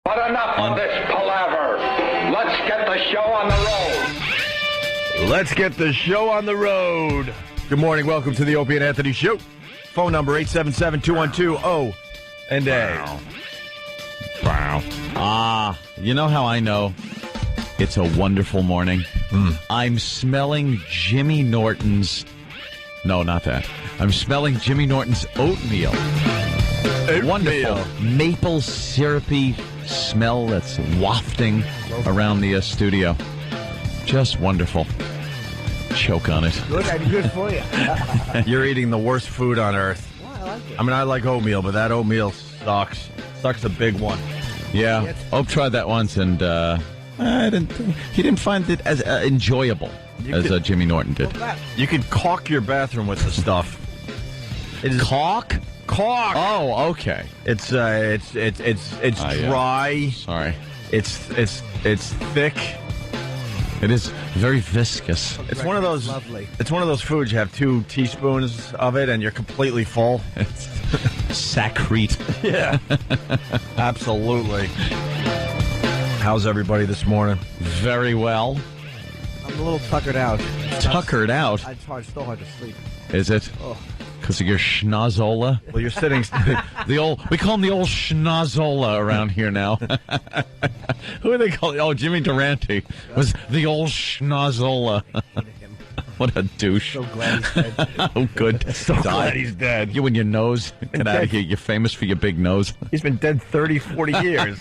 But enough of this palaver. Let's get the show on the road. Let's get the show on the road. Good morning. Welcome to the Opie and Anthony Show. Phone number 877-212-O&A. Wow. You know how I know it's a wonderful morning? I'm smelling Jimmy Norton's... No, not that. I'm smelling Jimmy Norton's oatmeal. Wonderful. Maple syrupy smell that's wafting around the studio. Just wonderful. Choke on it. Good for you. You're eating the worst food on earth. Well, I like it. I mean, I like oatmeal, but that oatmeal sucks. Sucks a big one. Yeah. Ope tried that once, and he didn't find it as enjoyable as Jimmy Norton did. You could caulk your bathroom with the stuff. Caulk? Caulk. Oh, okay. It's dry. Sorry. It's thick. It is very viscous. It's one of those. Lovely. It's one of those foods. You have 2 teaspoons of it, and you're completely full. It's sacrete. Yeah, absolutely. How's everybody this morning? Very well. I'm a little tuckered out. Tuckered out. It's still hard to sleep. Is it? Because of your schnozola? Well, you're sitting. We call him the old schnozola around here now. Who are they calling? Oh, Jimmy Durante was the old schnozola. What a douche. So glad he's dead. Oh, good. So glad he's dead. You and your nose. Get out of here. You're famous for your big nose. He's been dead 30, 40 years.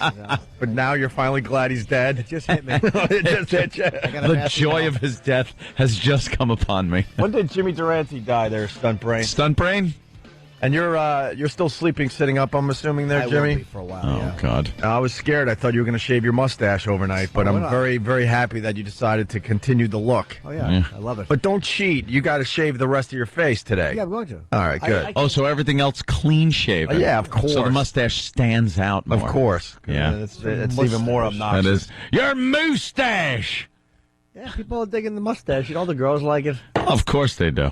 But now you're finally glad he's dead. It just hit me. It just hit you. The joy of his death has just come upon me. When did Jimmy Durante die there, stunt brain? Stunt brain? And you're still sleeping sitting up, I'm assuming there, I Jimmy? will be for a while, Oh, yeah. God. I was scared. I thought you were going to shave your mustache overnight, but I'm very, very happy that you decided to continue the look. Oh, yeah. I love it. But don't cheat. You got to shave the rest of your face today. Yeah, I'm going to. All right, good. Oh, so everything else clean shaven? Yeah, of course. So the mustache stands out more. Of course. Yeah. It's even more obnoxious. That is. Your mustache! Yeah, people are digging the mustache. You know, the girls like it. Of course they do.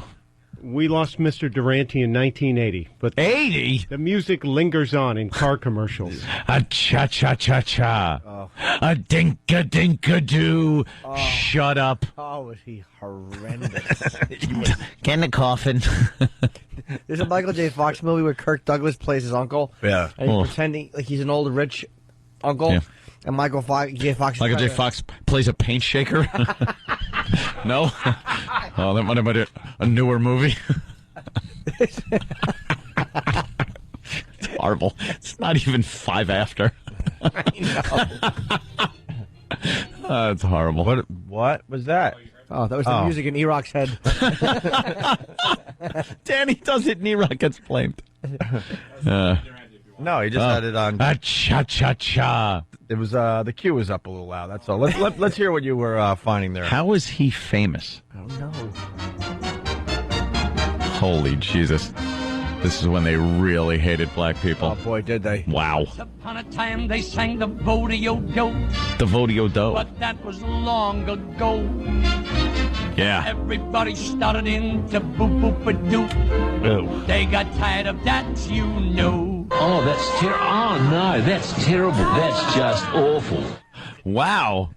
We lost Mr. Durante in 1980, but 80? the music lingers on in car commercials. A cha-cha-cha-cha. A dinka-dinka-doo. Shut up. Oh, was he horrendous. Get in the coffin. There's a Michael J. Fox movie where Kirk Douglas plays his uncle. Yeah. And he's pretending like he's an old, rich uncle. Yeah. And Michael J. Fox plays a paint shaker? No? Oh, that might have been a newer movie. It's horrible. It's not even 5 after. I know. It's horrible. What was that? Oh, that was the music in E-Rock's head. Danny does it and E-Rock gets blamed. No, he just had it on. A cha-cha-cha. It was the cue was up a little loud. That's all. Let's hear what you were finding there. How is he famous? I don't know. Holy Jesus. This is when they really hated black people. Oh, boy, did they. Wow. Once upon a time they sang the Vodeo-Do, The Vodeo-Do. but that was long ago. Yeah. Everybody started into boop-boop-a-doop. Ew. They got tired of that, you know. Oh, that's terrible. Oh, no, that's terrible. That's just awful. Wow.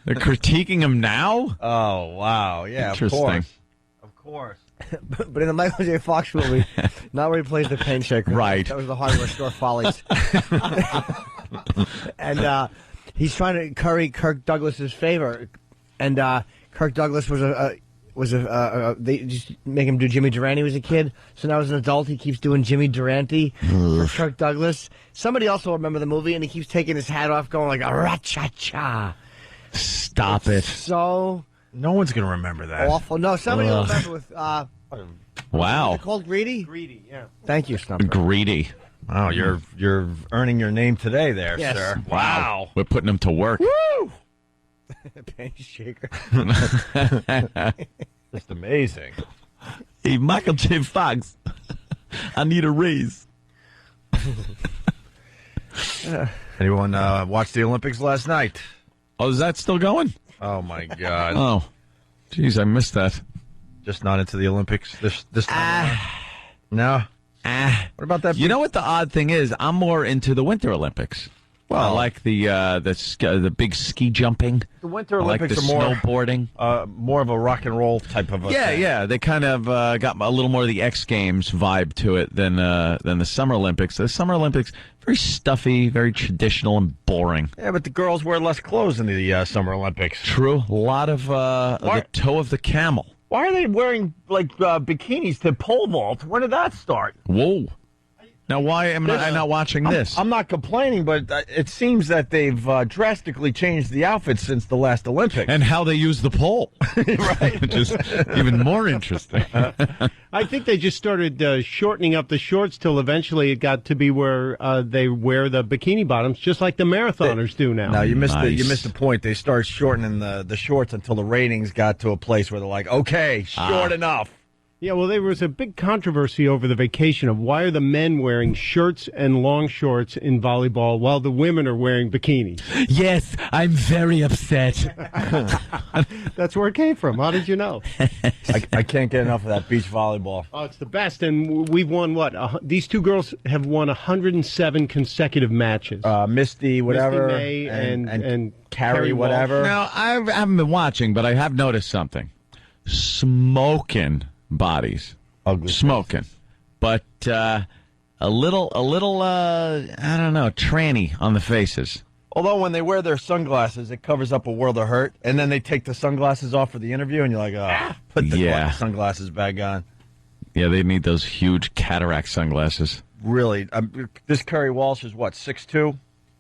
They're critiquing him now? Oh, wow. Yeah, Interesting. Of course. But in the Michael J. Fox movie, not where he plays the paint shaker. Right. That was the hardware store Follies. And he's trying to curry Kirk Douglas's favor. And Kirk Douglas they just make him do Jimmy Durante when he was a kid. So now as an adult, he keeps doing Jimmy Durante for Kirk Douglas. Somebody else will remember the movie, and he keeps taking his hat off, going like, ra-cha-cha. Stop it. So No one's going to remember that. awful. No, somebody will remember with... Wow. Is it called Greedy? Greedy, yeah. Thank you, Stumper. Greedy. Wow, you're earning your name today there, Yes. sir. Wow. We're putting him to work. Woo! Paint shaker. Just amazing. Hey, Michael J. Fox, I need a raise. Anyone watch the Olympics last night? Oh, is that still going? Oh, my God. Oh, geez, I missed that. Just not into the Olympics this time? No? What about that? You know what the odd thing is? I'm more into the Winter Olympics. Well, I like the big ski jumping. The Winter I like Olympics the are more snowboarding. more of a rock and roll type of a thing. Yeah. They kind of got a little more of the X Games vibe to it than the Summer Olympics. The Summer Olympics, very stuffy, very traditional and boring. Yeah, but the girls wear less clothes in the Summer Olympics. True. A lot of the toe of the camel. Why are they wearing bikinis to pole vault? When did that start? Whoa. Now, why am I not watching this? I'm not complaining, but it seems that they've drastically changed the outfits since the last Olympics. And how they use the pole. Right. Which is even more interesting. I think they just started shortening up the shorts till eventually it got to be where they wear the bikini bottoms, just like the marathoners do now. No, you missed the point. They started shortening the shorts until the ratings got to a place where they're like, okay, short enough. Yeah, well, there was a big controversy over the vacation of why are the men wearing shirts and long shorts in volleyball while the women are wearing bikinis. Yes, I'm very upset. That's where it came from. How did you know? I can't get enough of that beach volleyball. Oh, it's the best. And we've won, these two girls have won 107 consecutive matches. Misty, whatever. Misty May and Carrie, whatever. Now, I haven't been watching, but I have noticed something. Smoking bodies. Ugly. Smoking. But a little, I don't know, tranny on the faces. Although when they wear their sunglasses, it covers up a world of hurt. And then they take the sunglasses off for the interview, and you're like, put the sunglasses back on. Yeah, they need those huge cataract sunglasses. Really. This Kerry Walsh is what, 6'2"?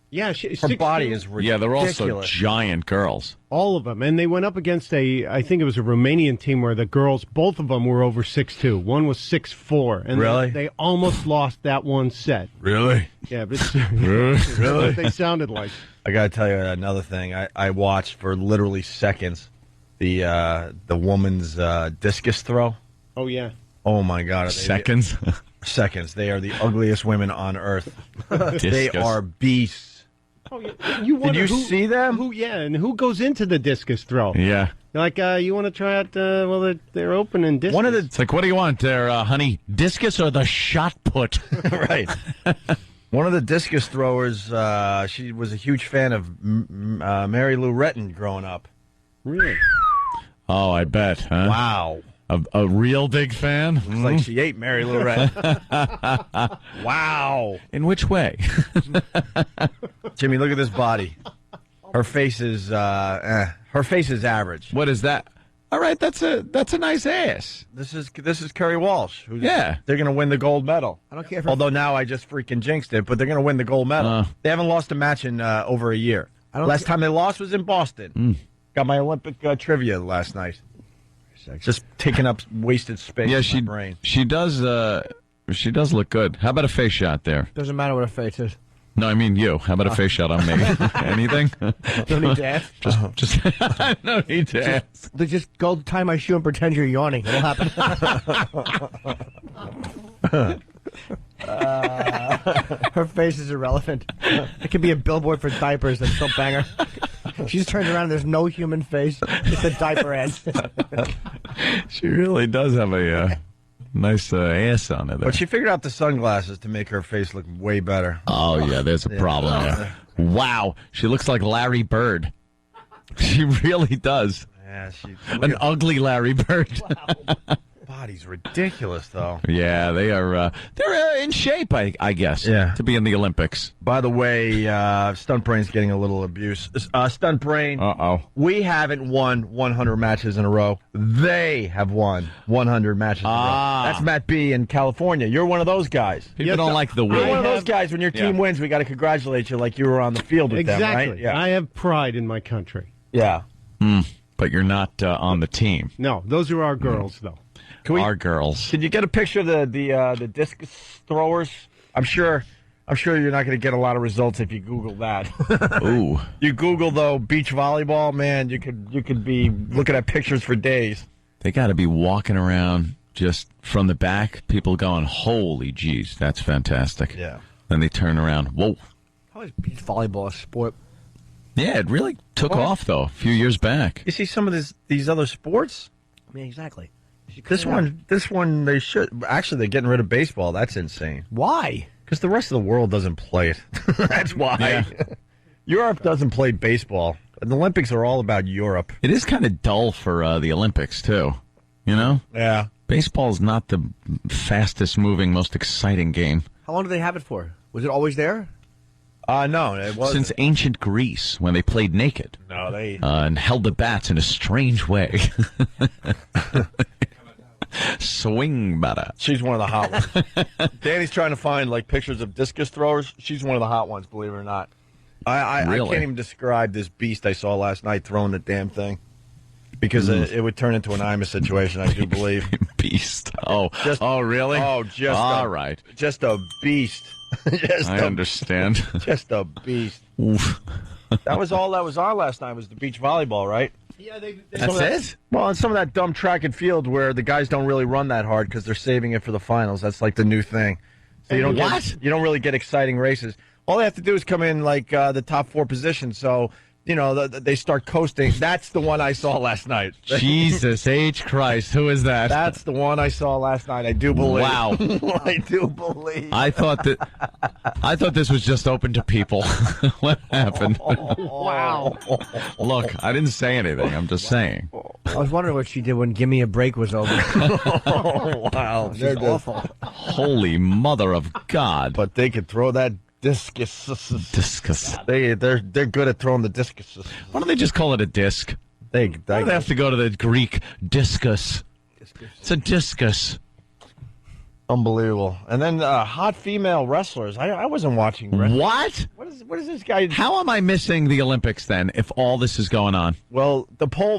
Yeah, her body is ridiculous. Yeah, they're also giant girls. All of them. And they went up against I think it was a Romanian team where the girls, both of them were over 6'2". One was 6'4". And really? They almost lost that one set. Really? Yeah, but really? They sounded like. I got to tell you another thing. I watched for literally seconds the woman's discus throw. Oh, yeah. Oh, my God. Seconds? Seconds. They are the ugliest women on earth. Discus. They are beasts. Oh, yeah. Did you see them? And who goes into the discus throw? Yeah. Like, you want to try out, they're open in discus. It's like, what do you want there, honey? Discus or the shot put? Right. One of the discus throwers, she was a huge fan of Mary Lou Retton growing up. Really? Oh, I bet, huh? Wow. A real big fan? It's like she ate Mary Lou Retton. Wow. In which way? Jimmy, look at this body. Her face is average. What is that? All right, that's a nice ass. This is Kerry Walsh. Yeah. They're going to win the gold medal. I don't care if Although now I just freaking jinxed it, but they're going to win the gold medal. They haven't lost a match in over a year. Last time they lost was in Boston. Got my Olympic trivia last night. Just taking up wasted space in my brain. She does look good. How about a face shot there? Doesn't matter what her face is. No, I mean you. How about a face shot on me? Anything? Don't need to ask. Just no need to ask. Just go tie my shoe and pretend you're yawning. It'll happen. Her face is irrelevant. It could be a billboard for diapers that still bang her. She just turns around and there's no human face. It's a diaper ad. She really does have a nice ass on it there. But she figured out the sunglasses to make her face look way better. Oh, yeah, there's a problem there. Wow, she looks like Larry Bird. She really does. Yeah, an ugly Larry Bird. Wow. Body's ridiculous, though. Yeah, they are. They're in shape, I guess. Yeah. To be in the Olympics. By the way, Stunt Brain's getting a little abuse. Stunt Brain. We haven't won 100 matches in a row. They have won 100 matches in a row. That's Matt B. in California. You're one of those guys. People don't like the win. You're one of those guys. When your team wins, we got to congratulate you like you were on the field with them, right? Exactly. Yeah. I have pride in my country. Yeah. But you're not on the team. No, those are our girls, though. Our girls. Can you get a picture of the discus throwers? I'm sure you're not going to get a lot of results if you Google that. Ooh. You Google though beach volleyball, man, you could be looking at pictures for days. They got to be walking around just from the back, people going, "Holy jeez, that's fantastic." Yeah. Then they turn around, "Whoa." How is beach volleyball a sport? Yeah, it really took off though a few years back. You see some of these other sports? I mean, exactly. This one, they should. Actually, they're getting rid of baseball. That's insane. Why? Because the rest of the world doesn't play it. That's why. Yeah. Europe doesn't play baseball. The Olympics are all about Europe. It is kind of dull for the Olympics, too. You know? Yeah. Baseball is not the fastest moving, most exciting game. How long did they have it for? Was it always there? No, it wasn't. Since ancient Greece, when they played naked. No, they... and held the bats in a strange way. Swing batter. She's one of the hot ones. Danny's trying to find, like, pictures of discus throwers. She's one of the hot ones, believe it or not. I Really? can't even describe this beast I saw last night throwing the damn thing. Because it would turn into an Imus situation, I do believe. Beast. Oh, really? Oh, just all right. Just a beast. I understand. Just a beast. Oof. That was all that was on last night was the beach volleyball, right? Yeah, That's it? Well, and some of that dumb track and field where the guys don't really run that hard because they're saving it for the finals. That's like the new thing. So you don't you don't really get exciting races. All they have to do is come in like the top 4 positions. So, you know, they start coasting. That's the one I saw last night. Jesus H. Christ. Who is that? That's the one I saw last night. I do believe. Wow. I do believe. I thought this was just open to people. What happened? Wow. Look, I didn't say anything. I'm just saying. I was wondering what she did when Gimme a Break was over. Oh, wow. She's awful. Holy mother of God. But they could throw that discus. Discus. They're good at throwing the discus. Why don't they just call it a disc? They Why do they have to go to the Greek discus? It's a discus. Unbelievable. And then hot female wrestlers. I wasn't watching wrestling. What? What is this guy? How am I missing the Olympics then? If all this is going on, Well, the pole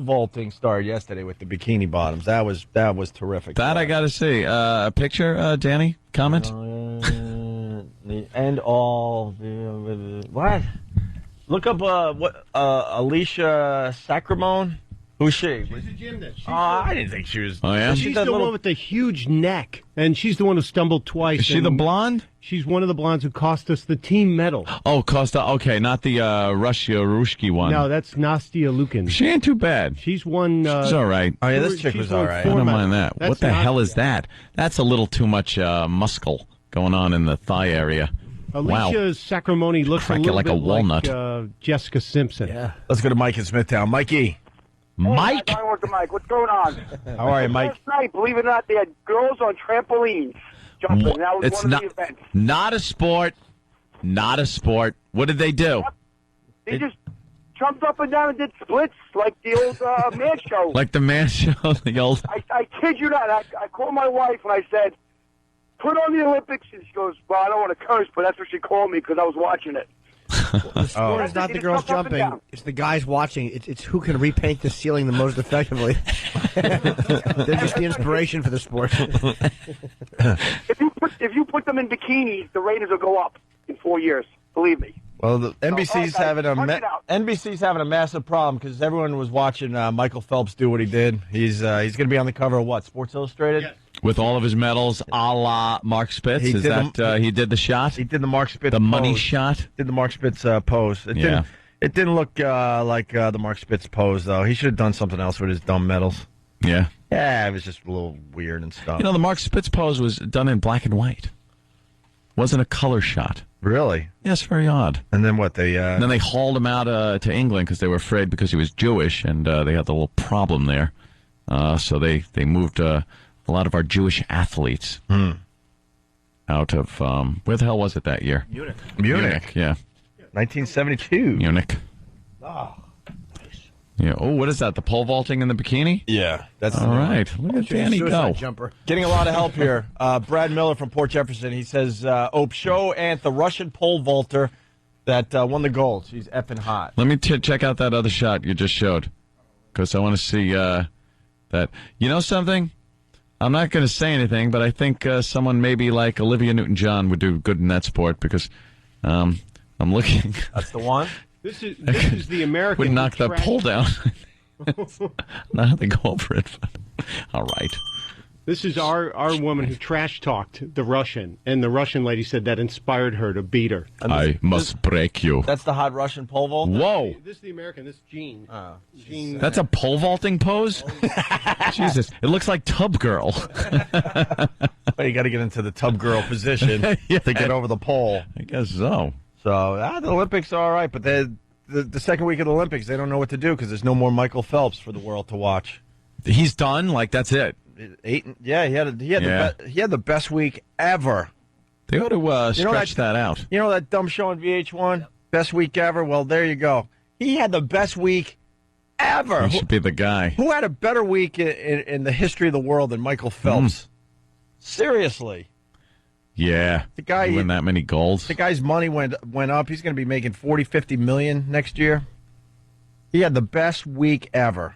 vaulting started yesterday with the bikini bottoms. That was terrific. that I got to see. A picture, Danny. Comment. The end all. What? Look up Alicia Sacramone. Who's she? She's a gymnast. I didn't think she was. Oh yeah. She's the one with the huge neck, and she's the one who stumbled twice. Is she the blonde? She's one of the blondes who cost us the team medal. Oh, Costa. Okay, not the Rushki one. No, that's Nastia Lukin. She ain't too bad. She's won. She's all right. Oh yeah, this chick she's was won all right. I 4 don't medals. mind that. That's What the hell Nastia. is that? That's a little too much muscle going on in the thigh area. Alicia Sacramone looks Crack a it little like bit a walnut. like Jessica Simpson. Yeah. Let's go to Mike in Smithtown. Mikey, Mike. Hey, I work with Mike. What's going on? how are you, Mike? Last night, believe it or not, they had girls on trampolines jumping. That was It's one not of the events. not a sport. Not a sport. What did they do? They just jumped up and down and did splits like the old man show. Like the man show, the old. I kid you not. I called my wife and I said, put on the Olympics. And she goes, well, I don't want to curse, but that's what she called me because I was watching it. The sport is not the Just girls jump up and jumping. down. It's the guys watching. It's who can repaint the ceiling the most effectively. They're just the inspiration for the sport. If you put them in bikinis, the ratings will go up in 4 years. Believe me. Well, the NBC's okay. having Punch it out. NBC's having a massive problem because everyone was watching Michael Phelps do what he did. He's going to be on the cover of what? Sports Illustrated. Yes. With all of his medals, a la Mark Spitz. He Is did that he did the shot? He did the Mark Spitz. The money pose. shot? Did the Mark Spitz pose? Yeah. It didn't look like the Mark Spitz pose though. He should have done something else with his dumb medals. Yeah. Yeah, it was just a little weird and stuff. You know, the Mark Spitz pose was done in black and white. Wasn't a color shot. Really? Yes, very odd. And then what? They And then they hauled him out to England because they were afraid because he was Jewish, and they had the little problem there. So they moved a lot of our Jewish athletes out of where the hell was it that year? Munich, Yeah, 1972. Munich. Yeah. Oh, what is that? The pole vaulting in the bikini? Yeah, that's All right. Look at Danny Suicide go. jumper. Getting a lot of help here. Brad Miller from Port Jefferson. He says, Ope, show Ant the Russian pole vaulter that won the gold. She's effing hot. Let me check out that other shot you just showed because I want to see that. You know something? I'm not going to say anything, but I think someone maybe like Olivia Newton-John would do good in that sport because I'm looking. That's the one? This is the American. Would knock who that tracked- pole down. Not how they go over it. But, all right. This is our woman who trash talked the Russian, and the Russian lady said that inspired her to beat her. I must break you. That's the hot Russian pole vault? Whoa. This is the American. This is Gene. Gene. That's a pole vaulting pose? Jesus. It looks like Tub Girl. Well, you got to get into the tub girl position to get over the pole. I guess so. So, the Olympics are all right, but the second week of the Olympics, they don't know what to do because there's no more Michael Phelps for the world to watch. He's done? Like, that's it? He had the best week ever. They ought to stretch that out. You know that dumb show on VH1? Best week ever? Well, there you go. He had the best week ever. He should be the guy. Who had a better week in the history of the world than Michael Phelps? Seriously. Yeah. The guy win that many goals. The guy's money went up. He's going to be making $40-50 million next year. He had the best week ever.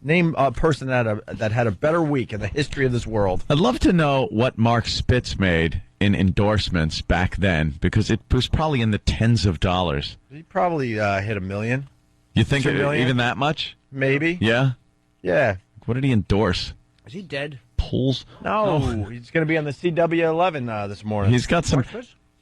Name a person that had a better week in the history of this world. I'd love to know what Mark Spitz made in endorsements back then, because it was probably in the tens of dollars. He probably hit $1 million. You think even that much? Maybe. Yeah? Yeah. What did he endorse? Is he dead? Pools? No. He's going to be on the CW11 this morning. He's got some...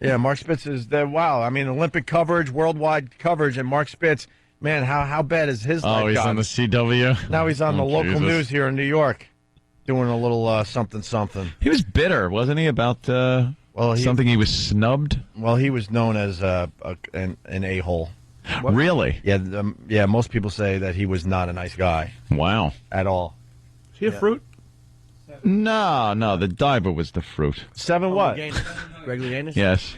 Mark Spitz is there. Wow. I mean, Olympic coverage, worldwide coverage, and Mark Spitz... Man, how bad is his life? Oh, he's on the CW? Now he's on the local news here in New York, doing a little something. He was bitter, wasn't he, about something he was snubbed? Well, he was known as an a-hole. Really? Yeah, most people say that he was not a nice guy. Wow. At all. Is he a fruit? No, the Diaper was the fruit. 7 what? Greg Louganis? Yes.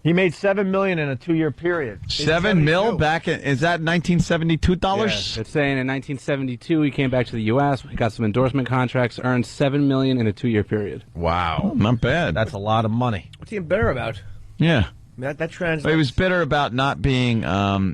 He made $7 million in a 2-year period. $7 million back in, is that $1972? Yes. It's saying in 1972 he came back to the U.S., he got some endorsement contracts, earned $7 million in a 2-year period. Wow. Oh, not bad. That's a lot of money. What's he bitter about? Yeah. That translates. He was bitter about not being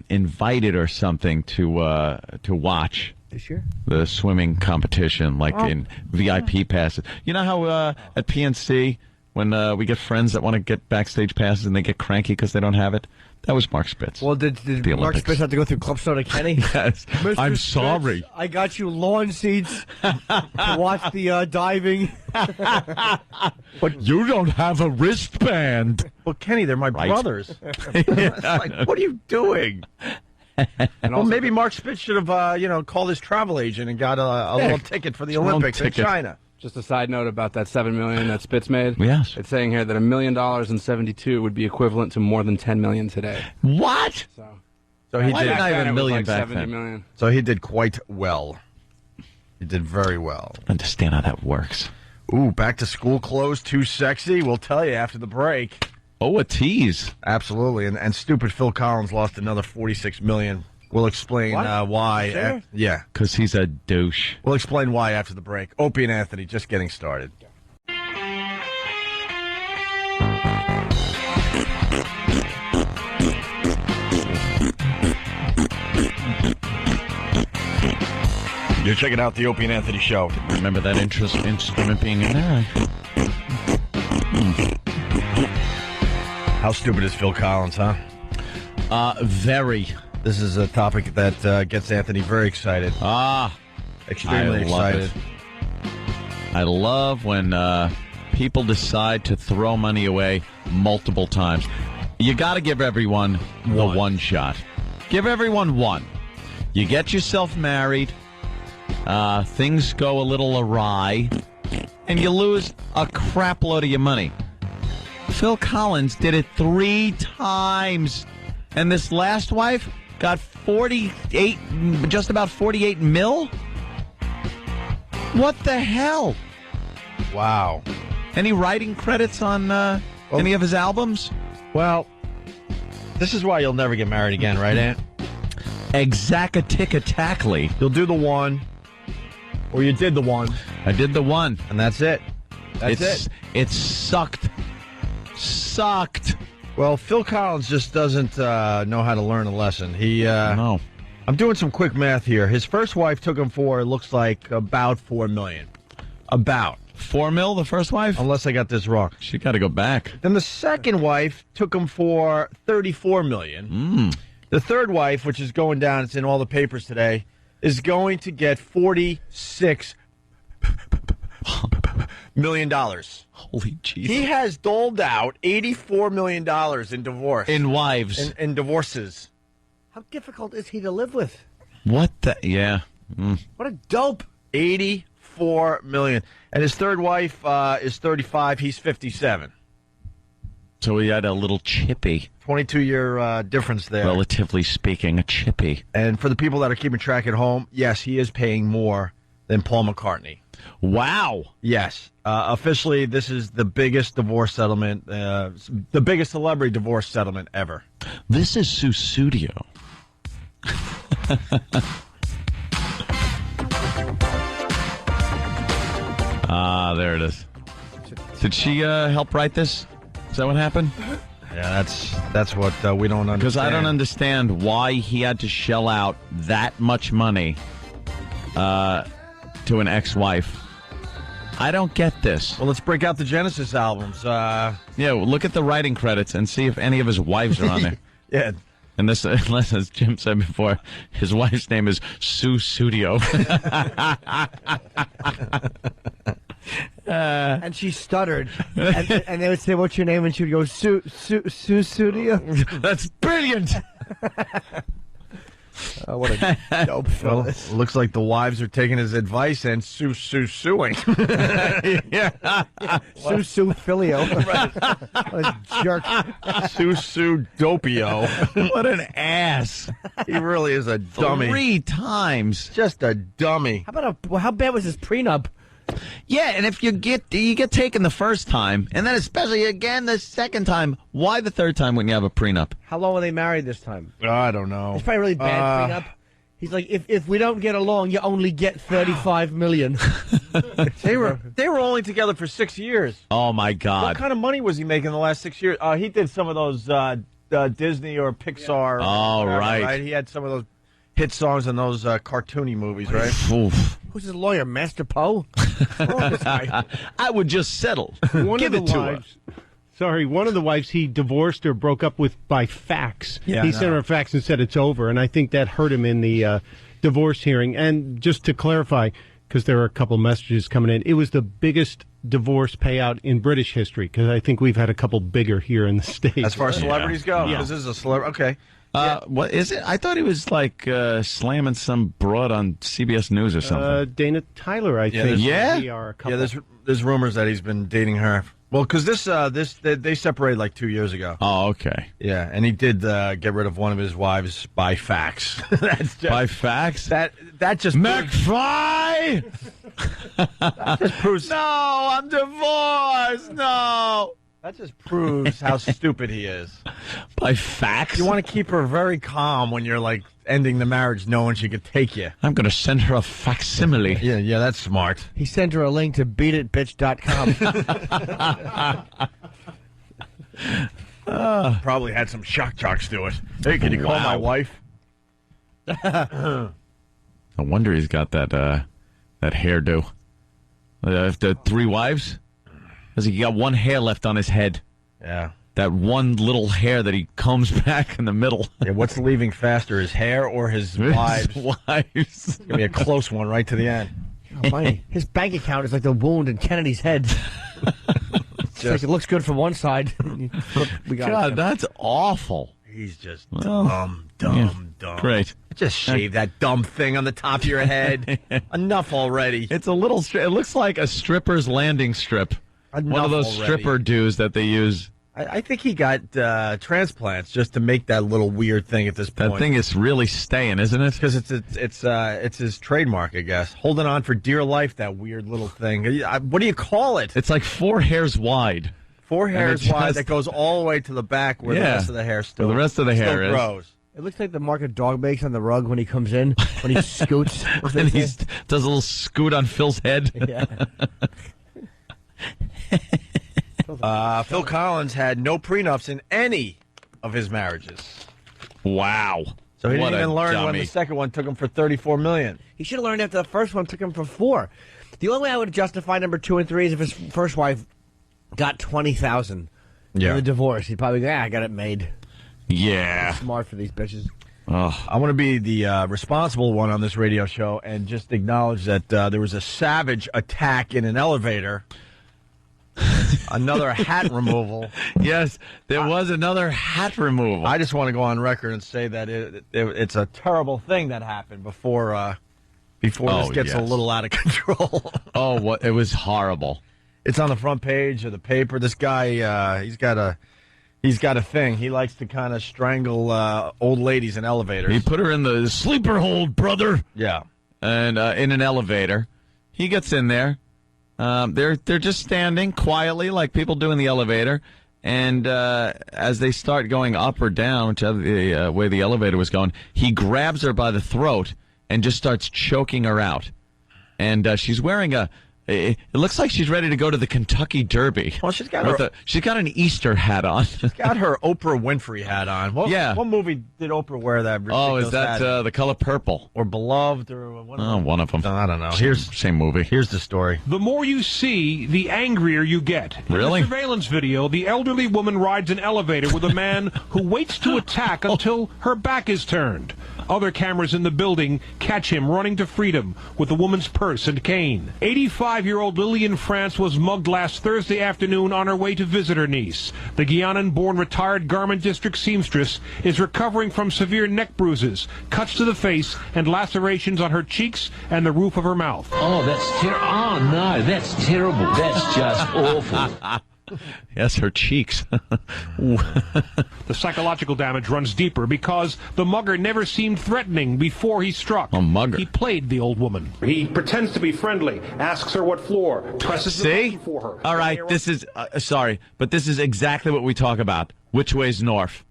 invited or something to watch this year the swimming competition, like in VIP passes. You know how at PNC when we get friends that want to get backstage passes and they get cranky because they don't have it? That was Mark Spitz. Well, did Mark Spitz have to go through Club Soda Kenny? Yes. Mr. I'm Spitz, sorry. I got you lawn seats to watch the diving. But you don't have a wristband. Well, Kenny, they're my brothers. It's like, what are you doing? Well, maybe Mark Spitz should have, called his travel agent and got a little ticket for the Olympics in China. Just a side note about that $7 million that Spitz made. Yes. It's saying here that $1 million in '72 would be equivalent to more than $10 million today. What? So he did not even $1 million like back $70 then. million. So he did quite well. He did very well. I understand how that works. Ooh, back to school clothes, too sexy. We'll tell you after the break. Oh, a tease. Absolutely. And stupid Phil Collins lost another $46 million. We'll explain why. Sure. Yeah. Because he's a douche. We'll explain why after the break. Opie and Anthony just getting started. You're checking out the Opie and Anthony show. Remember that instrument being in there? How stupid is Phil Collins, huh? Very. This is a topic that gets Anthony very excited. Extremely excited. I love when people decide to throw money away multiple times. You got to give everyone the one shot. Give everyone one. You get yourself married, things go a little awry, and you lose a crap load of your money. Phil Collins did it 3 times, and this last wife got just about 48 mil? What the hell? Wow. Any writing credits on any of his albums? Well, this is why you'll never get married again, right, Ant? Exactly. You'll do the one, or you did the one. I did the one. And that's it. That's it. It sucked. Well, Phil Collins just doesn't know how to learn a lesson. No. I'm doing some quick math here. His first wife took him for, it looks like, about $4 million. About. 4 mil, the first wife? Unless I got this wrong. She got to go back. Then the second wife took him for $34 million. The third wife, which is going down, it's in all the papers today, is going to get $46 million. Holy jeez. He has doled out $84 million in divorce. In wives. In divorces. How difficult is he to live with? What the? Yeah. What a dope. $84 million. And his third wife is 35. He's 57. So he had a little chippy. 22-year difference there. Relatively speaking, a chippy. And for the people that are keeping track at home, yes, he is paying more than Paul McCartney. Wow. Yes. Officially, this is the biggest divorce settlement, the biggest celebrity divorce settlement ever. This is Susudio. There it is. Did she help write this? Is that what happened? Yeah, that's what we don't understand. Because I don't understand why he had to shell out that much money to an ex-wife. I don't get this. Well, let's break out the Genesis albums. Yeah, well, look at the writing credits and see if any of his wives are on there. Yeah. And this, as Jim said before, his wife's name is Sue Studio. And she stuttered. And they would say, "What's your name?" And she would go, Sue Studio. That's brilliant. What a dope film. Well, looks like the wives are taking his advice and suing. Yeah. Sue Filio. What a jerk. Sue Dopio. What an ass. He really is a dummy. 3 times. Just a dummy. How bad was his prenup? Yeah, and if you get taken the first time, and then especially again the second time, why the third time wouldn't you have a prenup? How long were they married this time? I don't know. It's probably a really bad prenup. He's like, if we don't get along, you only get $35 million. They were only together for 6 years. Oh my God! What kind of money was he making the last 6 years? He did some of those Disney or Pixar. Oh, right. He had some of those hit songs in those cartoony movies, right? Oof. Who's his lawyer, Master Poe? I would just settle. One of the wives he divorced or broke up with by fax. Yeah, he sent her a fax and said it's over, and I think that hurt him in the divorce hearing. And just to clarify, because there are a couple messages coming in, it was the biggest divorce payout in British history, because I think we've had a couple bigger here in the States. As far as celebrities go? Yeah. This is a celebrity. Okay. What is it? I thought he was like slamming some broad on CBS News or something. Dana Tyler, I think. Yeah? There's rumors that he's been dating her. Well, because they separated like 2 years ago. Oh, okay. Yeah, and he did get rid of one of his wives by fax. That's just, by fax? That just McFly! that just proves. No, I'm divorced. No. That just proves how stupid he is. By fax? You want to keep her very calm when you're like ending the marriage, knowing she could take you. I'm going to send her a facsimile. Yeah, that's smart. He sent her a link to beatitbitch.com. Probably had some shock jocks do it. Hey, can you call my wife? No wonder he's got that hairdo. The 3 wives? Because he got one hair left on his head. Yeah. That one little hair that he combs back in the middle. Yeah, what's leaving faster, his hair or his wives? His wives. It's going to be a close one right to the end. Oh, funny. His bank account is like the wound in Kennedy's head. It's like it looks good from one side. We got God, that's awful. He's just dumb. Great. Just shave that dumb thing on the top of your head. Enough already. It's a little. It looks like a stripper's landing strip. One of those stripper doos that they use. I think he got transplants just to make that little weird thing at this point. That thing is really staying, isn't it? Because it's his trademark, I guess. Holding on for dear life, that weird little thing. What do you call it? It's like 4 hairs wide. 4 hairs wide that goes all the way to the back where the rest of the hair still where the rest of the hair grows. It looks like the mark a dog makes on the rug when he comes in, when he scoots. And he does a little scoot on Phil's head. Yeah. Phil Collins had no prenups in any of his marriages. Wow. So he didn't even learn when the second one took him for $34 million. He should have learned after the first one took him for $4 million. The only way I would justify number 2 and 3 is if his first wife got $20,000 in the divorce. He'd probably go, I got it made. Yeah. Smart for these bitches. Oh. I want to be the responsible one on this radio show and just acknowledge that there was a savage attack in an elevator Another hat removal. Yes, there was another hat removal. I just want to go on record and say that it's a terrible thing that happened before this gets a little out of control. It was horrible. It's on the front page of the paper. This guy, he's got a thing. He likes to kind of strangle old ladies in elevators. He put her in the sleeper hold, brother. Yeah. And in an elevator. He gets in there. They're just standing quietly like people do in the elevator. And as they start going up or down, whichever way the elevator was going, he grabs her by the throat and just starts choking her out. And she's wearing it looks like she's ready to go to the Kentucky Derby. Well, she's got an Easter hat on. She's got her Oprah Winfrey hat on. What movie did Oprah wear that? Is that The Color Purple or Beloved or one of them? One of them. I don't know. Same movie. Here's the story. The more you see, the angrier you get. Really? In the surveillance video, the elderly woman rides an elevator with a man who waits to attack until her back is turned. Other cameras in the building catch him running to freedom with the woman's purse and cane. 85-year-old Lillian France was mugged last Thursday afternoon on her way to visit her niece. The Guianan-born retired garment district seamstress is recovering from severe neck bruises, cuts to the face, and lacerations on her cheeks and the roof of her mouth. Oh, that's terrible. Oh, no, that's terrible. That's just awful. Yes, her cheeks. The psychological damage runs deeper because the mugger never seemed threatening before he struck. A mugger. He played the old woman. He pretends to be friendly, asks her what floor, presses the button for her. All right, this is, sorry, but this is exactly what we talk about. Which way's north?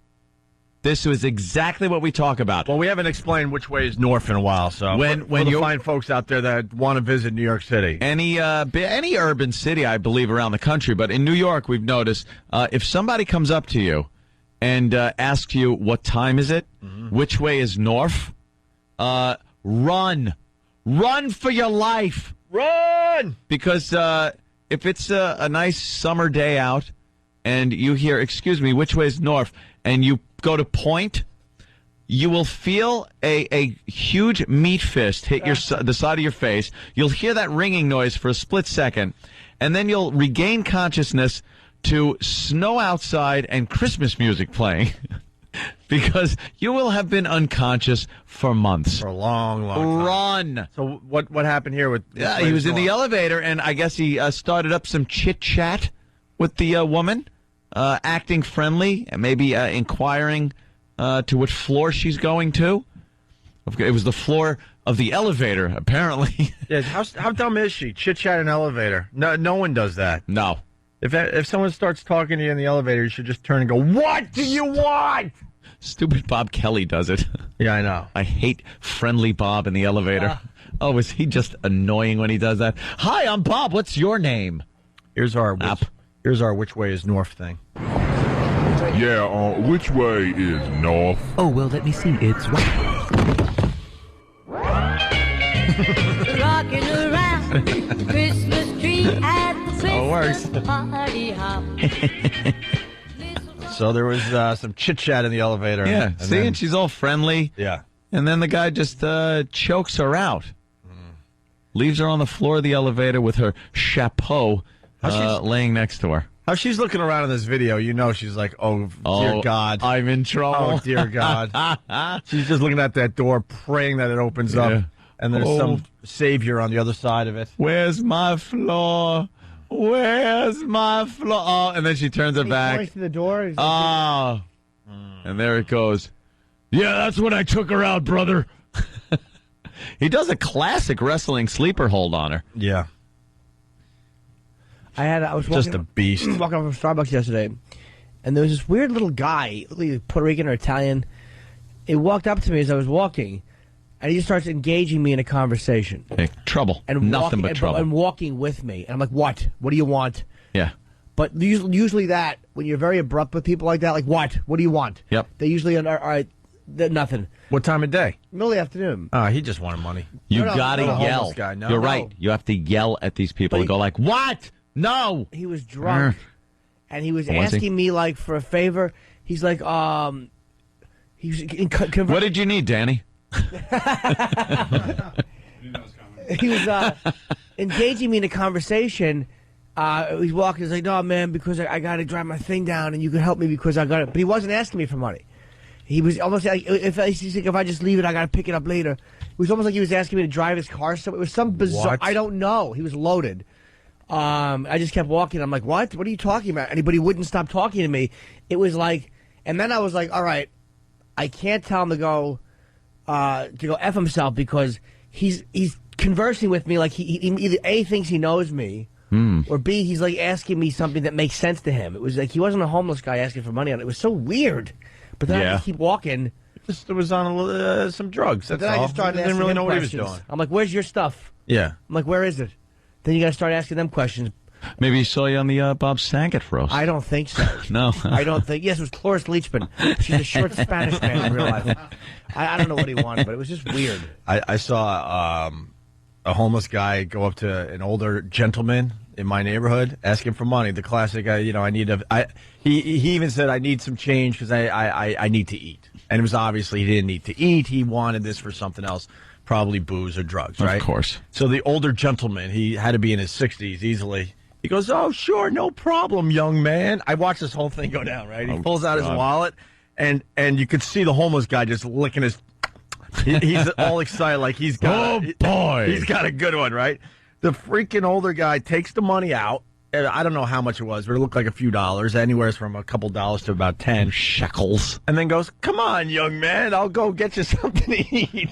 This was exactly what we talk about. Well, we haven't explained which way is north in a while, so when you find folks out there that want to visit New York City, any urban city, I believe, around the country, but in New York, we've noticed if somebody comes up to you and asks you what time is it, which way is north, run for your life, run, because if it's a nice summer day out and you hear, "Excuse me, which way is north?" and you go to point, you will feel a huge meat fist hit the side of your face. You'll hear that ringing noise for a split second, and then you'll regain consciousness to snow outside and Christmas music playing. Because you will have been unconscious for months. For a long time. Run. So what happened here with... Yeah, he was in the elevator, and I guess he started up some chit-chat with the woman. Acting friendly, and maybe inquiring to what floor she's going to. It was the floor of the elevator, apparently. Yeah, how dumb is she? Chit-chat in elevator. No one does that. No. If someone starts talking to you in the elevator, you should just turn and go, "What do you want?" Stupid Bob Kelly does it. Yeah, I know. I hate friendly Bob in the elevator. Oh, is he just annoying when he does that? "Hi, I'm Bob. What's your name?" Here's our which way is north thing. Yeah, which way is north? Oh, well, let me see. It's Rocking around the Christmas tree at the Christmas party hop. So there was some chit-chat in the elevator. Yeah, and she's all friendly. Yeah. And then the guy just chokes her out. Leaves her on the floor of the elevator with her chapeau laying next to her. How she's looking around in this video, you know she's like, oh, dear God. I'm in trouble. Oh, dear God. She's just looking at that door, praying that it opens up, and there's some savior on the other side of it. Where's my floor? Where's my floor? Oh, and then she turns her back. Points to the door. And there it goes. Yeah, that's when I took her out, brother. He does a classic wrestling sleeper hold on her. Yeah. I was just a beast. Walking up from Starbucks yesterday, and there was this weird little guy, Puerto Rican or Italian. He walked up to me as I was walking, and he just starts engaging me in a conversation. Hey, trouble. And nothing but trouble. And walking with me. And I'm like, what? What do you want? Yeah. But usually that, when you're very abrupt with people like that, like, what? What do you want? Yep. They usually are nothing. What time of day? Middle of the afternoon. He just wanted money. You gotta yell. Guy. No, You're right. You have to yell at these people and go like, what? No. He was drunk, and he was asking me, like, for a favor. He's like, what did you need, Danny? He was engaging me in a conversation, He's walking. He's like, no, man, because I got to drive my thing down, and you can help me because I got it. But he wasn't asking me for money. He was almost like, if I just leave it, I got to pick it up later. It was almost like he was asking me to drive his car. So it was some bizarre. What? I don't know. He was loaded. I just kept walking. I'm like, what? What are you talking about? And he wouldn't stop talking to me. It was like, and then I was like, all right, I can't tell him to go F himself because he's conversing with me like he either A, thinks he knows me, or B, he's like asking me something that makes sense to him. It was like he wasn't a homeless guy asking for money on it. It was so weird. But then I just keep walking. It was on some drugs. That's then all. I just started Didn't asking really him know what he was questions. doing. I'm like, where's your stuff? Yeah. I'm like, where is it? Then you got to start asking them questions. Maybe he saw you on the Bob Saget roast. I don't think so. No. I don't think. Yes, it was Cloris Leachman. She's a short Spanish man in real life. I don't know what he wanted, but it was just weird. I saw a homeless guy go up to an older gentleman in my neighborhood asking for money. The classic, I need he even said, I need some change because I need to eat. And it was obviously he didn't need to eat. He wanted this for something else, probably booze or drugs, right? Of course. So the older gentleman, he had to be in his 60s easily. He goes, oh, sure, no problem, young man. I watched this whole thing go down, right? He pulls out his wallet, and you could see the homeless guy just licking his... He's all excited, like he's got he's got a good one, right? The freaking older guy takes the money out, and I don't know how much it was, but it looked like a few dollars, anywhere from a couple dollars to about 10 shekels, and then goes, come on, young man, I'll go get you something to eat.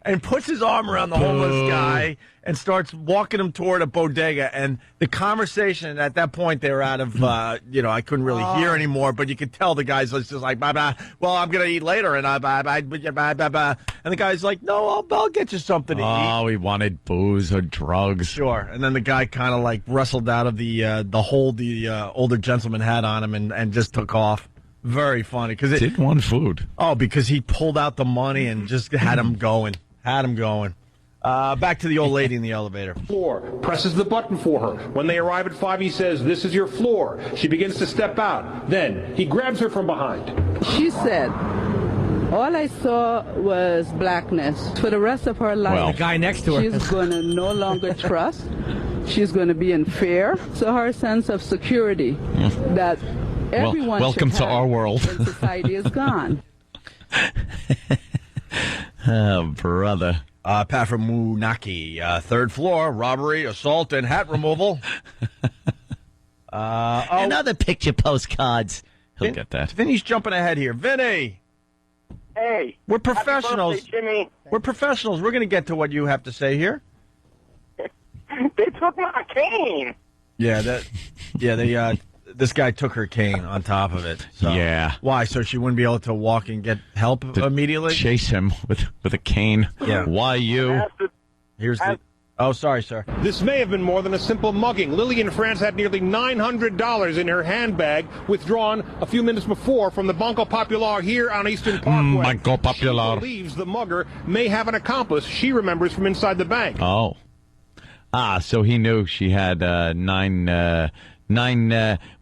And puts his arm around the homeless guy and starts walking him toward a bodega. And the conversation at that point, they were out of, I couldn't really hear anymore, but you could tell the guy's just like, blah, blah. Well, I'm going to eat later. And blah, blah, blah, blah. And the guy's like, no, I'll get you something to eat. Oh, he wanted booze or drugs. Sure. And then the guy kind of like wrestled out of the hold the older gentleman had on him and just took off. Very funny. Did want food. Oh, because he pulled out the money and just had him going. Back to the old lady in the elevator. Floor, presses the button for her. When they arrive at 5, he says, this is your floor. She begins to step out. Then he grabs her from behind. She said, all I saw was blackness. For the rest of her life, the guy next to her, she's going to no longer trust. She's going to be in fear. So her sense of security that everyone welcome should to have our world. in society is gone. Oh, brother. Pat from Munaki, third floor, robbery, assault, and hat removal. Another picture postcards. He'll get that. Vinny's jumping ahead here. Vinny! Hey. We're professionals. Happy birthday, Jimmy. We're professionals. We're going to get to what you have to say here. They took my cane. This guy took her cane on top of it. So. Yeah. Why? So she wouldn't be able to walk and get help immediately? Chase him with a cane. Yeah. Why you? Oh, sorry, sir. This may have been more than a simple mugging. Lily in France had nearly $900 in her handbag, withdrawn a few minutes before from the Banco Popular here on Eastern Parkway. Banco Popular. She believes the mugger may have an accomplice she remembers from inside the bank. Oh. So he knew she had nine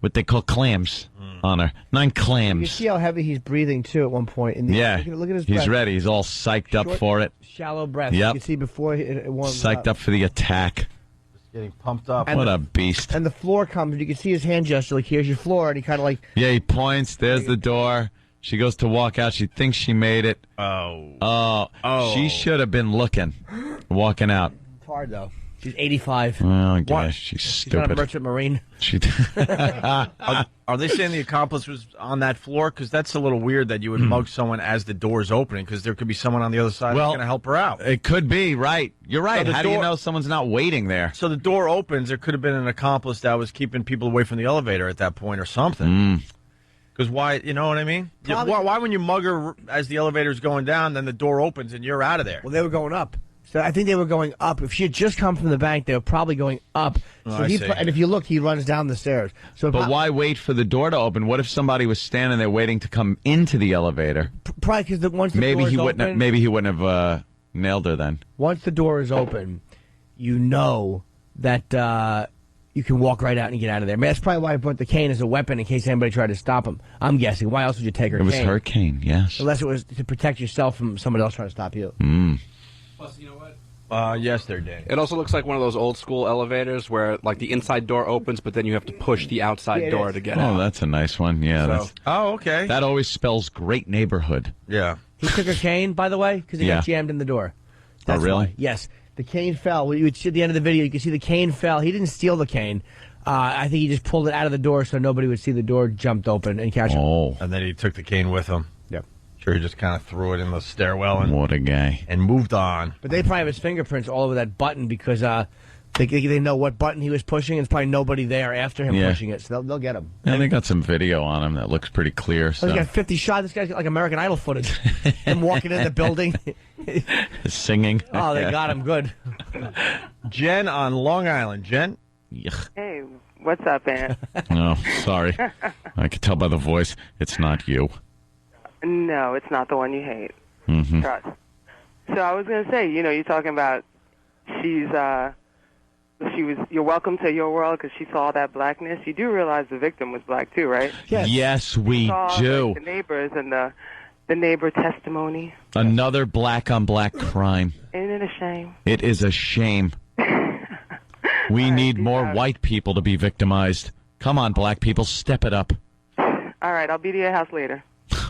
what they call clams on her. 9 clams. You see how heavy he's breathing, too, at one point. Look at his breath. He's ready. He's all psyched up for it. Shallow breath. Yep. You can see before it warms psyched up for the attack. Just getting pumped up. What a beast. And the floor comes. You can see his hand gesture, like, here's your floor. And he kind of like... Yeah, he points. There's the door. She goes to walk out. She thinks she made it. Oh. She should have been looking, walking out. It's hard, though. She's 85. Well, I guess she's stupid. She's not a merchant marine. Are they saying the accomplice was on that floor? Because that's a little weird that you would mug someone as the door's opening, because there could be someone on the other side that's going to help her out. It could be, right. You're right. So How do you know someone's not waiting there? So the door opens. There could have been an accomplice that was keeping people away from the elevator at that point or something. Because why, you know what I mean? Why when you mug her as the elevator's going down, then the door opens and you're out of there? Well, they were going up. So I think they were going up. If she had just come from the bank, they were probably going up. So and if you look, he runs down the stairs. So, but why wait for the door to open? What if somebody was standing there waiting to come into the elevator? Probably because once the maybe door he is wouldn't. open, Maybe he wouldn't have nailed her then. Once the door is open, you know that you can walk right out and get out of there. I mean, that's probably why I put the cane as a weapon in case anybody tried to stop him. I'm guessing. Why else would you take her cane? It was her cane, yes. Unless it was to protect yourself from someone else trying to stop you. Plus, you know what? yesterday. It also looks like one of those old school elevators where, like, the inside door opens, but then you have to push the outside door to get out. Oh, that's a nice one. Yeah. So- okay. That always spells great neighborhood. Yeah. He took a cane, by the way, because he got jammed in the door. That's really? why. Yes. The cane fell. You would see at the end of the video, you could see the cane fell. He didn't steal the cane. I think he just pulled it out of the door so nobody would see the door jumped open and catch him. Oh. And then he took the cane with him. Yep. Sure, he just kind of threw it in the stairwell and What a guy. and moved on. But they probably have his fingerprints all over that button because they know what button he was pushing, and there's probably nobody there after him pushing it, so they'll get him. And they got some video on him that looks pretty clear. He's got 50 shots. This guy's got like American Idol footage. Him walking in the building. Singing. Oh, they got him good. Jen on Long Island. Jen? Yuck. Hey, what's up, man? No, sorry. I could tell by the voice it's not you. No, it's not the one you hate. Mm-hmm. Trust. So I was going to say, you're talking about you're welcome to your world because she saw that blackness. You do realize the victim was black too, right? Yes, we saw, do. like, the neighbors and the neighbor testimony. Another black on black crime. Isn't it a shame? It is a shame. We need more white people to be victimized. Come on, black people, step it up. All right, I'll be to your house later.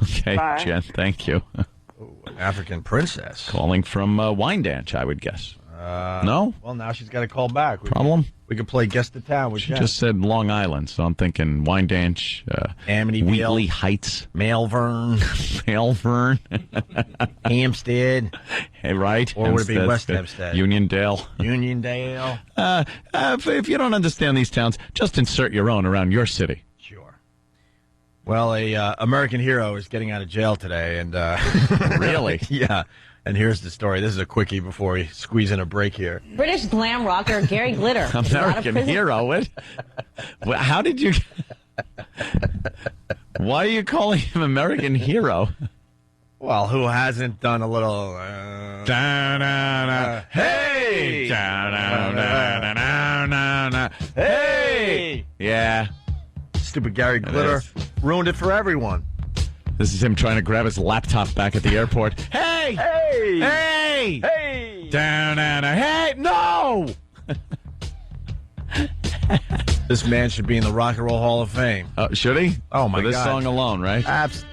Okay, Bye. Jen, thank you. An African princess. Calling from Wyandanch, I would guess. No? Well, now she's got to call back. Problem? We could play Guess the Town with She Jen. just said Long Island, so I'm thinking Wyandanch, Amityville. Wheatley Heights. Malvern. Malvern. Hampstead. Hey, right? Or would it be Hempstead's West good. Hempstead? Uniondale. Uniondale. If you don't understand these towns, just insert your own around your city. Sure. Well, a American hero is getting out of jail today, and Really? Yeah. And here's the story. This is a quickie before we squeeze in a break here. British glam rocker Gary Glitter. is out of American prison. hero? What? How did you? Why are you calling him American hero? Well, who hasn't done a little? Hey! Hey! Yeah. Stupid Gary Glitter ruined it for everyone. This is him trying to grab his laptop back at the airport. Hey! Hey! Hey! Hey! Hey! No! This man should be in the Rock and Roll Hall of Fame. Should he? Oh, my For this God. song alone, right?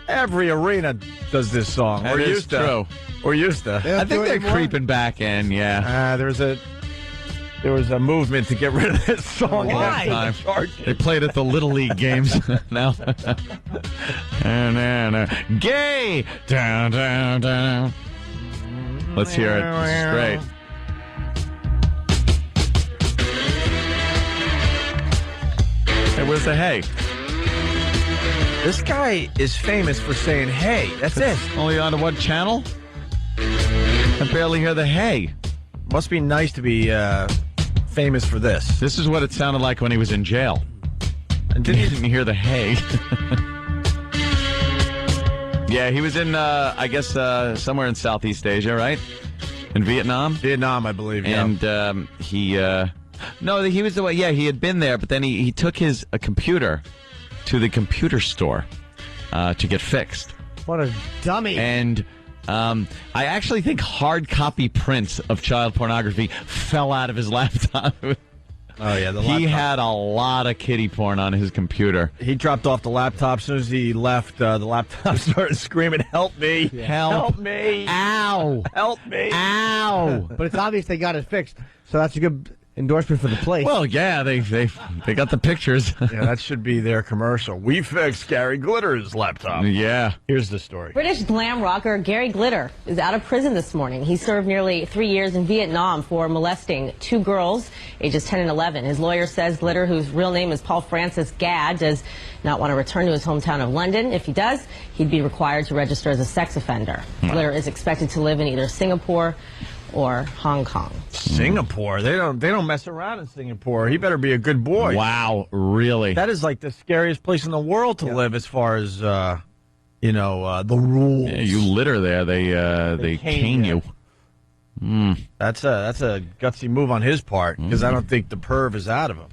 Every arena does this song. That Or is used to. true. Or used to. I think they're creeping back in, yeah. There was a movement to get rid of this song. Why? They played at the Little League games now. Gay! Down, down, down. Let's hear it straight. Hey, where's the hay? This guy is famous for saying, hey. That's it. Only on what channel? I barely hear the hey. Must be nice to be famous for this. This is what it sounded like when he was in jail. And didn't hear the hay. Yeah, he was in, I guess, somewhere in Southeast Asia, right? In Vietnam? Vietnam, I believe, yeah. And he was the way, yeah, he had been there, but then he took his computer to the computer store to get fixed. What a dummy. And I actually think hard copy prints of child pornography fell out of his laptop. Oh, yeah, the He laptop. had a lot of kiddie porn on his computer. He dropped off the laptop. As soon as he left, the laptop started screaming, help me. Help me. Ow. Help me. Ow. But it's obvious they got it fixed, so that's a good endorsement for the place. Well, yeah, they got the pictures. Yeah, that should be their commercial. We fixed Gary Glitter's laptop. Yeah. Here's the story. British glam rocker Gary Glitter is out of prison this morning. He served nearly 3 years in Vietnam for molesting 2 girls, ages 10 and 11. His lawyer says Glitter, whose real name is Paul Francis Gadd, does not want to return to his hometown of London. If he does, he'd be required to register as a sex offender. Glitter is expected to live in either Singapore or Hong Kong. Singapore? They don't mess around in Singapore. He better be a good boy. Wow, really? That is like the scariest place in the world to live as far as, the rules. Yeah, you litter there, they cane you. That's a gutsy move on his part, because I don't think the perv is out of him.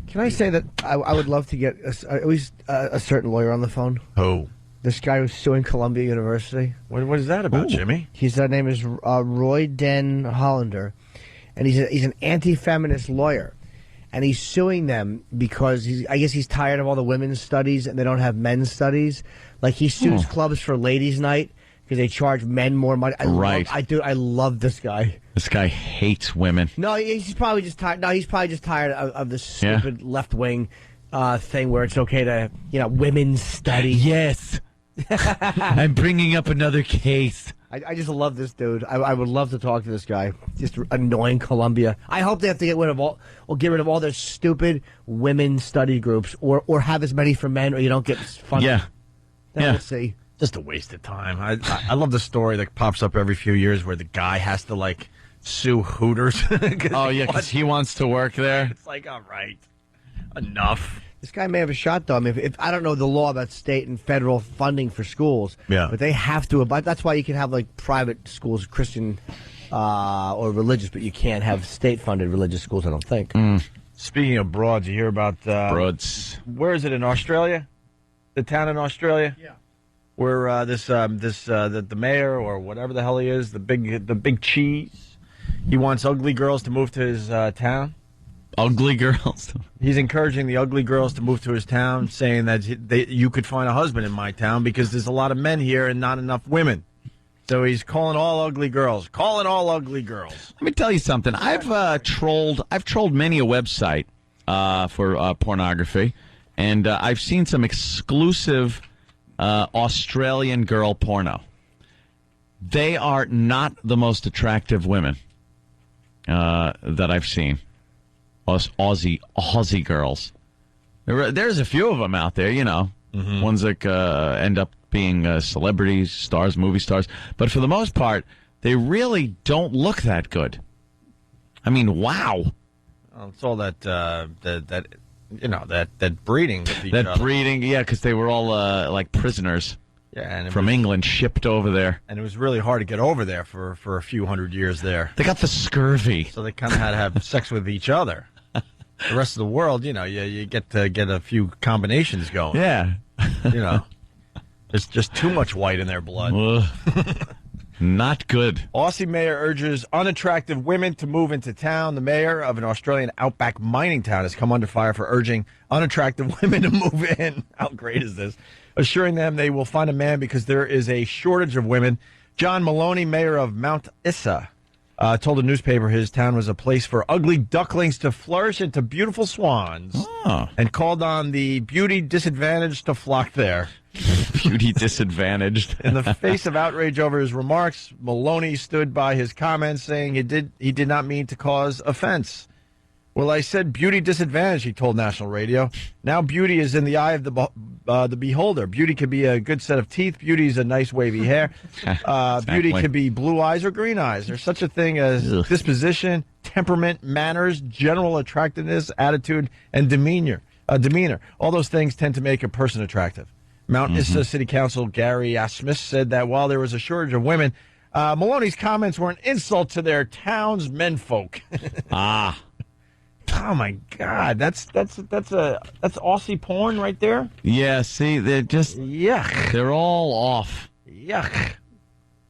Can I say that I would love to get at least a certain lawyer on the phone? Who? This guy who's suing Columbia University. What is that about, Jimmy? His name is Roy Den Hollander, and he's an anti-feminist lawyer, and he's suing them because I guess he's tired of all the women's studies and they don't have men's studies. Like he sues clubs for ladies' night because they charge men more money. I love this guy. This guy hates women. No, he's probably just tired. No, he's probably just tired of the stupid left wing thing where it's okay to women's study. Yes. I'm bringing up another case. I just love this dude. I would love to talk to this guy. Just annoying Columbia. I hope they have to get rid of all their stupid women study groups, or have as many for men, or you don't get funding. Yeah. We'll see. Just a waste of time. I love the story that pops up every few years where the guy has to sue Hooters. Because he wants to work there. It's like, all right, enough. This guy may have a shot, though. I mean, if I don't know the law about state and federal funding for schools, but they have to. But that's why you can have private schools, Christian or religious, but you can't have state-funded religious schools. I don't think. Speaking of broads, you hear about broads? Where is it in Australia? The town in Australia? Yeah. Where the mayor or whatever the hell he is, the big cheese, he wants ugly girls to move to his town. Ugly girls? He's encouraging the ugly girls to move to his town, saying that you could find a husband in my town because there's a lot of men here and not enough women. So he's calling all ugly girls. Calling all ugly girls. Let me tell you something. I've trolled many a website for pornography, and I've seen some exclusive Australian girl porno. They are not the most attractive women that I've seen. Aussie girls. There's a few of them out there, ones that end up being celebrities, stars, movie stars. But for the most part, they really don't look that good. I mean, wow. Well, it's all that breeding with each other. Breeding, yeah, because they were all like prisoners. Yeah, and from England, shipped over there. And it was really hard to get over there for a few hundred years there. They got the scurvy. So they kind of had to have sex with each other. The rest of the world, you get to get a few combinations going. Yeah. There's just too much white in their blood. Not good. Aussie mayor urges unattractive women to move into town. The mayor of an Australian outback mining town has come under fire for urging unattractive women to move in. How great is this? Assuring them they will find a man because there is a shortage of women. John Maloney, mayor of Mount Isa, told a newspaper his town was a place for ugly ducklings to flourish into beautiful swans, and called on the beauty disadvantaged to flock there. Beauty disadvantaged. In the face of outrage over his remarks, Maloney stood by his comments, saying he did not mean to cause offense. Well, I said beauty disadvantaged, he told national radio. Now beauty is in the eye of the beholder. Beauty could be a good set of teeth. Beauty is a nice wavy hair. Exactly. Beauty could be blue eyes or green eyes. There's such a thing as disposition, temperament, manners, general attractiveness, attitude, and demeanor. All those things tend to make a person attractive. Mount Isa City Council Gary Asmus said that while there was a shortage of women, Maloney's comments were an insult to their town's menfolk. Oh my God, that's Aussie porn right there. Yeah, see, they're just yuck. They're all off. Yuck.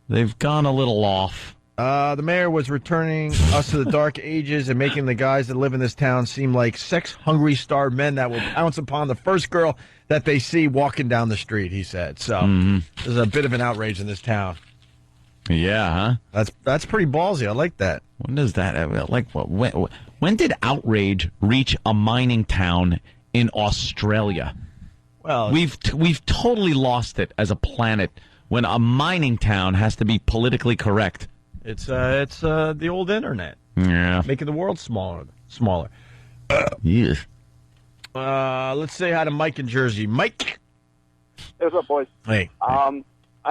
They've gone a little off. The mayor was returning us to the dark ages and making the guys that live in this town seem like sex-hungry, starved men that will pounce upon the first girl that they see walking down the street, he said. So there's a bit of an outrage in this town. Yeah, huh? That's pretty ballsy. I like that. When does that when did outrage reach a mining town in Australia? Well, we've totally lost it as a planet when a mining town has to be politically correct. It's the old internet. Yeah, making the world smaller. Yes. Let's say hi to Mike in Jersey. Mike. Hey, what's up, boys? Hey. I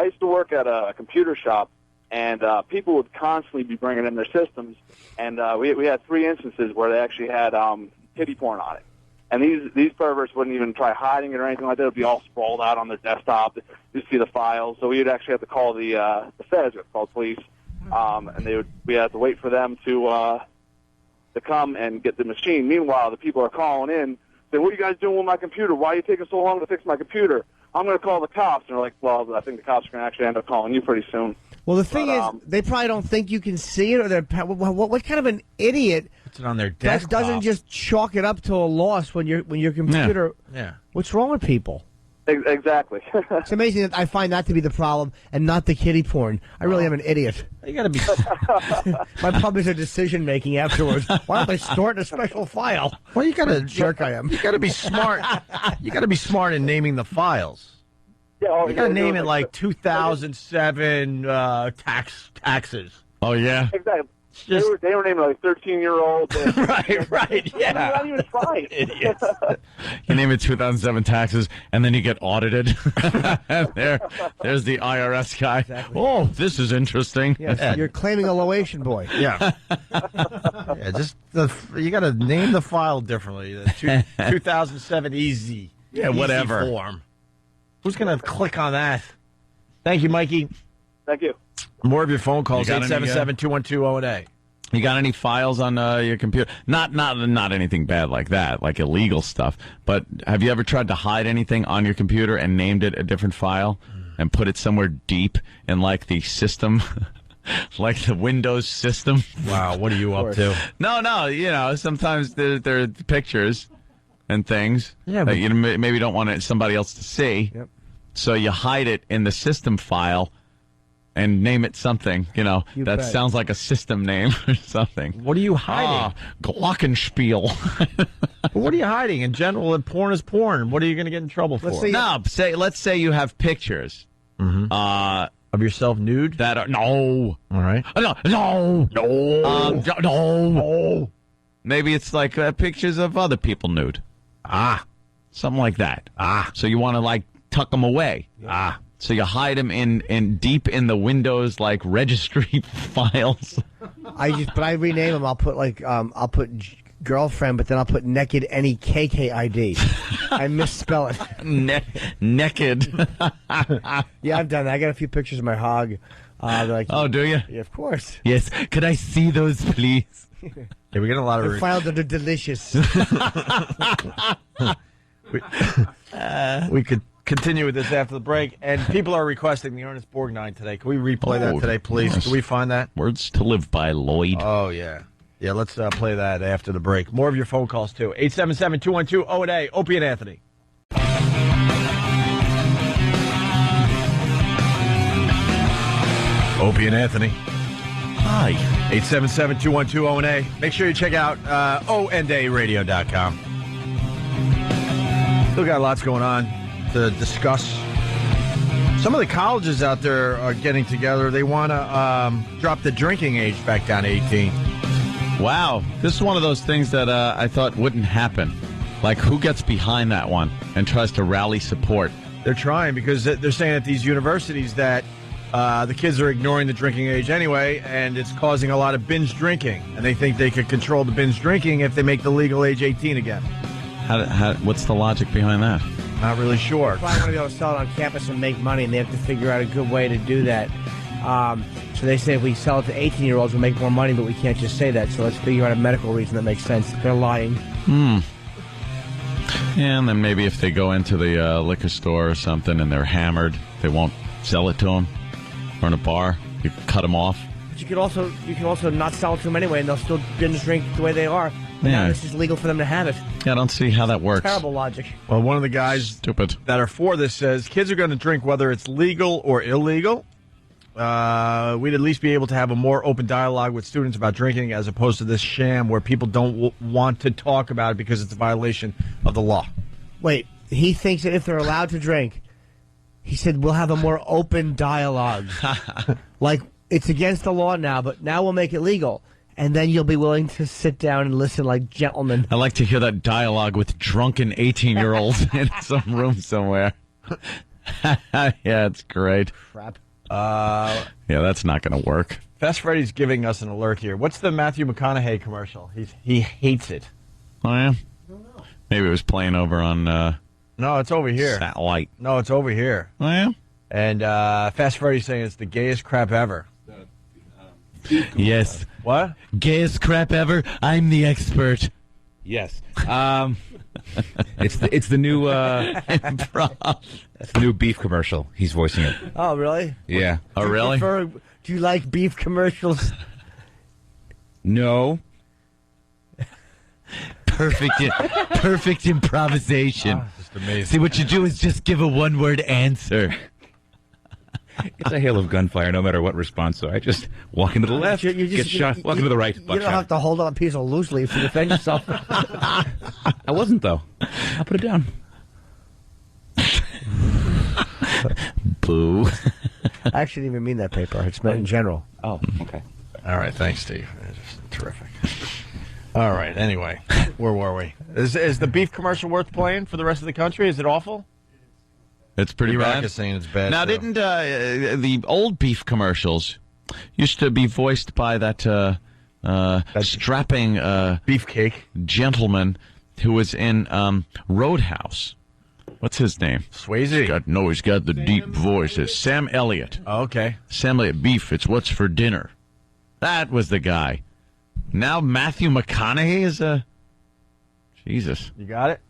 used to work at a computer shop, and people would constantly be bringing in their systems, and we had 3 instances where they actually had kitty porn on it. And these perverts wouldn't even try hiding it or anything like that. It would be all sprawled out on the desktop. You see the files. So we would actually have to call the feds, we have to call the police, and we had to wait for them to come and get the machine. Meanwhile, the people are calling in, saying, "What are you guys doing with my computer? Why are you taking so long to fix my computer?" I'm going to call the cops. And they're like, well, I think the cops are going to actually end up calling you pretty soon. Well, the thing is, they probably don't think you can see it, or they're what kind of an idiot puts it on their that desktop? doesn't just chalk it up to a loss when your computer. Yeah. What's wrong with people? Exactly. It's amazing that I find that to be the problem and not the kiddie porn. I really am an idiot. You got to be. My problem is a decision making afterwards. Why don't they store it in a special file? Well, you got to jerk. I am. You got to be smart. You got to be smart in naming the files. Yeah, you got to name it like 2007 taxes. Oh yeah. Exactly. They were naming like 13-year-old. Right. Yeah. Not even trying. Idiots. You name it 2007 taxes, and then you get audited. And there's the IRS guy. Exactly. Oh, this is interesting. Yes, you're claiming a Loation boy. Yeah. Yeah. Just you got to name the file differently. The 2007 easy. Yeah, whatever. Easy form. Who's going to click on that? Thank you, Mikey. Thank you. More of your phone calls, You got any, 877-212-0A. You got any files on your computer? Not anything bad like that, like illegal stuff. But have you ever tried to hide anything on your computer and named it a different file and put it somewhere deep in like the system, like the Windows system? Wow, what are you up to? No, you know, sometimes there are pictures and things that you maybe don't want somebody else to see. Yep. So you hide it in the system file and name it something, that bet. sounds like a system name or something. What are you hiding? Glockenspiel. What are you hiding? In general, porn is porn. What are you going to get in trouble for? Let's say you have pictures of yourself nude. That are no. All right. No. Maybe it's like pictures of other people nude. Something like that. So you want to like tuck them away. So you hide them in deep in the Windows like registry files. But I rename them. I'll put girlfriend, but then I'll put naked NEKKID. I misspell it. Naked. Yeah, I've done that. I got a few pictures of my hog. Oh, do you? Yeah, of course. Yes. Could I see those, please? Yeah, we're getting a lot of They're filed under delicious. We could continue with this after the break, and people are requesting the Ernest Borgnine today. Can we replay that today, please? Yes. Can we find that? Words to Live By, Lloyd. Oh, yeah. Yeah, let's play that after the break. More of your phone calls, too. 877-212-0A. Opie and Anthony. Opie and Anthony. Hi. 877-212-0A. Make sure you check out ondaradio.com. Still got lots going on to discuss. Some of the colleges out there are getting together. They want to drop the drinking age back down to 18. Wow. This is one of those things that I thought wouldn't happen. Like, who gets behind that one and tries to rally support? They're trying because they're saying at these universities that the kids are ignoring the drinking age anyway, and it's causing a lot of binge drinking. And they think they could control the binge drinking if they make the legal age 18 again. What's the logic behind that? Not really sure. Probably want to be able to sell it on campus and make money, and they have to figure out a good way to do that. So they say if we sell it to 18-year-olds, we'll make more money, but we can't just say that. So let's figure out a medical reason that makes sense. They're lying. And then maybe if they go into the liquor store or something and they're hammered, they won't sell it to them. Or in a bar, you cut them off. But you can also not sell it to them anyway, and they'll still binge drink the way they are. But now it's just legal for them to have it. Yeah, I don't see how that works. Terrible logic. Well, one of the guys that are for this says kids are going to drink whether it's legal or illegal. We'd at least be able to have a more open dialogue with students about drinking as opposed to this sham where people don't want to talk about it because it's a violation of the law. Wait, he thinks that if they're allowed to drink, he said we'll have a more open dialogue. Like, it's against the law now, but now we'll make it legal. And then you'll be willing to sit down and listen like gentlemen. I like to hear that dialogue with drunken 18-year-olds in some room somewhere. Yeah, it's great. Crap. Yeah, that's not going to work. Fast Freddy's giving us an alert here. What's the Matthew McConaughey commercial? He hates it. Oh, yeah? Maybe it was playing over on... No, it's over here. Satellite. No, it's over here. Oh, yeah? And Fast Freddy's saying it's the gayest crap ever. Yes. What? Gayest crap ever? I'm the expert. Yes. It's the new improv. It's the new beef commercial. He's voicing it. Oh, really? Yeah. Oh, really? Do you like beef commercials? No. Perfect improvisation. Just amazing. See, what you do is just give a one-word answer. It's a hail of gunfire, no matter what response. So I just walk into the left, get shot. Walk into the right, You don't buckshot. have to hold on a piece of loose leaf to defend yourself. I wasn't though. I'll put it down. Boo. I actually didn't even mean that paper. It's meant in general. Oh, okay. All right, thanks, Steve. Just terrific. All right, anyway, where were we? Is the beef commercial worth playing for the rest of the country? Is it awful? It's pretty Iraq bad. is saying it's bad. Now, too. didn't the old beef commercials used to be voiced by that strapping beefcake gentleman who was in Roadhouse? What's his name? Swayze. He's got the deep voice. It's Sam Elliott. Oh, okay. Sam Elliott, beef, it's what's for dinner. That was the guy. Now Matthew McConaughey is a... Jesus. You got it?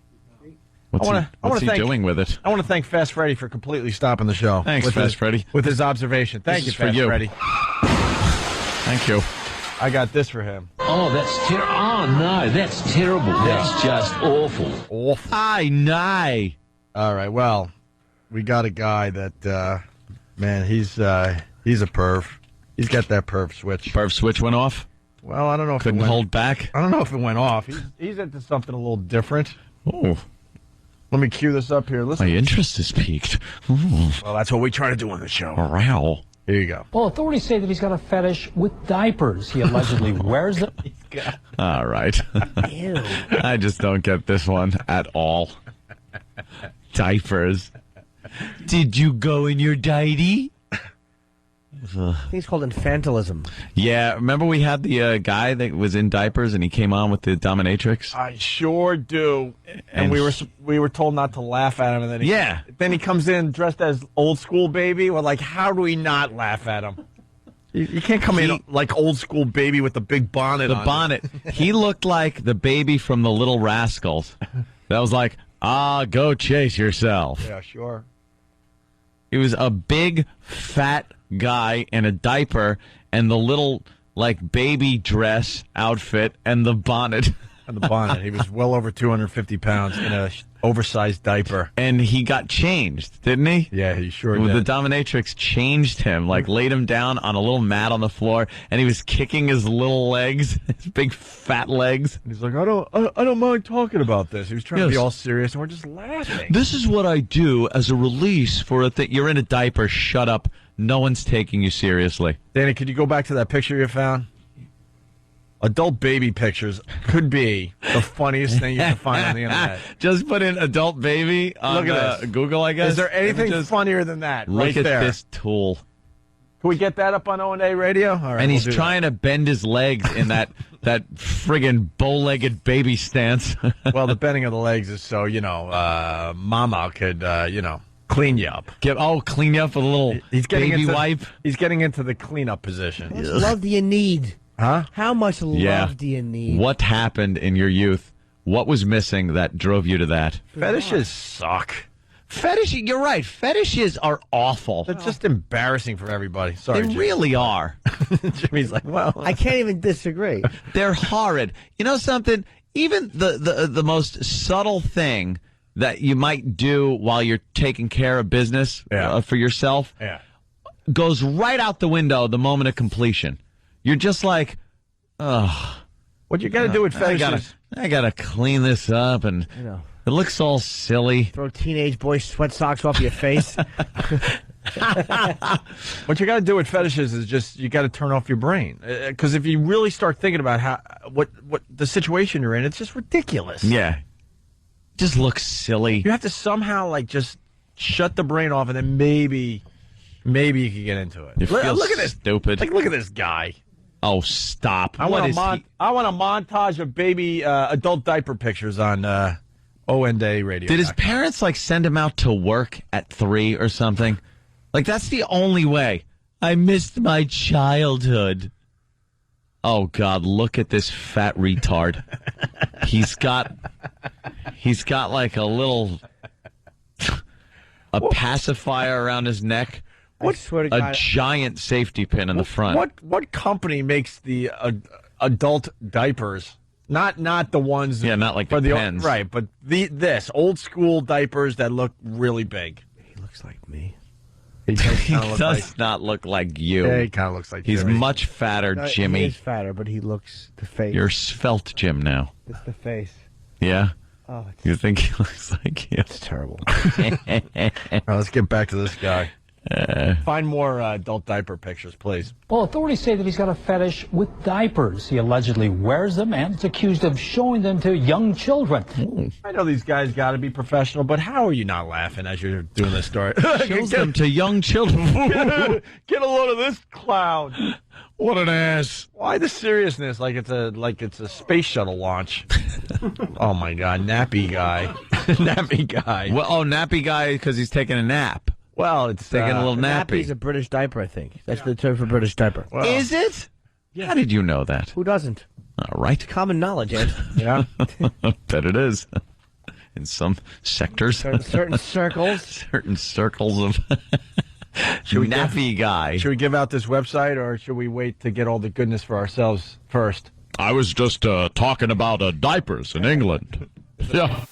What's he doing with it? I want to thank Fast Freddy for completely stopping the show. Thanks, Fast Freddy. With his observation. Thank you, Fast Freddy. Thank you. I got this for him. Oh, that's terrible. Oh, no, that's terrible. That's just awful. Awful. Aye, nay. All right, well, we got a guy that, man, he's a perv. He's got that perv switch. Perv switch went off? Well, I don't know if Couldn't hold back? I don't know if it went off. He's into something a little different. Oh. Let me cue this up here. Listen. My interest is piqued. Ooh. Well, that's what we try to do on the show. Wow. Here you go. Well, authorities say that he's got a fetish with diapers. He allegedly wears them. All right. Ew. I just don't get this one at all. Diapers. Did you go in your diety? I think it's called infantilism. Yeah, remember we had the guy that was in diapers and he came on with the dominatrix? I sure do. And we were told not to laugh at him. And then he comes in dressed as old school baby. We're like, how do we not laugh at him? You can't come in like old school baby with the big bonnet on. The bonnet. He looked like the baby from the Little Rascals. That was like, go chase yourself. Yeah, sure. He was a big, fat guy in a diaper and the little, like, baby dress outfit and the bonnet. And the bonnet. He was well over 250 pounds in a oversized diaper. And he got changed, didn't he? Yeah, he sure did. The dominatrix changed him, like laid him down on a little mat on the floor, and he was kicking his little legs, his big fat legs. And he's like, I don't mind talking about this. He was trying to be all serious, and we're just laughing. This is what I do as a release for a thing. You're in a diaper. Shut up. No one's taking you seriously. Danny, could you go back to that picture you found? Adult baby pictures could be the funniest thing you can find on the internet. Just put in adult baby on Look at this. Google, I guess. Is there anything funnier than that? Look Right at there. this tool. Can we get that up on O&A radio? All right, And we'll he's do trying to bend his legs in that friggin' bow-legged baby stance. that. Well, the bending of the legs is so, Mama could, clean you up. Clean you up with a little baby wipe. He's getting into the cleanup position. How much love do you need? Huh? How much love do you need? What happened in your youth? What was missing that drove you to that? Fetishes suck. You're right. Fetishes are awful. They're just embarrassing for everybody. Sorry, They Jimmy. really are. Jimmy's like, well, I can't even disagree. They're horrid. You know something? Even the most subtle thing that you might do while you're taking care of business for yourself goes right out the window the moment of completion. You're just like, ugh. What you got to do with fetishes? I gotta clean this up, and it looks all silly. Throw teenage boy sweat socks off your face. What you got to do with fetishes is just you got to turn off your brain, because if you really start thinking about what the situation you're in, it's just ridiculous. Yeah, just looks silly. You have to somehow just shut the brain off, and then maybe you can get into it. Look at this stupid. look at this guy. Oh, stop! I want a montage of baby adult diaper pictures on O&A radio. Did his parents send him out to work at 3 or something? That's the only way. I missed my childhood. Oh God, look at this fat retard. He's got like a pacifier around his neck. I swear to God, a giant safety pin in the front. What company makes the adult diapers? Not the ones. Yeah, not like the pens. Right, but this old school diapers that look really big. He looks like me. He does not look like you. Yeah, he kind of looks like He's Jimmy. much fatter, No, Jimmy. He is fatter, but he looks the face. You're svelte, Jim, now. It's the face. Yeah? Oh, You think he looks like you? It's terrible. All right, let's get back to this guy. Find more adult diaper pictures, please. Well, authorities say that he's got a fetish with diapers. He allegedly wears them and is accused of showing them to young children. I know these guys got to be professional, but how are you not laughing as you're doing this story? Shows them to young children. Get a load of this clown. What an ass. Why the seriousness? Like it's a space shuttle launch. Oh my God, nappy guy. Nappy guy. Well, nappy guy because he's taking a nap. Well, it's taking a little nappy. Nappy's a British diaper, I think. That's the term for British diaper. Well, Is it? Yeah. How did you know that? Who doesn't? All right. Common knowledge, Ed. Yeah. Bet it is. In some sectors. Certain circles. Certain circles of nappy guy. Should we give out this website, or should we wait to get all the goodness for ourselves first? I was just talking about diapers in England. Yeah.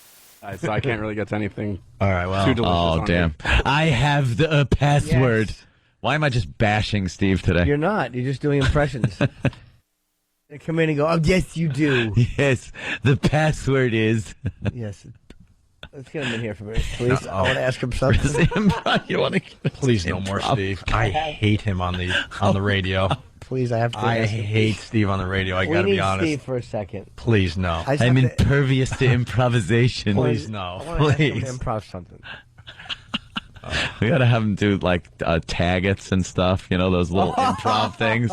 So I can't really get to anything. All right, well. Too delicious Oh, on damn. here. I have the password. Yes. Why am I just bashing Steve today? You're not. You're just doing impressions. They come in and go, oh, yes, you do. Yes, the password is. Yes. Let's get him in here for a minute, please. I want to ask him something. You want to Please no more Steve. I hate him on the radio. Please, I have to I ask him. hate Steve on the radio. I got to be honest. We need Steve for a second. Please no. I'm impervious to improvisation. Please no. I want to ask him Please. to improv something. We got to have him do like tag-its and stuff, those little improv things.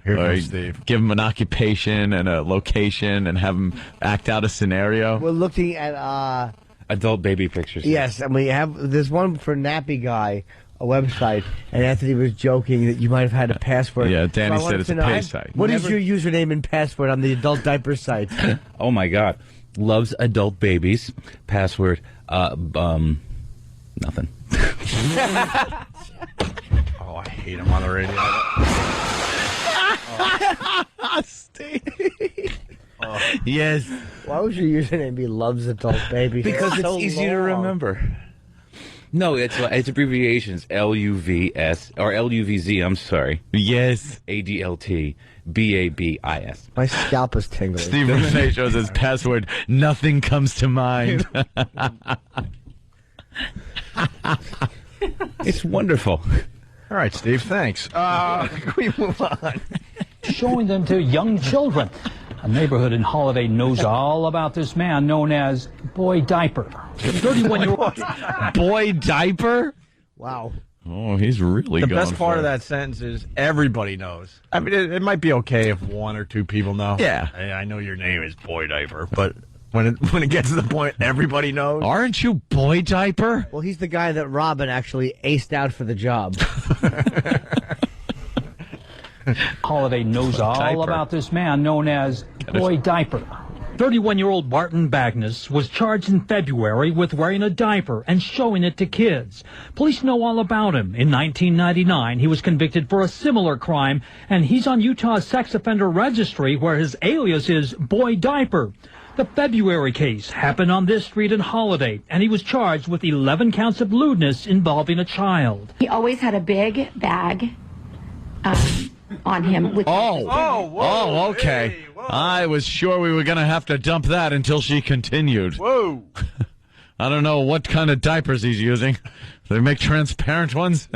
Here Or comes Steve. give him an occupation and a location and have him act out a scenario. We're looking at... Adult baby pictures. Yes, and there's one for Nappy Guy, a website, and Anthony was joking that you might have had a password. Yeah, Danny I said wanted it's to a know, pay site. What is your username and password on the adult diaper site? Oh my God, loves adult babies. Password, nothing. Oh, I hate him on the radio. Steve. Yes. Why would your username be loves adult babies? Because it's so easy to long. remember. No, it's abbreviations. LUVS or LUVZ. I'm sorry. Yes. ADLT BABIS. My scalp is tingling. Steve Renee shows his password. Nothing comes to mind. It's wonderful. All right, Steve, thanks. Can we move on? Showing them to young children. A neighborhood in Holiday knows all about this man known as Boy Diaper. 31-year-old. Boy Diaper? Wow. Oh, he's really The going best part for of it. that sentence is everybody knows. I mean, it might be okay if one or two people know. Yeah. Hey, I know your name is Boy Diaper, but when it gets to the point everybody knows. Aren't you Boy Diaper? Well, he's the guy that Robin actually aced out for the job. Holiday knows all Diaper. about this man known as Boy Diaper. 31-year-old Barton Bagnus was charged in February with wearing a diaper and showing it to kids. Police know all about him. In 1999, he was convicted for a similar crime, and he's on Utah's sex offender registry where his alias is Boy Diaper. The February case happened on this street in Holiday, and he was charged with 11 counts of lewdness involving a child. He always had a big bag on him. With Oh, okay. Hey, whoa. I was sure we were going to have to dump that until she continued. Whoa. I don't know what kind of diapers he's using. Do they make transparent ones?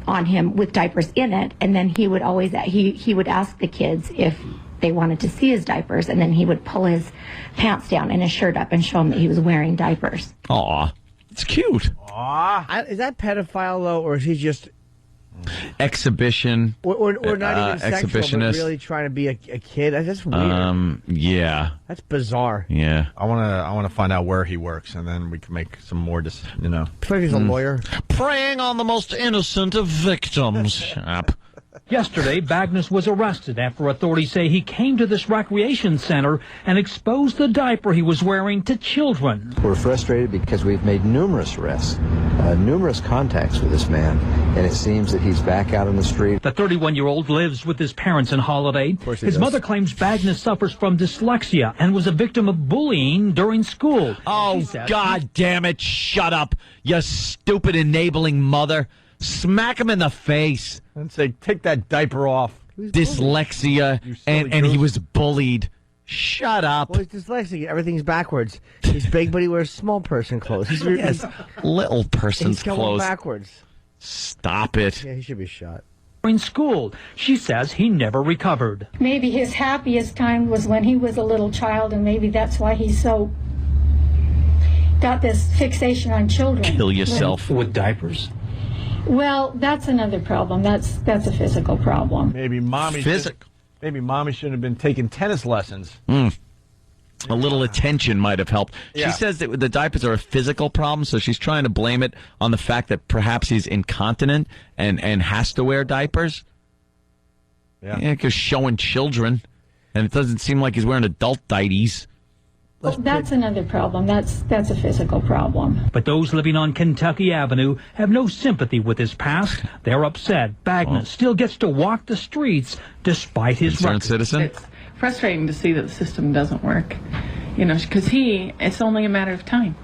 on him with diapers in it, and then he would always he would ask the kids if they wanted to see his diapers, and then he would pull his pants down and his shirt up and show them that he was wearing diapers. Aw, it's cute. Is that pedophile, though, or is he just... Exhibition. Or not even sexual, but exhibitionist. really trying to be a kid? That's weird. Yeah. That's bizarre. Yeah. I want to find out where he works, and then we can make some more. Maybe he's a lawyer. Preying on the most innocent of victims. Yesterday, Bagnus was arrested after authorities say he came to this recreation center and exposed the diaper he was wearing to children. We're frustrated because we've made numerous arrests, numerous contacts with this man, and it seems that he's back out on the street. The 31-year-old lives with his parents in Holiday. His mother claims Bagnus suffers from dyslexia and was a victim of bullying during school. Oh, God damn it. Shut up, you stupid enabling mother. Smack him in the face. And say, take that diaper off. Dyslexia, and he was bullied. Shut up. Well, he's dyslexic. Everything's backwards. He's big, but he wears small person clothes. He's little person's he's going clothes. backwards. Stop it. Yeah, he should be shot. In school, she says he never recovered. Maybe his happiest time was when he was a little child, and maybe that's why he's so got this fixation on children. Kill yourself with diapers. Well, that's another problem. That's a physical problem. Maybe mommy shouldn't have been taking tennis lessons. A little attention might have helped. Yeah. She says that the diapers are a physical problem, so she's trying to blame it on the fact that perhaps he's incontinent and has to wear diapers. Yeah, because showing children, and it doesn't seem like he's wearing adult diaties. Well, that's another problem. That's a physical problem. But those living on Kentucky Avenue have no sympathy with his past. They're upset Bagnus still gets to walk the streets despite his Concerned record. citizen? It's frustrating to see that the system doesn't work, because it's only a matter of time,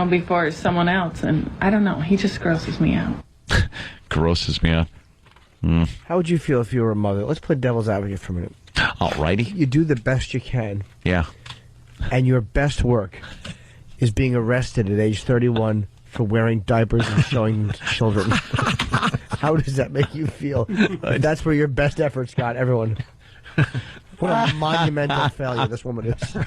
before some else, and I don't know, he just grosses me out. Grosses me out. How would you feel if you were a mother? Let's play devil's advocate for a minute. Alrighty. You do the best you can. Yeah. And your best work is being arrested at age 31 for wearing diapers and showing them to children. How does that make you feel? That's where your best efforts got everyone. What a monumental failure this woman is.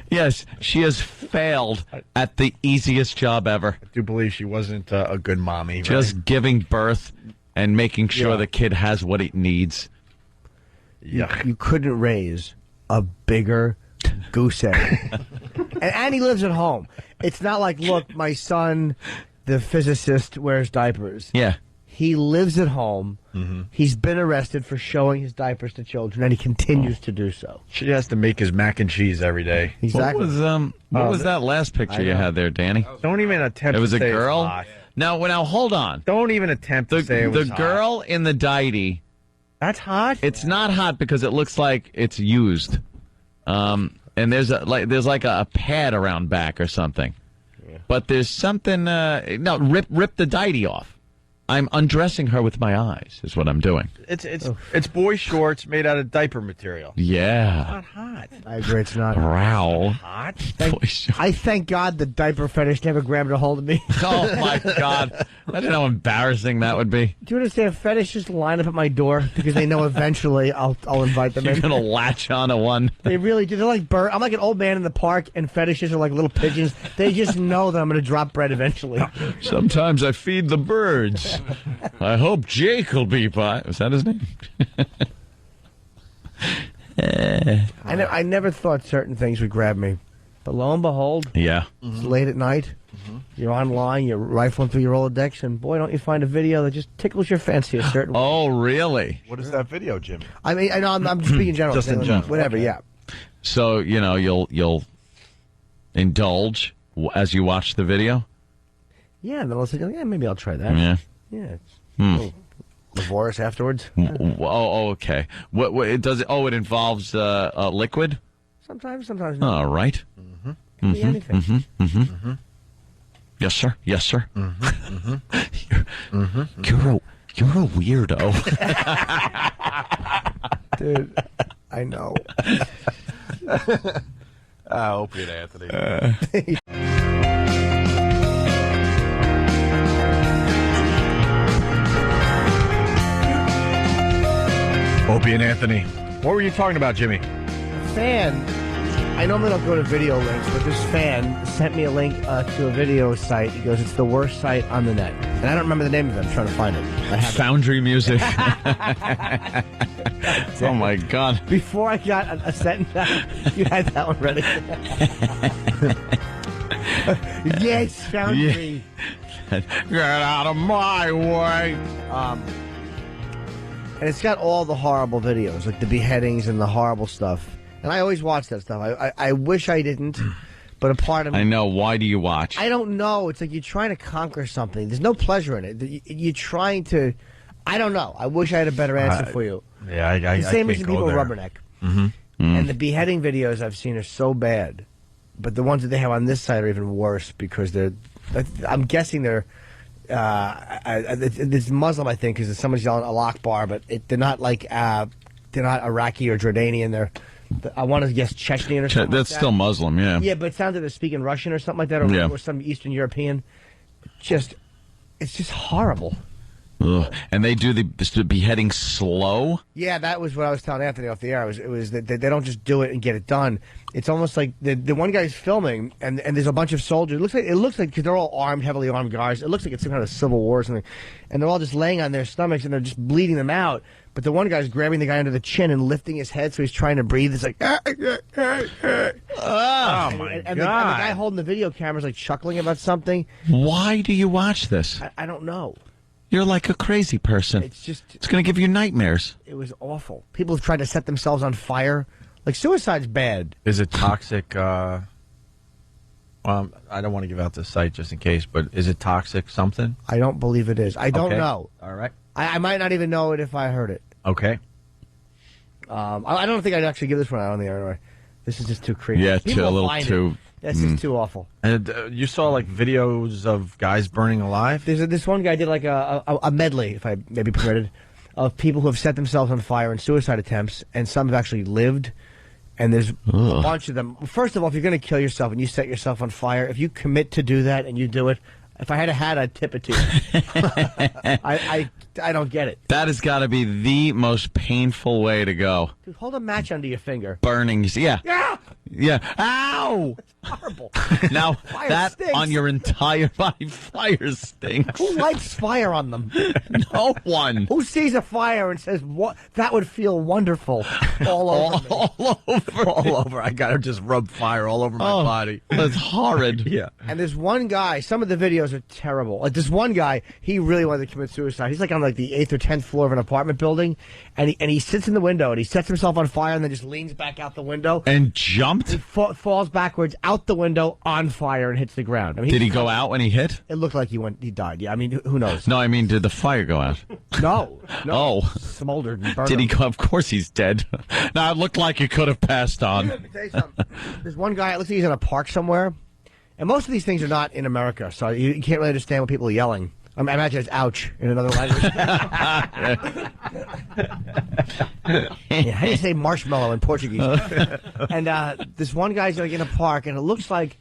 Yes, she has failed at the easiest job ever. I do believe she wasn't a good mommy. Just giving birth and making sure the kid has what he needs. You couldn't raise a bigger goose egg. and he lives at home. It's not like, look, my son, the physicist, wears diapers. Yeah. He lives at home. Mm-hmm. He's been arrested for showing his diapers to children, and he continues to do so. She has to make his mac and cheese every day. Exactly. What was that last picture you had there, Danny? Don't even attempt it was to a say girl? it's hot. Now, hold on. Don't even attempt to say it was the hot. girl in the diety. That's hot? It's not hot because it looks like it's used. And there's like a pad around back or something. Yeah. But there's something rip the diety off. I'm undressing her with my eyes is what I'm doing. It's boy shorts made out of diaper material. Yeah. It's not hot. I agree it's not. Growl. Hot? I thank God the diaper fetish never grabbed a hold of me. Oh, my God. Imagine how embarrassing that would be. Do you understand? Fetishes line up at my door because they know eventually I'll invite them in. You're going to latch onto one. They really do. They're like birds. I'm like an old man in the park, and fetishes are like little pigeons. They just know that I'm going to drop bread eventually. Sometimes I feed the birds. I hope Jake will be by. Was that his name? I never thought certain things would grab me. But lo and behold, yeah, it's late at night. You're online, you're rifling through your Rolodex, and boy, don't you find a video that just tickles your fancy a certain way. Oh, really? What is that video, Jimmy? I mean, I know I'm just speaking in general. Just in general. Whatever, Okay. yeah. So, you'll indulge as you watch the video? Yeah, and then I'll say, maybe I'll try that. Yeah. Yeah, it's a little laborious afterwards. Oh, okay. What it does? Oh, it involves liquid. Sometimes not. All right. Could be anything. Yes, sir. Yes, sir. You're a weirdo. Dude, I know. Opie and Anthony. Opie and Anthony. What were you talking about, Jimmy? Fan. I normally don't go to video links, but this fan sent me a link to a video site. He goes, it's the worst site on the net. And I don't remember the name of it. I'm trying to find it. Foundry Music. Oh, my God. Before I got a sentence out, you had that one ready. Yes, Foundry. Get out of my way. And it's got all the horrible videos, like the beheadings and the horrible stuff. And I always watch that stuff. I wish I didn't, but a part of me... I know. Why do you watch? I don't know. It's like you're trying to conquer something. There's no pleasure in it. You're trying to... I don't know. I wish I had a better answer for you. Yeah, I the same I as the can't people go with there. Rubberneck. Mm-hmm. And the beheading videos I've seen are so bad. But the ones that they have on this site are even worse because they're... I'm guessing they're... it's Muslim, I think, because someone's yelling Allah Akbar, but they're not like... they're not Iraqi or Jordanian. I want to guess Chechnyan or something That's like that. still Muslim, yeah. Yeah, but it sounds like they're speaking Russian or something like that, or some Eastern European. It's just horrible. Ugh. And they do the beheading slow? Yeah, that was what I was telling Anthony off the air. It was that they don't just do it and get it done. It's almost like the one guy's filming, and there's a bunch of soldiers. It looks like because they're all armed, heavily armed guys. It looks like it's some kind of civil war or something, and they're all just laying on their stomachs and they're just bleeding them out. But the one guy's grabbing the guy under the chin and lifting his head so he's trying to breathe. It's like, oh my and the guy holding the video camera's like chuckling about something. Why do you watch this? I don't know. You're like a crazy person. It's going to give you nightmares. It was awful. People have tried to set themselves on fire. Like, suicide's bad. Is it toxic? I don't want to give out the site just in case, but is it toxic something? I don't believe it is. I don't Okay. know. All right. I might not even know it if I heard it. Okay. I don't think I'd actually give this one out on the air. Anyway. This is just too creepy. Yeah, People a little find too... That's just too awful. And you saw like videos of guys burning alive? There's this one guy did like a medley, if I may be permitted, of people who have set themselves on fire in suicide attempts, and some have actually lived. And there's a bunch of them. First of all, if you're going to kill yourself and you set yourself on fire, if you commit to do that and you do it, if I had a hat, I'd tip it to you. I don't get it. That has got to be the most painful way to go. Dude, hold a match under your finger. Burning, yeah. Yeah! Yeah. Ow! It's horrible. Now, Fire that stinks. on your entire body, fire stinks. Who likes fire on them? No one. Who sees a fire and says, "What? That would feel wonderful all over me." All over. I got to just rub fire all over my body. That's horrid. Yeah. And there's one guy, some of the videos are terrible. Like this one guy, he really wanted to commit suicide. He's like on like the 8th or 10th floor of an apartment building, and he sits in the window and he sets himself on fire and then just leans back out the window. And jumped? He falls backwards out the window on fire and hits the ground. I mean, Did he go out when he hit? It looked like he died. Yeah, I mean, who knows? No, I mean, did the fire go out? No. Oh. Smoldered and burned. Did he him. go? Of course he's dead. Now, it looked like he could have passed on. Let me tell you something. There's one guy, it looks like he's in a park somewhere, and most of these things are not in America, so you can't really understand what people are yelling. I imagine it's ouch in another language. Yeah, how do you say marshmallow in Portuguese? And this one guy's like in a park, and it looks like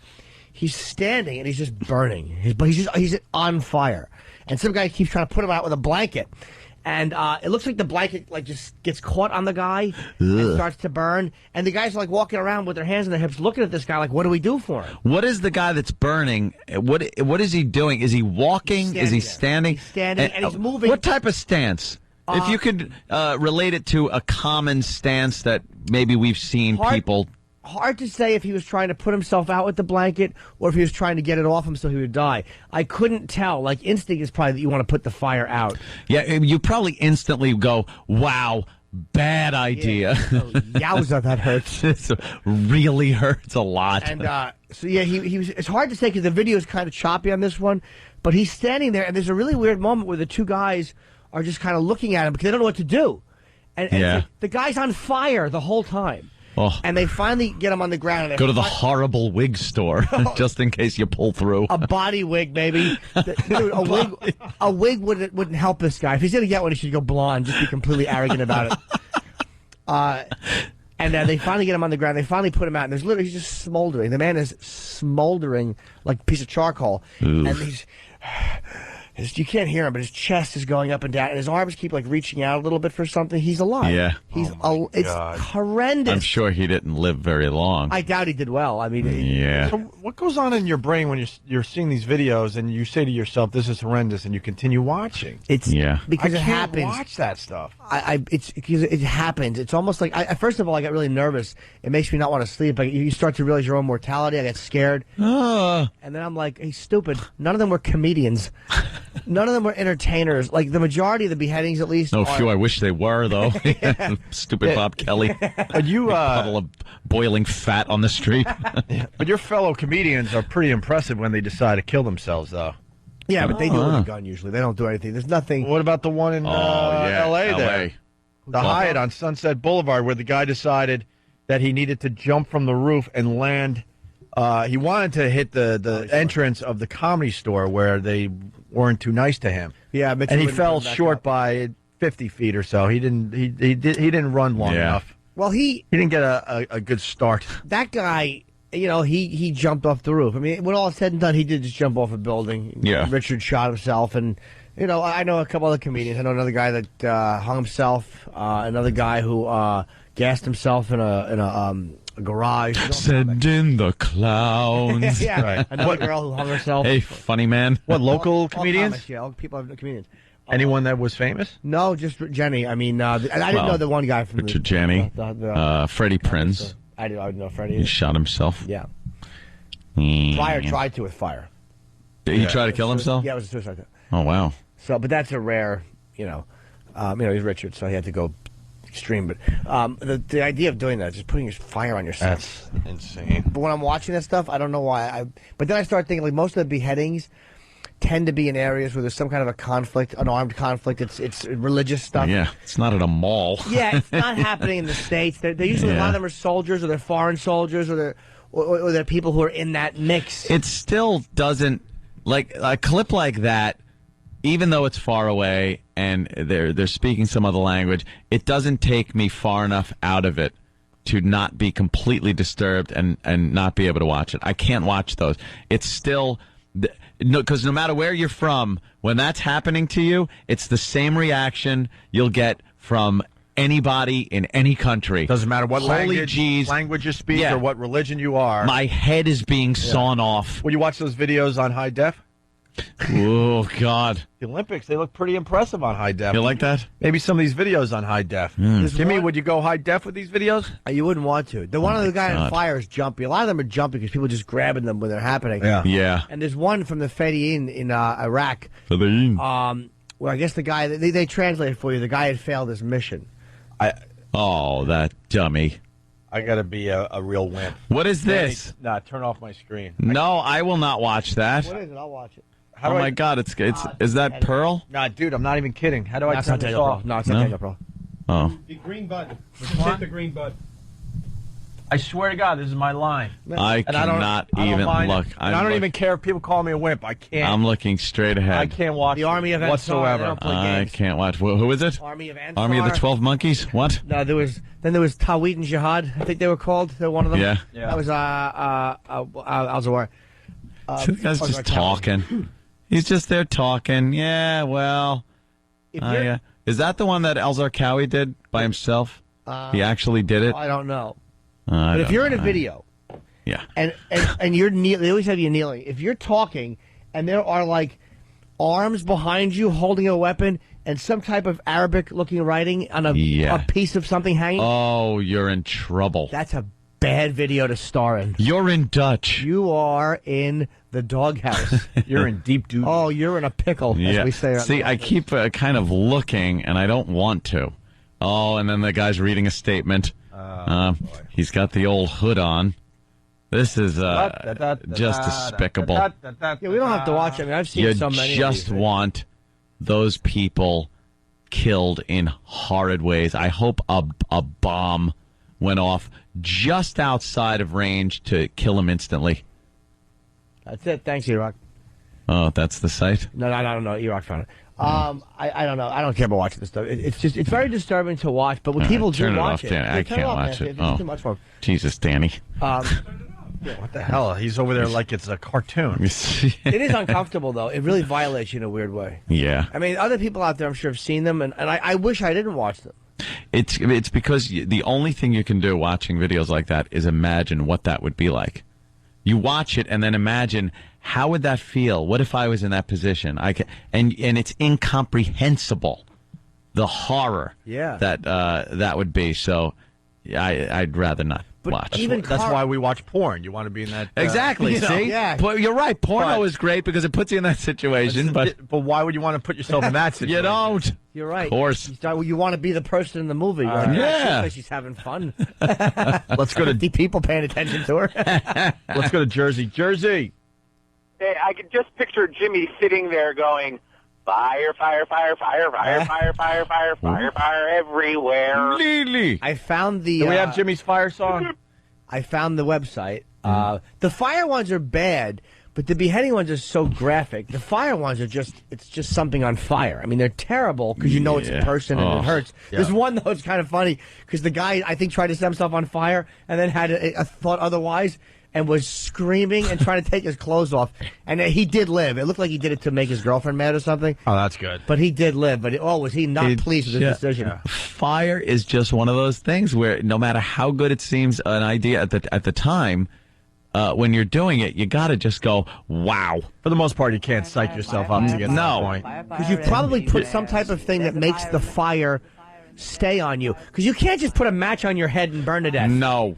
he's standing and he's just burning. He's on fire. And some guy keeps trying to put him out with a blanket. And it looks like the blanket like just gets caught on the guy and starts to burn. And the guys are like walking around with their hands on their hips, looking at this guy like, "What do we do for him?" What is the guy that's burning? What is he doing? Is he walking? Is he standing? He's standing and he's moving. What type of stance? If you could relate it to a common stance that maybe we've seen people. Hard to say if he was trying to put himself out with the blanket or if he was trying to get it off him so he would die. I couldn't tell. Like, instinct is probably that you want to put the fire out. Yeah, you probably instantly go, "Wow, bad idea." Yeah. Yowza, that hurts. It really hurts a lot. And so, yeah, he was. It's hard to say because the video is kind of choppy on this one. But he's standing there, and there's a really weird moment where the two guys are just kind of looking at him because they don't know what to do. And the guy's on fire the whole time. Oh. And they finally get him on the ground. And Go to the horrible wig store just in case you pull through. A body wig, maybe. Dude, a wig wouldn't help this guy. If he's going to get one, he should go blonde. Just be completely arrogant about it. And they finally get him on the ground. They finally put him out. And he's just smoldering. The man is smoldering like a piece of charcoal. Oof. And you can't hear him, but his chest is going up and down, and his arms keep like reaching out a little bit for something. He's alive. Yeah. It's horrendous. I'm sure he didn't live very long. I doubt he did well. I mean, yeah. So what goes on in your brain when you're seeing these videos and you say to yourself, "This is horrendous," and you continue watching? Because I it happens. Can't watch that stuff. It's because it happens. It's almost like first of all, I got really nervous. It makes me not want to sleep. You start to realize your own mortality. I get scared, and then I'm like, "Hey, stupid! None of them were comedians." None of them were entertainers. Like the majority of the beheadings, at least. No, phew, I wish they were, though. Stupid Bob Kelly. But you, puddle of boiling fat on the street. But your fellow comedians are pretty impressive when they decide to kill themselves, though. Yeah, but they do it with a gun usually. They don't do anything. There's nothing. What about the one in L.A. there? LA. The Hyatt on Sunset Boulevard, where the guy decided that he needed to jump from the roof and land. He wanted to hit the entrance of the Comedy Store where they weren't too nice to him. Yeah, and he fell short by 50 feet or so. He didn't run long enough. Well, he didn't get a good start. That guy, he jumped off the roof. I mean, when all is said and done, he did just jump off a building. Yeah. Richard shot himself, and I know a couple other comedians. I know another guy that hung himself. Another guy who gassed himself in a garage. Send in the clowns. Yeah, Right. another girl who hung herself. Hey, funny man. What, local All comedians? comics, yeah, people have comedians. Anyone that was famous? No, just Jenny. I mean, I didn't know the one guy from Richard Janney, Freddie Prinze. I didn't know Freddie. He shot himself. Yeah. Mm. Fire tried to with fire. Did he try to kill himself? Yeah, it was a suicide. Oh, wow. So, but that's a rare, he's Richard, so he had to go extreme. But the idea of doing that, just putting fire on yourself. That's insane. But when I'm watching that stuff, I don't know why. But then I start thinking, like, most of the beheadings tend to be in areas where there's some kind of a conflict, an armed conflict. It's religious stuff. Yeah, it's not at a mall. Yeah, it's not happening in the States. They're usually, a lot of them are soldiers, or they're foreign soldiers, or they're people who are in that mix. It still doesn't, like, a clip like that, even though it's far away and they're speaking some other language, it doesn't take me far enough out of it to not be completely disturbed and not be able to watch it. I can't watch those. It's still, because no matter where you're from, when that's happening to you, it's the same reaction you'll get from anybody in any country. Doesn't matter what language you speak or what religion you are. My head is being sawn off. When you watch those videos on high def? Oh, God. The Olympics, they look pretty impressive on high def. You like that? Maybe some of these videos on high def. Jimmy, would you go high def with these videos? You wouldn't want to. The one of the guy on fire is jumpy. A lot of them are jumpy because people are just grabbing them when they're happening. Yeah. And there's one from the Fedayeen in Iraq. Fedayeen. Where I guess the guy, they translate it for you, the guy had failed his mission. Oh, that dummy. I got to be a real wimp. What is this? Nah, turn off my screen. No, I will not watch that. What is it? I'll watch it. Oh, my God. It's is that Pearl? Nah, dude, I'm not even kidding. How do I turn this off? No, it's not Daniel Pearl. Oh. The green button. Just hit the green button. I swear to God, this is my line. I cannot even look. I don't even care if people call me a wimp. I can't. I'm looking straight ahead. I can't watch the Army of Ansar, whatsoever. they don't play I games. can't watch. Who is it? Army of Ansar. Army of the 12 Monkeys? What? No, there was Tawhid and Jihad. I think they were called. They're one of them. Yeah. That was Al-Zawar. So the guy's just talking. He's just there talking. Yeah, well. Is that the one that Al Zarqawi did by himself? He actually did it? I don't know. But if you're in a video, and you're they always have you kneeling. If you're talking and there are like arms behind you holding a weapon and some type of Arabic-looking writing on a piece of something hanging, oh, you're in trouble. That's a bad video to star in. You're in Dutch. You are in the doghouse. You're in deep doo. Oh, you're in a pickle, as we say. See, I keep kind of looking, and I don't want to. Oh, and then the guy's reading a statement. He's got the old hood on. This is just despicable. Yeah, we don't have to watch it. I mean, I've seen so many. You just want those people killed in horrid ways. I hope a bomb went off just outside of range to kill him instantly. That's it. Thanks, E-Rock. Oh, that's the site? No, E-Rock found it. I don't know. I don't care about watching this stuff. It's very disturbing to watch. But when people do watch it, I can't watch it. It's too much for them. Jesus, Danny. What the hell? He's over there like it's a cartoon. It is uncomfortable, though. It really violates you in a weird way. Yeah. I mean, other people out there, I'm sure, have seen them, and I wish I didn't watch them. It's because the only thing you can do watching videos like that is imagine what that would be like. You watch it and then imagine, how would that feel? What if I was in that position? And it's incomprehensible, the horror that would be. So Yeah, I'd rather not watch. That's why we watch porn. You want to be in that. Exactly. See? Yeah. You're right. Porno is great because it puts you in that situation. But why would you want to put yourself in that situation? You don't. You're right. Of course. You want to be the person in the movie. Yeah. She's having fun. Let's go to 50 people paying attention to her. Let's go to Jersey. Jersey. Hey, I could just picture Jimmy sitting there going, fire, fire, fire, fire, fire, fire, fire, fire, fire, fire everywhere. Lily. I found the. Do we have Jimmy's fire song? I found the website. The fire ones are bad, but the beheading ones are so graphic. The fire ones are it's just something on fire. I mean, they're terrible because you know it's a person and it hurts. Yeah. There's one, though, it's kind of funny because the guy, I think, tried to set himself on fire and then had a thought otherwise and was screaming and trying to take his clothes off. And he did live. It looked like he did it to make his girlfriend mad or something. Oh, that's good. But he did live. But, was he not pleased with his decision? Fire is just one of those things where no matter how good it seems an idea at the time, when you're doing it, you got to just go, wow. For the most part, you can't psych yourself up to get to that point. Because you probably put some type of thing that makes the fire stay on you. Because you can't just put a match on your head and burn to death. No.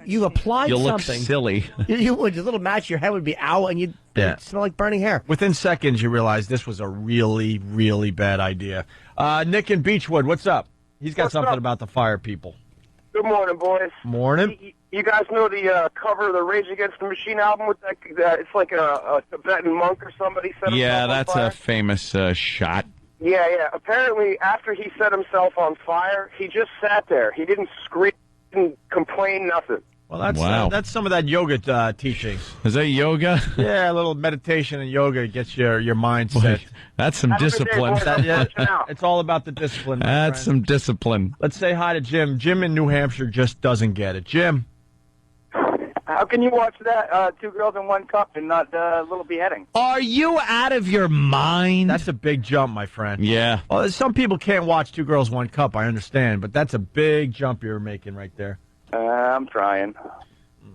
You've applied You'll something. look silly. You would, a little match, your head would be out, and you'd smell like burning hair. Within seconds, you realize this was a really, really bad idea. Nick in Beechwood, what's up? He's got something about the fire people. Good morning, boys. Morning. You guys know the cover of the Rage Against the Machine album with that? It's like a Tibetan monk or somebody set himself Yeah, on that's fire? a famous shot. Yeah. Apparently, after he set himself on fire, he just sat there. He didn't scream, didn't complain, nothing. Well, that's some of that yoga teachings. Is that yoga? Yeah, a little meditation and yoga gets your mind set. That's some discipline. It's all about the discipline. That's some discipline. Let's say hi to Jim. Jim in New Hampshire just doesn't get it. Jim. How can you watch that, Two Girls in One Cup, and not Little Beheading? Are you out of your mind? That's a big jump, my friend. Yeah. Well, some people can't watch Two Girls, One Cup, I understand, but that's a big jump you're making right there. I'm trying.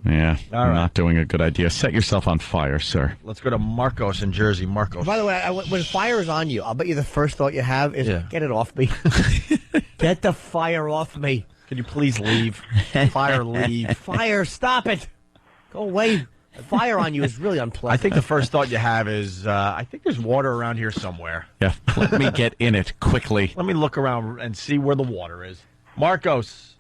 Yeah, All right. Not doing a good idea. Set yourself on fire, sir. Let's go to Marcos in Jersey. Marcos. By the way, when fire is on you, I'll bet you the first thought you have is, get it off me. Get the fire off me. Can you please leave? Fire, leave. Fire, stop it. Go away. Fire on you is really unpleasant. I think the first thought you have is, I think there's water around here somewhere. Yeah, let me get in it quickly. Let me look around and see where the water is. Marcos.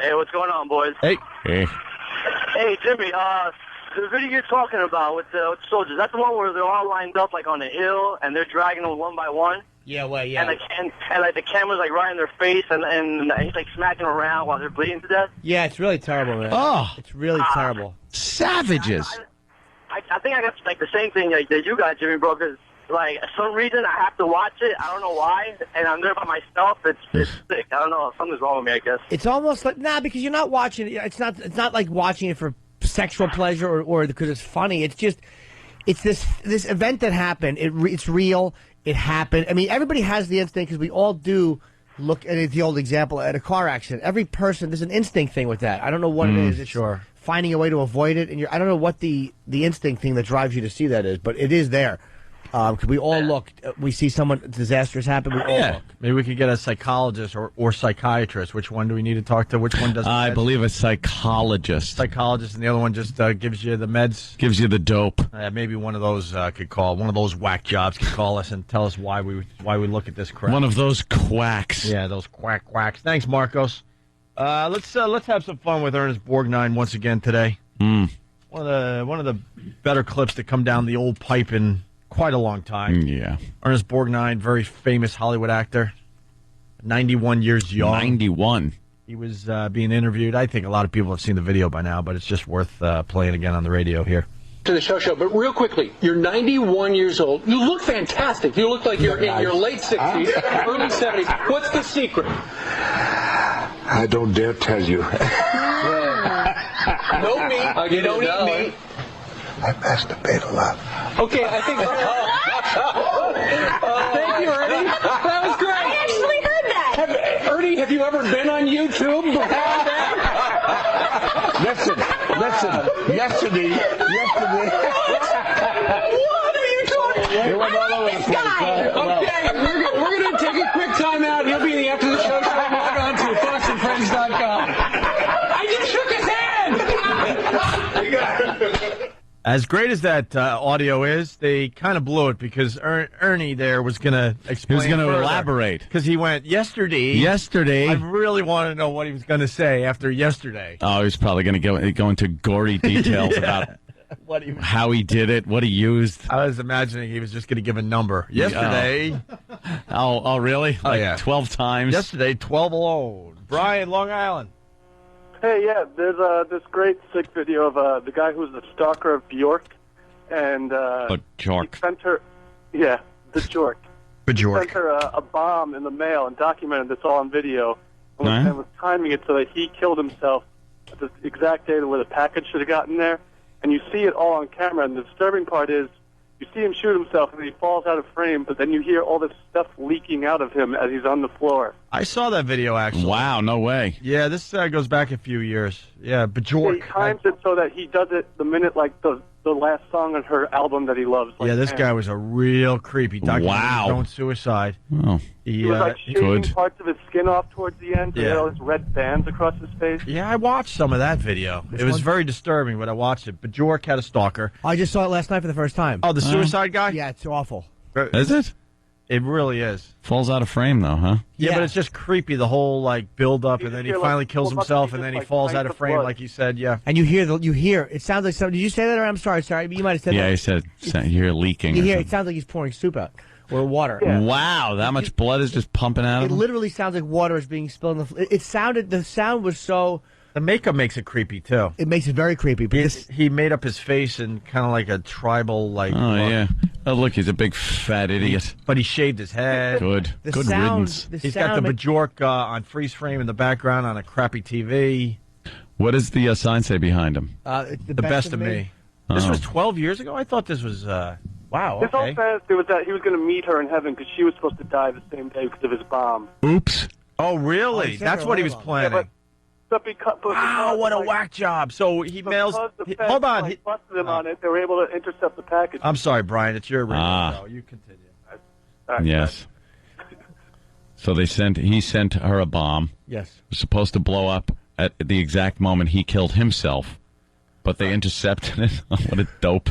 Hey, what's going on, boys? Hey. Hey, Jimmy, the video you're talking about with the soldiers, that's the one where they're all lined up, like, on a hill, and they're dragging them one by one? Yeah, well, yeah. And the camera's, like, right in their face, and he's, like, smacking around while they're bleeding to death? Yeah, it's really terrible, man. Oh. It's really terrible. Savages. I think I got, like, the same thing that you got, Jimmy, bro, because, like, for some reason I have to watch it. I don't know why, and I'm there by myself. It's sick. I don't know. Something's wrong with me, I guess. It's almost like, because you're not watching it. It's not like watching it for sexual pleasure or because it's funny. It's just, it's this event that happened. It's real. It happened. I mean, everybody has the instinct because we all do look at the old example at a car accident. Every person, there's an instinct thing with that. I don't know what it is. It's finding a way to avoid it. And I don't know what the instinct thing that drives you to see that is, but it is there. Because we all look, we see someone disastrous happen, we all look. Maybe we could get a psychologist or psychiatrist. Which one do we need to talk to? Which one does? I believe a psychologist. Psychologist, and the other one just gives you the meds. Gives you the dope. Maybe one of those could call. One of those whack jobs could call us and tell us why we look at this crap. One of those quacks. Yeah, those quacks. Thanks, Marcos. Let's have some fun with Ernest Borgnine once again today. One of the better clips that come down the old pipe in quite a long time. Yeah. Ernest Borgnine, very famous Hollywood actor, 91 years young. 91. He was being interviewed. I think a lot of people have seen the video by now, but it's just worth playing again on the radio here. To the show, but real quickly, you're 91 years old. You look fantastic. You look like you're in your late 60s, early 70s. What's the secret? I don't dare tell you. No meat. You don't eat meat. I masturbate a lot. Okay, I think. Thank you, Ernie. That was great. I actually heard that. Ernie, have you ever been on YouTube before that? Listen. Yesterday. What are you talking It went all over the place. Okay, we're going to take a quick time out. He'll be in the After the Show. Log on to foxandfriends.com. As great as that audio is, they kind of blew it because Ernie there was going to explain. He was going to further. elaborate. Because he went, yesterday. I really want to know what he was going to say after yesterday. Oh, he's probably going to go into gory details about how he did it, what he used. I was imagining he was just going to give a number. Yesterday. Oh, really? Oh, like yeah. 12 times? Yesterday, 12 alone. Brian, Long Island. Hey, yeah, there's this great sick video of the guy who's the stalker of Bjork, and Bjork. he sent her, the Bjork. Bjork. He sent her a bomb in the mail and documented this all on video, and was timing it so that he killed himself at the exact day where the package should have gotten there, and you see it all on camera. And the disturbing part is you see him shoot himself, and he falls out of frame, but then you hear all this stuff leaking out of him as he's on the floor. I saw that video, actually. Wow, no way. Yeah, this goes back a few years. Yeah, Bjork. He times it so that he does it the minute, like, the last song on her album that he loves. Like, yeah, this guy was a real creepy. Wow. His own suicide. Oh. He was, like, shaving parts of his skin off towards the end, so he had all these red bands across his face. Yeah, I watched some of that video. It was very disturbing, but I watched it. Bjork had a stalker. I just saw it last night for the first time. Oh, the suicide guy? Yeah, it's awful. Is it? It really is. Falls out of frame, though, huh? Yeah, but it's just creepy, the whole, like, build-up, and then he finally kills himself, and then he falls out of frame, like you said, yeah. And you hear, it sounds like something. Did you say that, or I'm sorry, you might have said that. Yeah, he said, you're leaking. You hear, it sounds like he's pouring soup out, or water. Yeah. Wow, that much blood is just pumping out of It him? literally sounds like water is being spilled on the floor. The sound was so... The makeup makes it creepy, too. It makes it very creepy. But he made up his face in kind of like a tribal, like... Oh, yeah. Oh, look, he's a big fat idiot. But he shaved his head. Good. Good riddance. He's got the Bjork on freeze frame in the background on a crappy TV. What does the sign say behind him? The best of me. This was 12 years ago? I thought this was... wow, His whole okay. fantasy was that he was going to meet her in heaven because she was supposed to die the same day because of his bomb. Oops. Oh, really? That's what he was planning. Yeah, but because wow, what a whack job. So he mails... Hold on. Like, busted him on it. They were able to intercept the package. I'm sorry, Brian. It's your radio. You continue. Yes. So he sent her a bomb. Yes. It was supposed to blow up at the exact moment he killed himself, but they intercepted it. What a dope.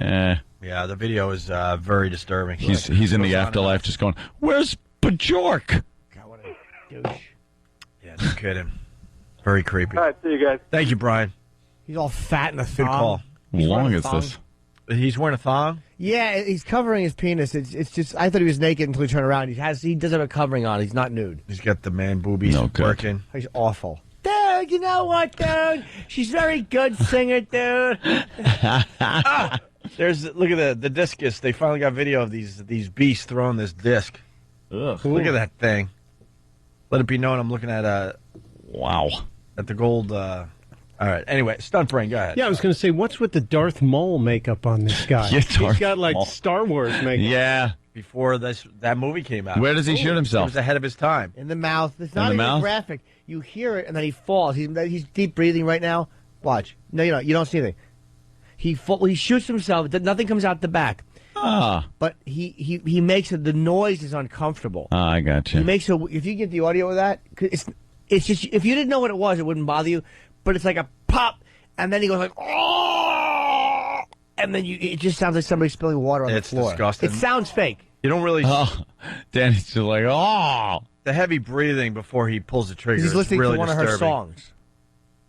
Yeah, the video is very disturbing. He's in the afterlife just going, where's Bjork? God, what a douche. Yeah, no kidding. Very creepy. All right, see you guys. Thank you, Brian. He's all fat in a thong. Good call. How long is this? He's wearing a thong? Yeah, he's covering his penis. It's just, I thought he was naked until he turned around. He does have a covering on. He's not nude. He's got the man boobies working. He's awful. Dude, you know what, dude? She's a very good singer, dude. Look at the discus. They finally got video of these beasts throwing this disc. Ugh. Look at that thing. Let it be known I'm looking at at the gold. All right. Anyway, Stunt Brain, go ahead. Yeah, I was going to say, what's with the Darth Maul makeup on this guy? Yeah, He's got like Maul. Star Wars makeup. Yeah. Before that movie came out. Where does he shoot himself? He was ahead of his time. In the mouth. It's In not the even mouth? graphic. You hear it, and then he falls. He's deep breathing right now. Watch. No, you don't. You don't see anything. He shoots himself. Nothing comes out the back. But he makes it. The noise is uncomfortable. I got you. He makes it. If you get the audio of that, it's just, if you didn't know what it was, it wouldn't bother you. But it's like a pop, and then he goes like, oh, and then it just sounds like somebody spilling water on the floor. It's disgusting. It sounds fake. You don't really. Danny's just like, the heavy breathing before he pulls the trigger. He's listening is really to one of her disturbing. songs.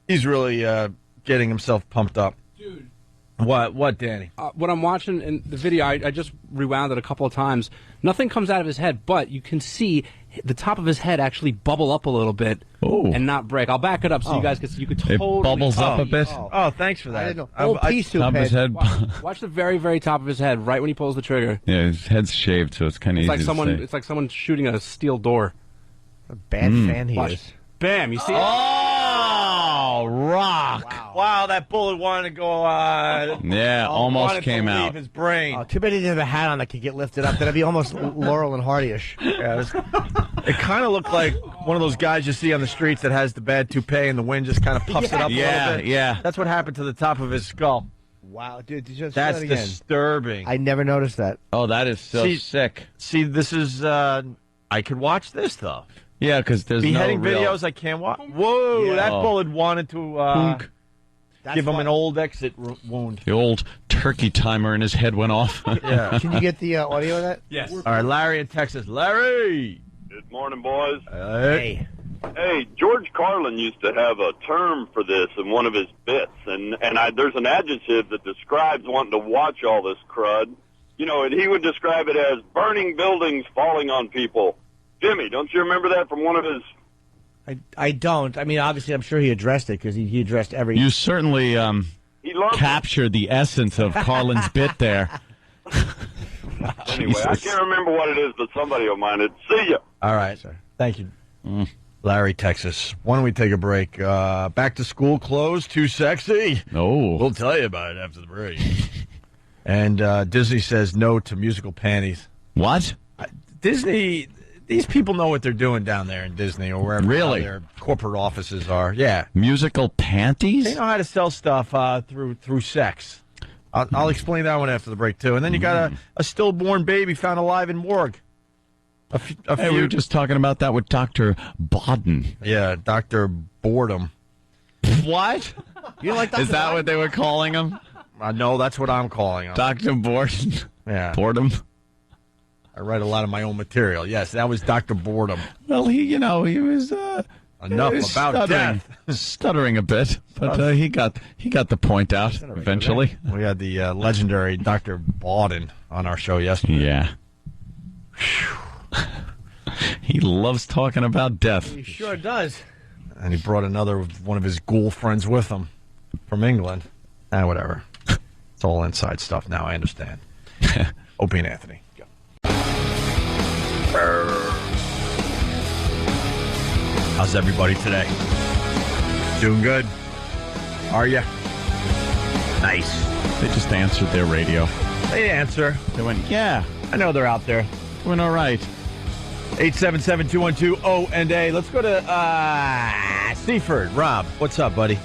He's really getting himself pumped up. Dude. What, Danny? What I'm watching in the video, I just rewound it a couple of times. Nothing comes out of his head, but you can see the top of his head actually bubble up a little bit and not break. I'll back it up so you guys could totally. It bubbles up a bit. Oh, thanks for that. I didn't know. Old pea soup top of his head. Watch the very, very top of his head, right when he pulls the trigger. Yeah, his head's shaved, so it's kind of easy to see. It's like someone shooting a steel door. A bad fan he Watch. is. Bam! You see it? Oh, rock! Wow, that bullet wanted to go. Yeah, almost came out. Leave his brain. Oh, too bad he didn't have a hat on that could get lifted up. That'd be almost Laurel and Hardy-ish. Yeah, it kind of looked like one of those guys you see on the streets that has the bad toupee and the wind just kind of puffs it up a little bit. Yeah. That's what happened to the top of his skull. Wow, dude, did you just That's say that again? disturbing. I never noticed that. Oh, that is so sick. See, this is. I could watch this though. Yeah, because there's beheading no real... videos I can't watch. Whoa, Yeah. that bullet wanted to. Give him an old exit wound. The old turkey timer in his head went off. Yeah. Can you get the audio of that? Yes. All right, Larry in Texas. Larry! Good morning, boys. Hey. Hey, George Carlin used to have a term for this in one of his bits, and there's an adjective that describes wanting to watch all this crud. You know, and he would describe it as burning buildings falling on people. Jimmy, don't you remember that from one of his... I don't. I mean, obviously, I'm sure he addressed it because he addressed every... You certainly captured the essence of Carlin's bit there. Anyway, I can't remember what it is, but somebody will mind it. See ya. All right, sir. Thank you. Larry, Texas. Why don't we take a break? Back to school clothes, too sexy? No. We'll tell you about it after the break. And Disney says no to musical panties. What? Disney... These people know what they're doing down there in Disney or wherever their corporate offices are. Yeah. Musical panties? They know how to sell stuff through sex. I'll explain that one after the break, too. And then you got a stillborn baby found alive in morgue. Hey, we were just talking about that with Dr. Bodden. Yeah, Dr. Boredom. What? You like Dr. Is that what they were calling him? No, that's what I'm calling him. Dr. Borden? Yeah. Boredom? I write a lot of my own material. Yes, that was Dr. Boredom. Well, he was enough about death. Stuttering a bit, but he got the point out eventually. We had the legendary Dr. Bodden on our show yesterday. Yeah. He loves talking about death. He sure does. And he brought one of his ghoul friends with him from England. Whatever. It's all inside stuff now. I understand. Opie and Anthony. How's everybody today? Doing good? Are you? Nice. They just answered their radio. They answer. They went, yeah. I know they're out there. Doing all right. 877-212-O&A. Let's go to Seaford. Rob, what's up, buddy?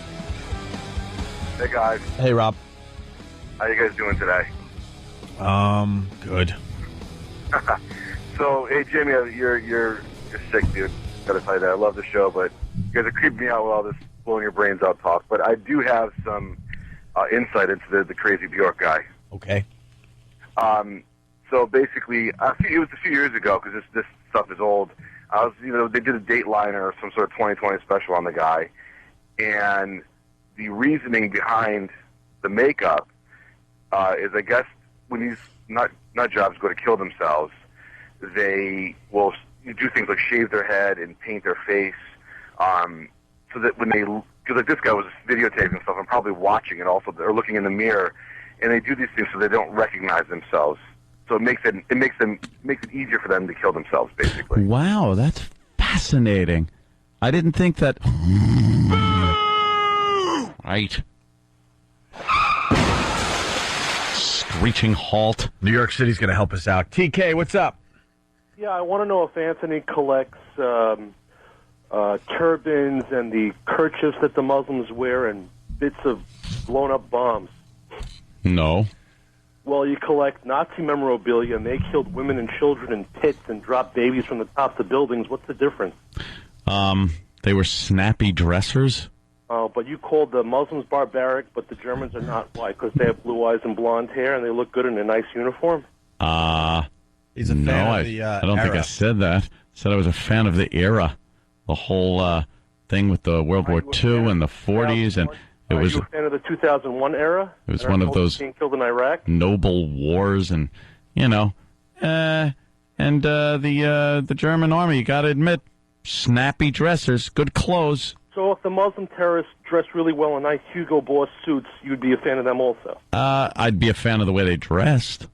Hey, guys. Hey, Rob. How you guys doing today? Good. So, hey, Jimmy, you're sick, dude. Gotta tell you that. I love the show, but you guys are creeping me out with all this blowing your brains out talk. But I do have some insight into the crazy Bjork guy. Okay. So basically, it was a few years ago because this stuff is old. They did a Dateline or some sort of 2020 special on the guy, and the reasoning behind the makeup is, I guess, when these nut jobs go to kill themselves, they will do things like shave their head and paint their face, so that when because like this guy was videotaping stuff and probably watching it also, or looking in the mirror, and they do these things so they don't recognize themselves. So it makes it easier for them to kill themselves, basically. Wow, that's fascinating. I didn't think that. Right. Screeching halt. New York City's going to help us out. TK, what's up? Yeah, I want to know if Anthony collects turbans and the kerchiefs that the Muslims wear and bits of blown-up bombs. No. Well, you collect Nazi memorabilia, and they killed women and children in pits and dropped babies from the tops of buildings. What's the difference? They were snappy dressers. Oh, but you called the Muslims barbaric, but the Germans are not. Why? Because they have blue eyes and blonde hair, and they look good in a nice uniform? He's a fan of the I don't think I era. said that. I said I was a fan of the era. The whole thing with the World War II and the 40s, and it was... Are you a fan of the 2001 era? It was one of those being killed in Iraq? noble wars, and, the German army, you got to admit, snappy dressers, good clothes. So if the Muslim terrorists dress really well in nice Hugo Boss suits, you'd be a fan of them also? I'd be a fan of the way they dressed.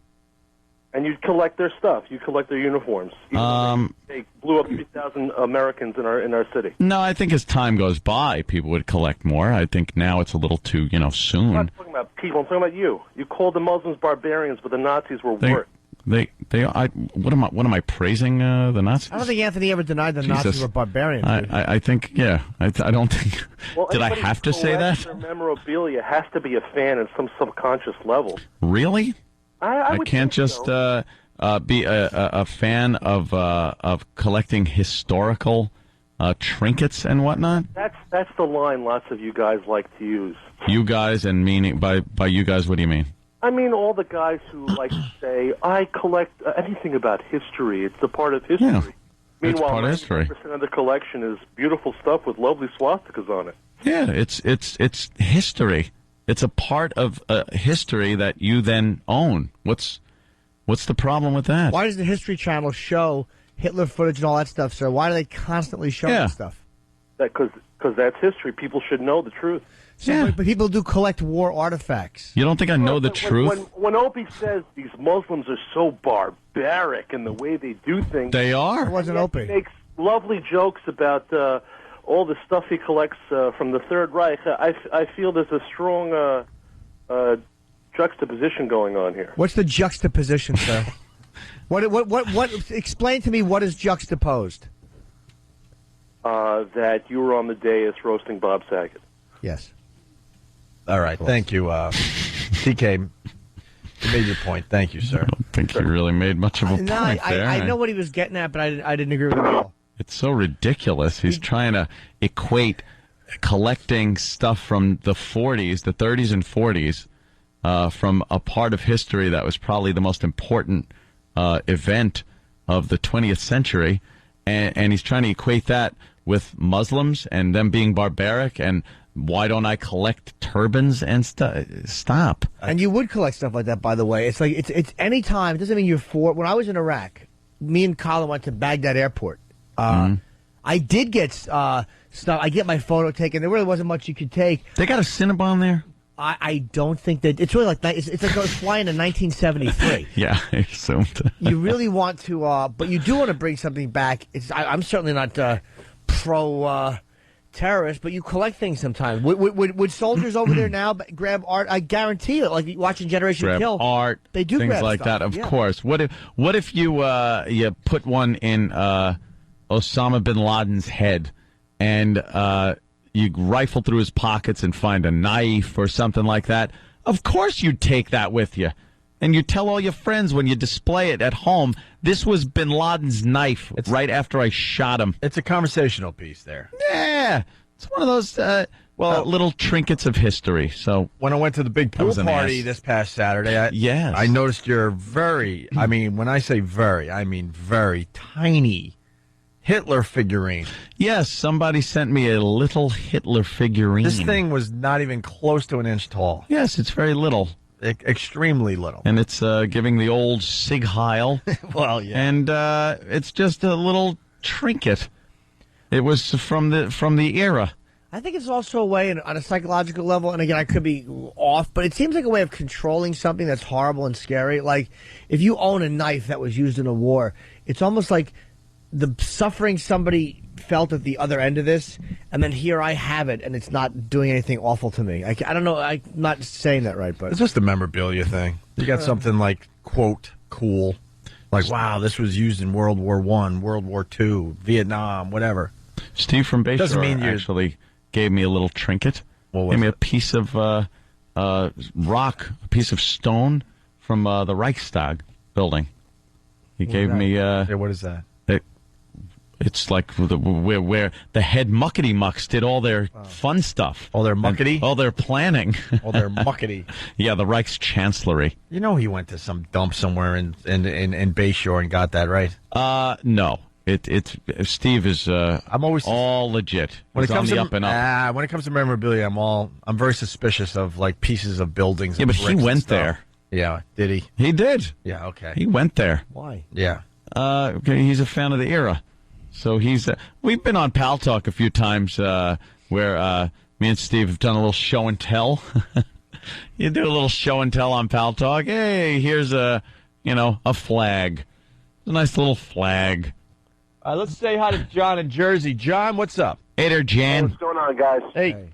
And you'd collect their stuff. You collect their uniforms. They blew up 3,000 Americans in our city. No, I think as time goes by, people would collect more. I think now it's a little too, soon. I'm not talking about people. I'm talking about you. You called the Muslims barbarians, but the Nazis were worse. What am I praising the Nazis? I don't think Anthony ever denied the Nazis were barbarians. I think, yeah. I don't think... Well, did I have to say that? Their memorabilia has to be a fan in some subconscious level. Really? I can't just be a fan of collecting historical trinkets and whatnot? That's the line lots of you guys like to use. You guys, and meaning by you guys, what do you mean? I mean all the guys who like to say, I collect anything about history. It's a part of history. Yeah, Meanwhile, part of history. 90% of the collection is beautiful stuff with lovely swastikas on it. Yeah, it's history. It's a part of history that you then own. What's the problem with that? Why does the History Channel show Hitler footage and all that stuff, sir? Why do they constantly show that stuff? Because that's history. People should know the truth. So, but people do collect war artifacts. You don't think I know the truth? When Opie says these Muslims are so barbaric in the way they do things, they are. It wasn't Opie. He makes lovely jokes about all the stuff he collects from the Third Reich. I feel there's a strong juxtaposition going on here. What's the juxtaposition, sir? What? Explain to me what is juxtaposed. That you were on the dais roasting Bob Saget. Yes. All right. Thank you, TK. You made your point. Thank you, sir. I don't think you really made much of a point there. I know what he was getting at, but I didn't agree with him at all. It's so ridiculous. He's trying to equate collecting stuff from the 40s, the 30s and 40s, from a part of history that was probably the most important event of the 20th century, and he's trying to equate that with Muslims and them being barbaric, and why don't I collect turbans and stop? And you would collect stuff like that, by the way. It's like it's any time. It doesn't mean you're for. When I was in Iraq, me and Colin went to Baghdad Airport. I did get stuff. I get my photo taken. There really wasn't much you could take. They got a Cinnabon there? I don't think that it's really like it's like I was flying in 1973. Yeah, I assumed. You really want to, but you do want to bring something back. I'm certainly not pro terrorist, but you collect things sometimes. Would soldiers over there now grab art? I guarantee you, like watching Generation Grab Kill, art, they do things grab like stuff. that. Of Yeah. course. What if you put one in Osama bin Laden's head, and you rifle through his pockets and find a knife or something like that? Of course you'd take that with you. And you tell all your friends when you display it at home, this was bin Laden's knife right after I shot him. It's a conversational piece there. Yeah. It's one of those little trinkets of history. So when I went to the big pool party this past Saturday, I noticed your very, I mean, when I say very, I mean very tiny Hitler figurine. Yes, somebody sent me a little Hitler figurine. This thing was not even close to an inch tall. Yes, it's very little. Extremely little. And it's giving the old Sig Heil. Well, yeah. And it's just a little trinket. It was from the era. I think it's also a way on a psychological level, and again, I could be off, but it seems like a way of controlling something that's horrible and scary. Like, if you own a knife that was used in a war, it's almost like the suffering somebody felt at the other end of this, and then here I have it, and it's not doing anything awful to me. I don't know. I'm not saying that right, but it's just a memorabilia thing. You got something like, quote, cool. Like, wow, this was used in World War I, World War II, Vietnam, whatever. Steve from Bayshore actually gave me a little trinket. Gave me a piece of rock, a piece of stone from the Reichstag building. He gave me... what is that? It's like where the head muckety mucks did all their fun stuff. All their muckety? All their planning. All their muckety. Yeah, the Reichschancellery. You know he went to some dump somewhere in Bayshore and got that, right? No. Steve is I'm always all legit. When it comes on the to up and up. When it comes to memorabilia, I'm very suspicious of like pieces of buildings. Yeah, and but he bricks and went stuff. there. Yeah, did he? He did. Yeah, okay. He went there. Why? Yeah. Okay, he's a fan of the era. So we've been on Pal Talk a few times where me and Steve have done a little show and tell. You do a little show and tell on Pal Talk. Hey, here's a flag. It's a nice little flag. Let's say hi to John in Jersey. John, what's up? Hey there, Jan. What's going on, guys? Hey.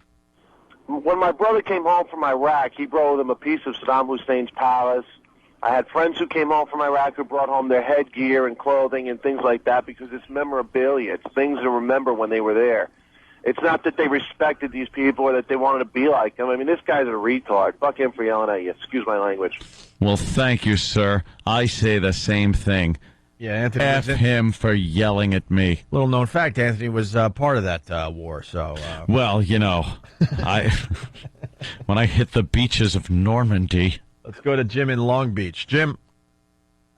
When my brother came home from Iraq, he brought with him a piece of Saddam Hussein's palace. I had friends who came home from Iraq who brought home their headgear and clothing and things like that because it's memorabilia. It's things to remember when they were there. It's not that they respected these people or that they wanted to be like them. I mean, this guy's a retard. Fuck him for yelling at you. Excuse my language. Well, thank you, sir. I say the same thing. Yeah, Anthony. F him for yelling at me. Little known fact, Anthony was part of that war. So, well, you know, when I hit the beaches of Normandy. Let's go to Jim in Long Beach. Jim.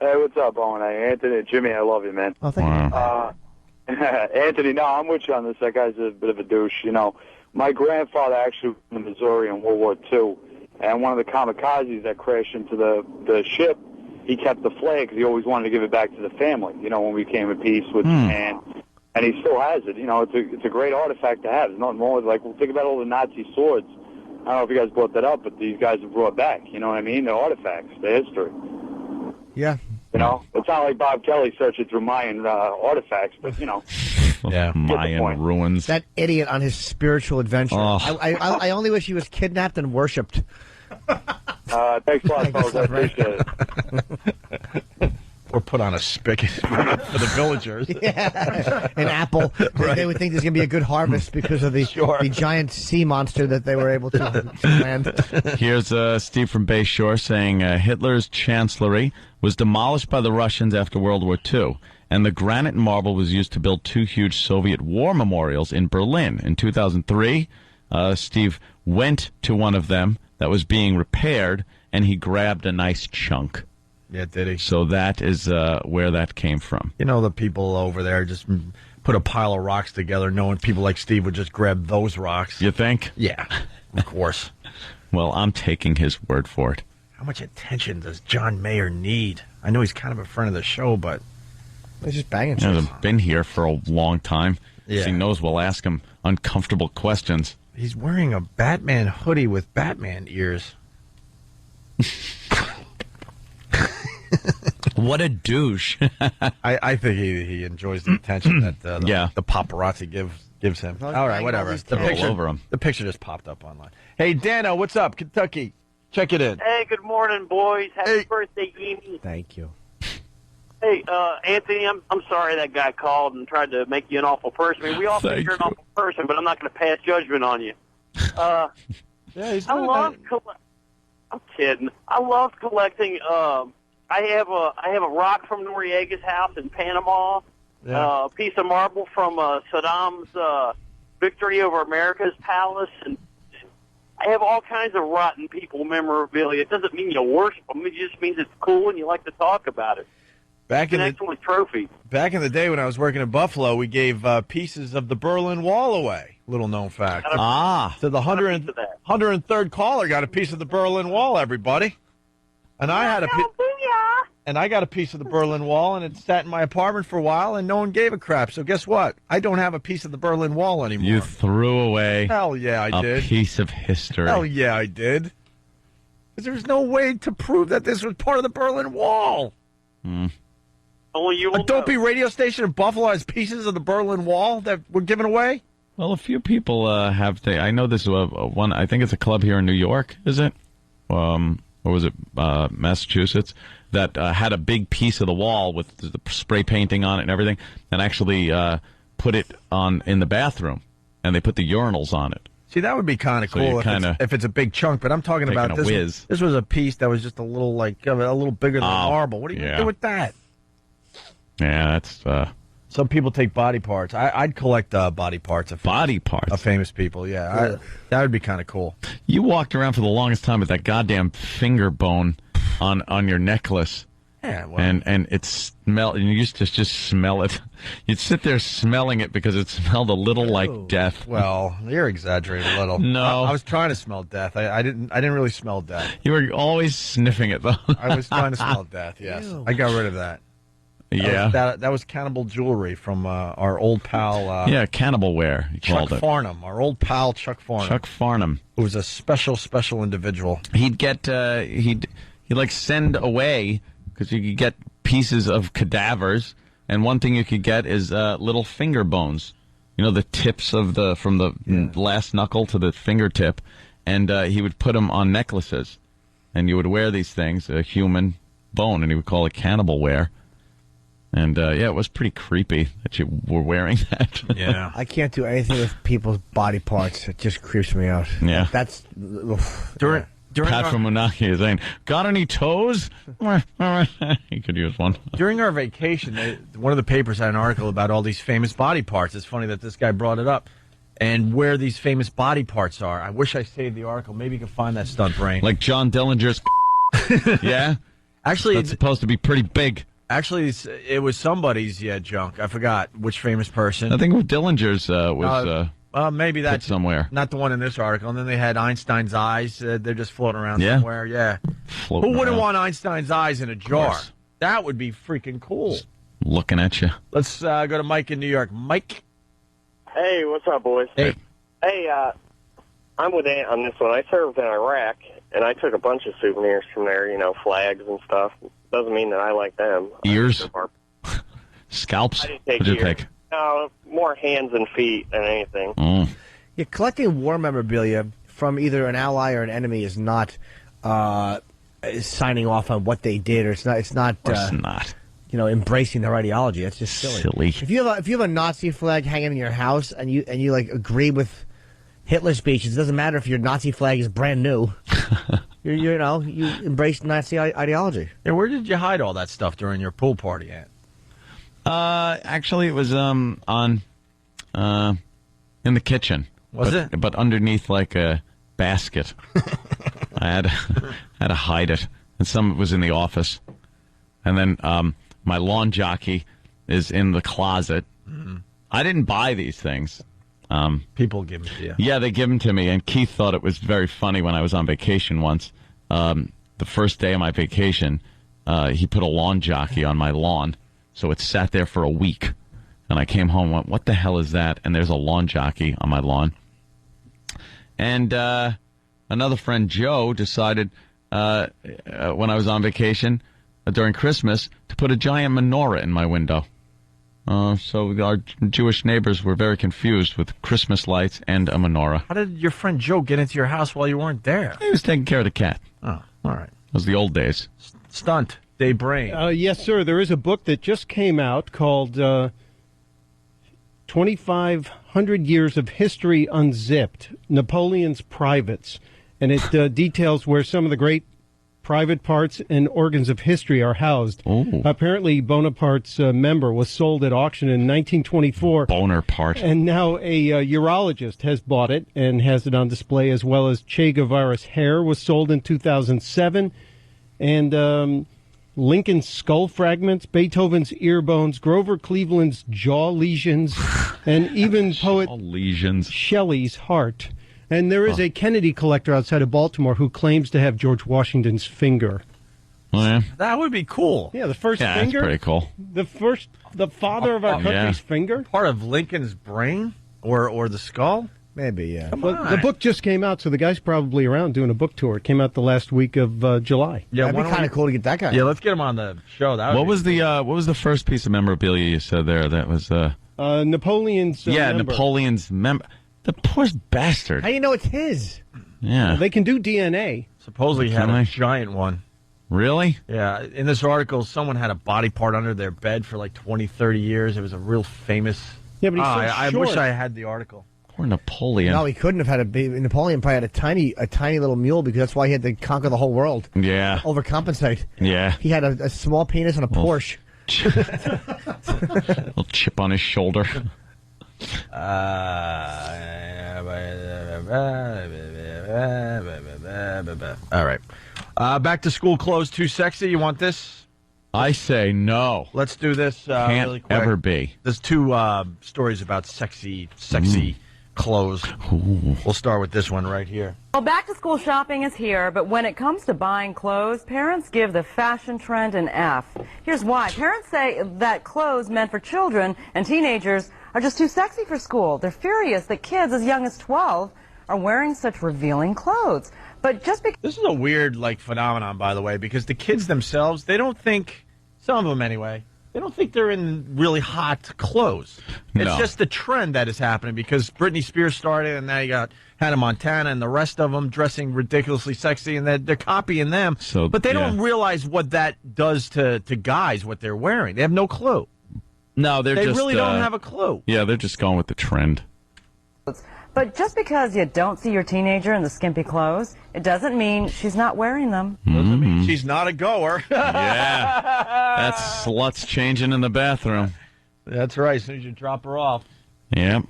Hey, what's up, Owen? Hey, Anthony, Jimmy, I love you, man. Oh, thank you. Anthony, no, I'm with you on this. That guy's a bit of a douche. You know, my grandfather actually was in Missouri in World War II, and one of the kamikazes that crashed into the ship, he kept the flag because he always wanted to give it back to the family, you know, when we came at peace with Japan. And he still has it. You know, it's a great artifact to have. There's nothing wrong with it. Like, well, think about all the Nazi swords. I don't know if you guys brought that up, but these guys have brought back. You know what I mean? They're artifacts. They're history. Yeah. You know, it's not like Bob Kelly searching through Mayan artifacts, but, you know. Yeah, Mayan ruins. That idiot on his spiritual adventure. Oh. I only wish he was kidnapped and worshipped. Thanks a lot, folks. I appreciate it. Or put on a spigot for the villagers. Yeah, an apple. Right. They would think there's going to be a good harvest because of the giant sea monster that they were able to land. Here's Steve from Bay Shore saying Hitler's chancellery was demolished by the Russians after World War II, and the granite and marble was used to build 2 huge Soviet war memorials in Berlin. In 2003, Steve went to one of them that was being repaired, and he grabbed a nice chunk. Yeah, did he? So that is where that came from. You know, the people over there just put a pile of rocks together, knowing people like Steve would just grab those rocks. You think? Yeah, of course. Well, I'm taking his word for it. How much attention does John Mayer need? I know he's kind of a friend of the show, but he's just banging shit. He hasn't been here for a long time. Yeah. He knows we'll ask him uncomfortable questions. He's wearing a Batman hoodie with Batman ears. What a douche. I think he enjoys the attention that the paparazzi gives him. All right, whatever. The picture just popped up online. Hey, Dano, what's up? Kentucky. Check it in. Hey, good morning, boys. Happy birthday, Amy. Thank you. Hey, Anthony, I'm sorry that guy called and tried to make you an awful person. I mean, we all think you're an awful person, but I'm not going to pass judgment on you. Yeah, he's I'm kidding. I love collecting. I have a rock from Noriega's house in Panama. A piece of marble from Saddam's victory over America's palace, and I have all kinds of rotten people memorabilia. It doesn't mean you worship them. It just means it's cool and you like to talk about it. It's an excellent trophy. Back in the day when I was working in Buffalo, we gave pieces of the Berlin Wall away. Little known fact. So the 103rd caller got a piece of the Berlin Wall, everybody. And I had I got a piece of the Berlin Wall, and it sat in my apartment for a while, and no one gave a crap. So guess what? I don't have a piece of the Berlin Wall anymore. You threw away Hell yeah, I did. a piece of history. Hell yeah, I did. Because there's no way to prove that this was part of the Berlin Wall. Only you will a dopey radio station in Buffalo has pieces of the Berlin Wall that were given away? Well, a few people have. I know this one. I think it's a club here in New York. Is it? Or was it Massachusetts? That had a big piece of the wall with the spray painting on it and everything, and actually put it on in the bathroom, and they put the urinals on it. See, that would be kind of cool if it's a big chunk. But I'm talking about this. This was a piece that was just a little a little bigger than marble. What do you do with that? Yeah, that's. Some people take body parts. I'd collect body parts of famous people. Yeah, that would be kind of cool. You walked around for the longest time with that goddamn finger bone on your necklace. Yeah, well, and it smelled. And you used to just smell it. You'd sit there smelling it because it smelled a little like death. Well, you're exaggerating a little. No, I was trying to smell death. I didn't really smell death. You were always sniffing it though. I was trying to smell death. Yes, I got rid of that. That was cannibal jewelry from our old pal. Cannibal wear. Chuck Farnham, our old pal Chuck Farnham. Chuck Farnham, who was a special individual. He'd get he'd send away because you could get pieces of cadavers, and one thing you could get is little finger bones. You know, the tips of from the last knuckle to the fingertip, and he would put them on necklaces, and you would wear these things, a human bone, and he would call it cannibal wear. And, it was pretty creepy that you were wearing that. Yeah. I can't do anything with people's body parts. It just creeps me out. Yeah. That's... Pat from Moonachie is saying, got any toes? He could use one. During our vacation, one of the papers had an article about all these famous body parts. It's funny that this guy brought it up. And where these famous body parts are. I wish I saved the article. Maybe you can find that, stunt brain. Like John Dillinger's yeah? Actually, that's supposed to be pretty big. Actually, it was somebody's junk. I forgot which famous person. I think Dillinger's was maybe that's somewhere. Not the one in this article. And then they had Einstein's eyes. They're just floating around somewhere. Yeah. Floating Who wouldn't around. want Einstein's eyes in a jar? That would be freaking cool. Looking at you. Let's go to Mike in New York. Mike? Hey, what's up, boys? Hey. Hey, I'm with Ant on this one. I served in Iraq, and I took a bunch of souvenirs from there, flags and stuff. Doesn't mean that I like them. Ears? Scalps? I didn't take What'd you ears. take? No, more hands and feet than anything. Yeah, collecting war memorabilia from either an ally or an enemy is not signing off on what they did, or it's not. Of course not. Embracing their ideology. That's just silly. If you have a Nazi flag hanging in your house and you like agree with Hitler's speeches, it doesn't matter if your Nazi flag is brand new. you embrace Nazi ideology. Yeah, where did you hide all that stuff during your pool party at? Actually, it was in the kitchen. Was it? But underneath like a basket. I had to hide it, and some of it was in the office, and then my lawn jockey is in the closet. Mm-hmm. I didn't buy these things. People give them to you. Yeah, they give them to me, and Keith thought it was very funny when I was on vacation once. The first day of my vacation, he put a lawn jockey on my lawn, so it sat there for a week. And I came home and went, what the hell is that? And there's a lawn jockey on my lawn. And another friend, Joe, decided when I was on vacation during Christmas to put a giant menorah in my window. So our Jewish neighbors were very confused with Christmas lights and a menorah. How did your friend Joe get into your house while you weren't there? He was taking care of the cat. Oh, all right. It was the old days. Stunt, Dave Brain. Yes, sir. There is a book that just came out called 2,500 Years of History Unzipped, Napoleon's Privates. And it details where some of the great private parts and organs of history are housed. Ooh. Apparently, Bonaparte's member was sold at auction in 1924. Bonaparte. And now a urologist has bought it and has it on display, as well as Che Guevara's hair was sold in 2007. And Lincoln's skull fragments, Beethoven's ear bones, Grover Cleveland's jaw lesions, and even poet Shelley's heart. And there is a Kennedy collector outside of Baltimore who claims to have George Washington's finger. Oh, yeah. That would be cool. Yeah, the first Yeah, finger. that's pretty cool. The father of our country's finger. Part of Lincoln's brain or the skull? Maybe, yeah. Well, the book just came out, so the guy's probably around doing a book tour. It came out the last week of July. Yeah, That'd be kind of cool to get that guy. Yeah, let's get him on the show. What was the first piece of memorabilia you said there? That was Napoleon's member. Napoleon's member. The poor bastard. How do you know it's his? Yeah. Well, they can do DNA. Supposedly he had Can a I? giant one. Really? Yeah. In this article, someone had a body part under their bed for like 20, 30 years. It was a real famous... Yeah, but he's so I short. wish I had the article. Poor Napoleon. No, he couldn't have had a baby. Napoleon probably had a tiny little mule because that's why he had to conquer the whole world. Yeah. Overcompensate. Yeah. He had a small penis and a Porsche. Little chip on his shoulder. All right. Back to school clothes too sexy. You want this? I say no. Let's do this Can't really quick. ever be. There's two stories about sexy clothes. Ooh. We'll start with this one right here. Well, back-to-school shopping is here, but when it comes to buying clothes, parents give the fashion trend an F. Here's why. Parents say that clothes meant for children and teenagers are just too sexy for school. They're furious that kids as young as 12 are wearing such revealing clothes. But just because... This is a weird, phenomenon, by the way, because the kids themselves, they don't think, some of them anyway, they don't think they're in really hot clothes. It's No. just the trend that is happening because Britney Spears started, and now you got Hannah Montana and the rest of them dressing ridiculously sexy, and they're copying them. But they don't realize what that does to guys, what they're wearing. They have no clue. No, They just, really don't have a clue. Yeah, they're just going with the trend. But just because you don't see your teenager in the skimpy clothes, it doesn't mean she's not wearing them. Doesn't mean she's not a goer. Yeah. That slut's changing in the bathroom. That's right, as soon as you drop her off. Yep.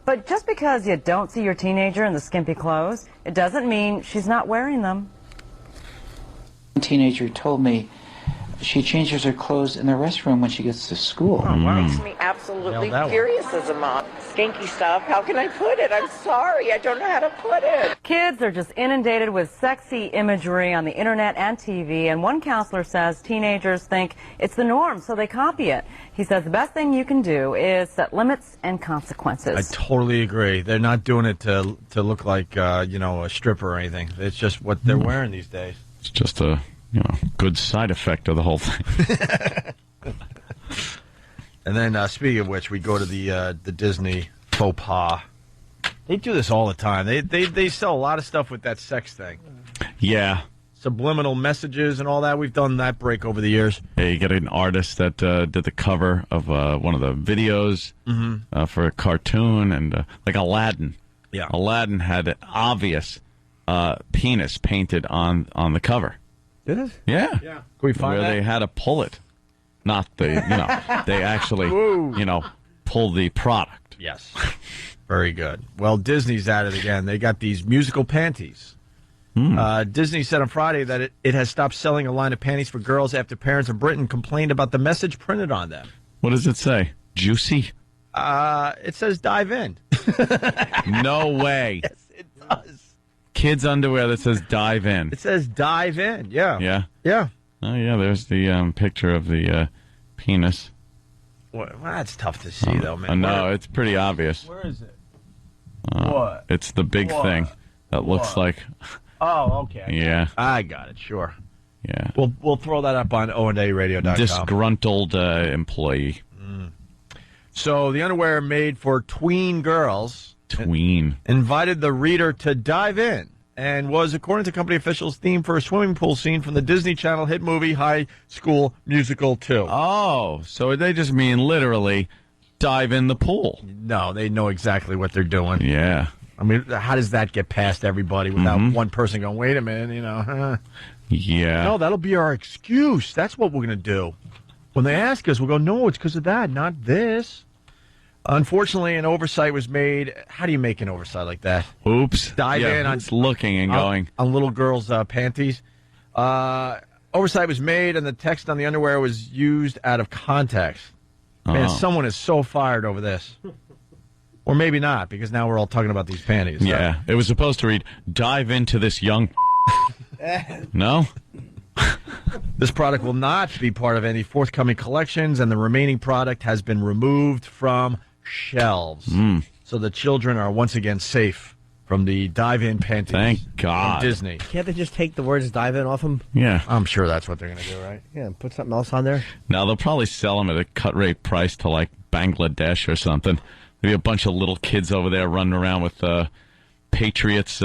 But just because you don't see your teenager in the skimpy clothes, it doesn't mean she's not wearing them. A teenager told me she changes her clothes in the restroom when she gets to school. Makes me absolutely furious as a mom. Skanky stuff, how can I put it? I'm sorry, I don't know how to put it. Kids are just inundated with sexy imagery on the internet and TV, and one counselor says teenagers think it's the norm, so they copy it. He says the best thing you can do is set limits and consequences. I totally agree. They're not doing it to look like, a stripper or anything. It's just what they're wearing these days. It's just a good side effect of the whole thing. And then, speaking of which, we go to the Disney faux pas. They do this all the time. They sell a lot of stuff with that sex thing. Yeah. Subliminal messages and all that. We've done that break over the years. Yeah, you get an artist that did the cover of one of the videos for a cartoon, and like Aladdin. Yeah. Aladdin had an obvious penis painted on the cover. Did it? Yeah. Yeah. Can we find where that? they had to pull it. Not they actually, pull the product. Yes. Very good. Well, Disney's at it again. They got these musical panties. Disney said on Friday that it has stopped selling a line of panties for girls after parents in Britain complained about the message printed on them. What does it say? Juicy? It says dive in. No way. Yes, it does. Kids' underwear that says dive in. It says dive in, yeah. Yeah? Yeah. Oh, yeah, there's the picture of the penis. Well, that's tough to see, though, man. No, it's pretty obvious. Where is it? What? It's the big thing that looks like... Oh, okay. Yeah. I got it, sure. Yeah. We'll throw that up on OandARadio.com. Disgruntled employee. So the underwear made for tween girls... invited the reader to dive in and was, according to company officials, themed for a swimming pool scene from the Disney Channel hit movie High School Musical 2. Oh, so they just mean literally dive in the pool. No, they know exactly what they're doing. Yeah. I mean, how does that get past everybody without one person going, wait a minute, Yeah. No, that'll be our excuse. That's what we're going to do. When they ask us, we'll go, no, it's because of that, not this. Unfortunately, an oversight was made. How do you make an oversight like that? Oops. Dive in on looking and going on little girls' panties. Oversight was made, and the text on the underwear was used out of context. Man, someone is so fired over this. Or maybe not, because now we're all talking about these panties. Yeah. It was supposed to read, dive into this young... No? This product will not be part of any forthcoming collections, and the remaining product has been removed from shelves. So the children are once again safe from the dive-in panties. Thank God. From Disney. Can't they just take the words dive in off them? Yeah. I'm sure that's what they're going to do, right? Yeah, and put something else on there. Now, they'll probably sell them at a cut rate price to, like, Bangladesh or something. There'll be a bunch of little kids over there running around with Patriots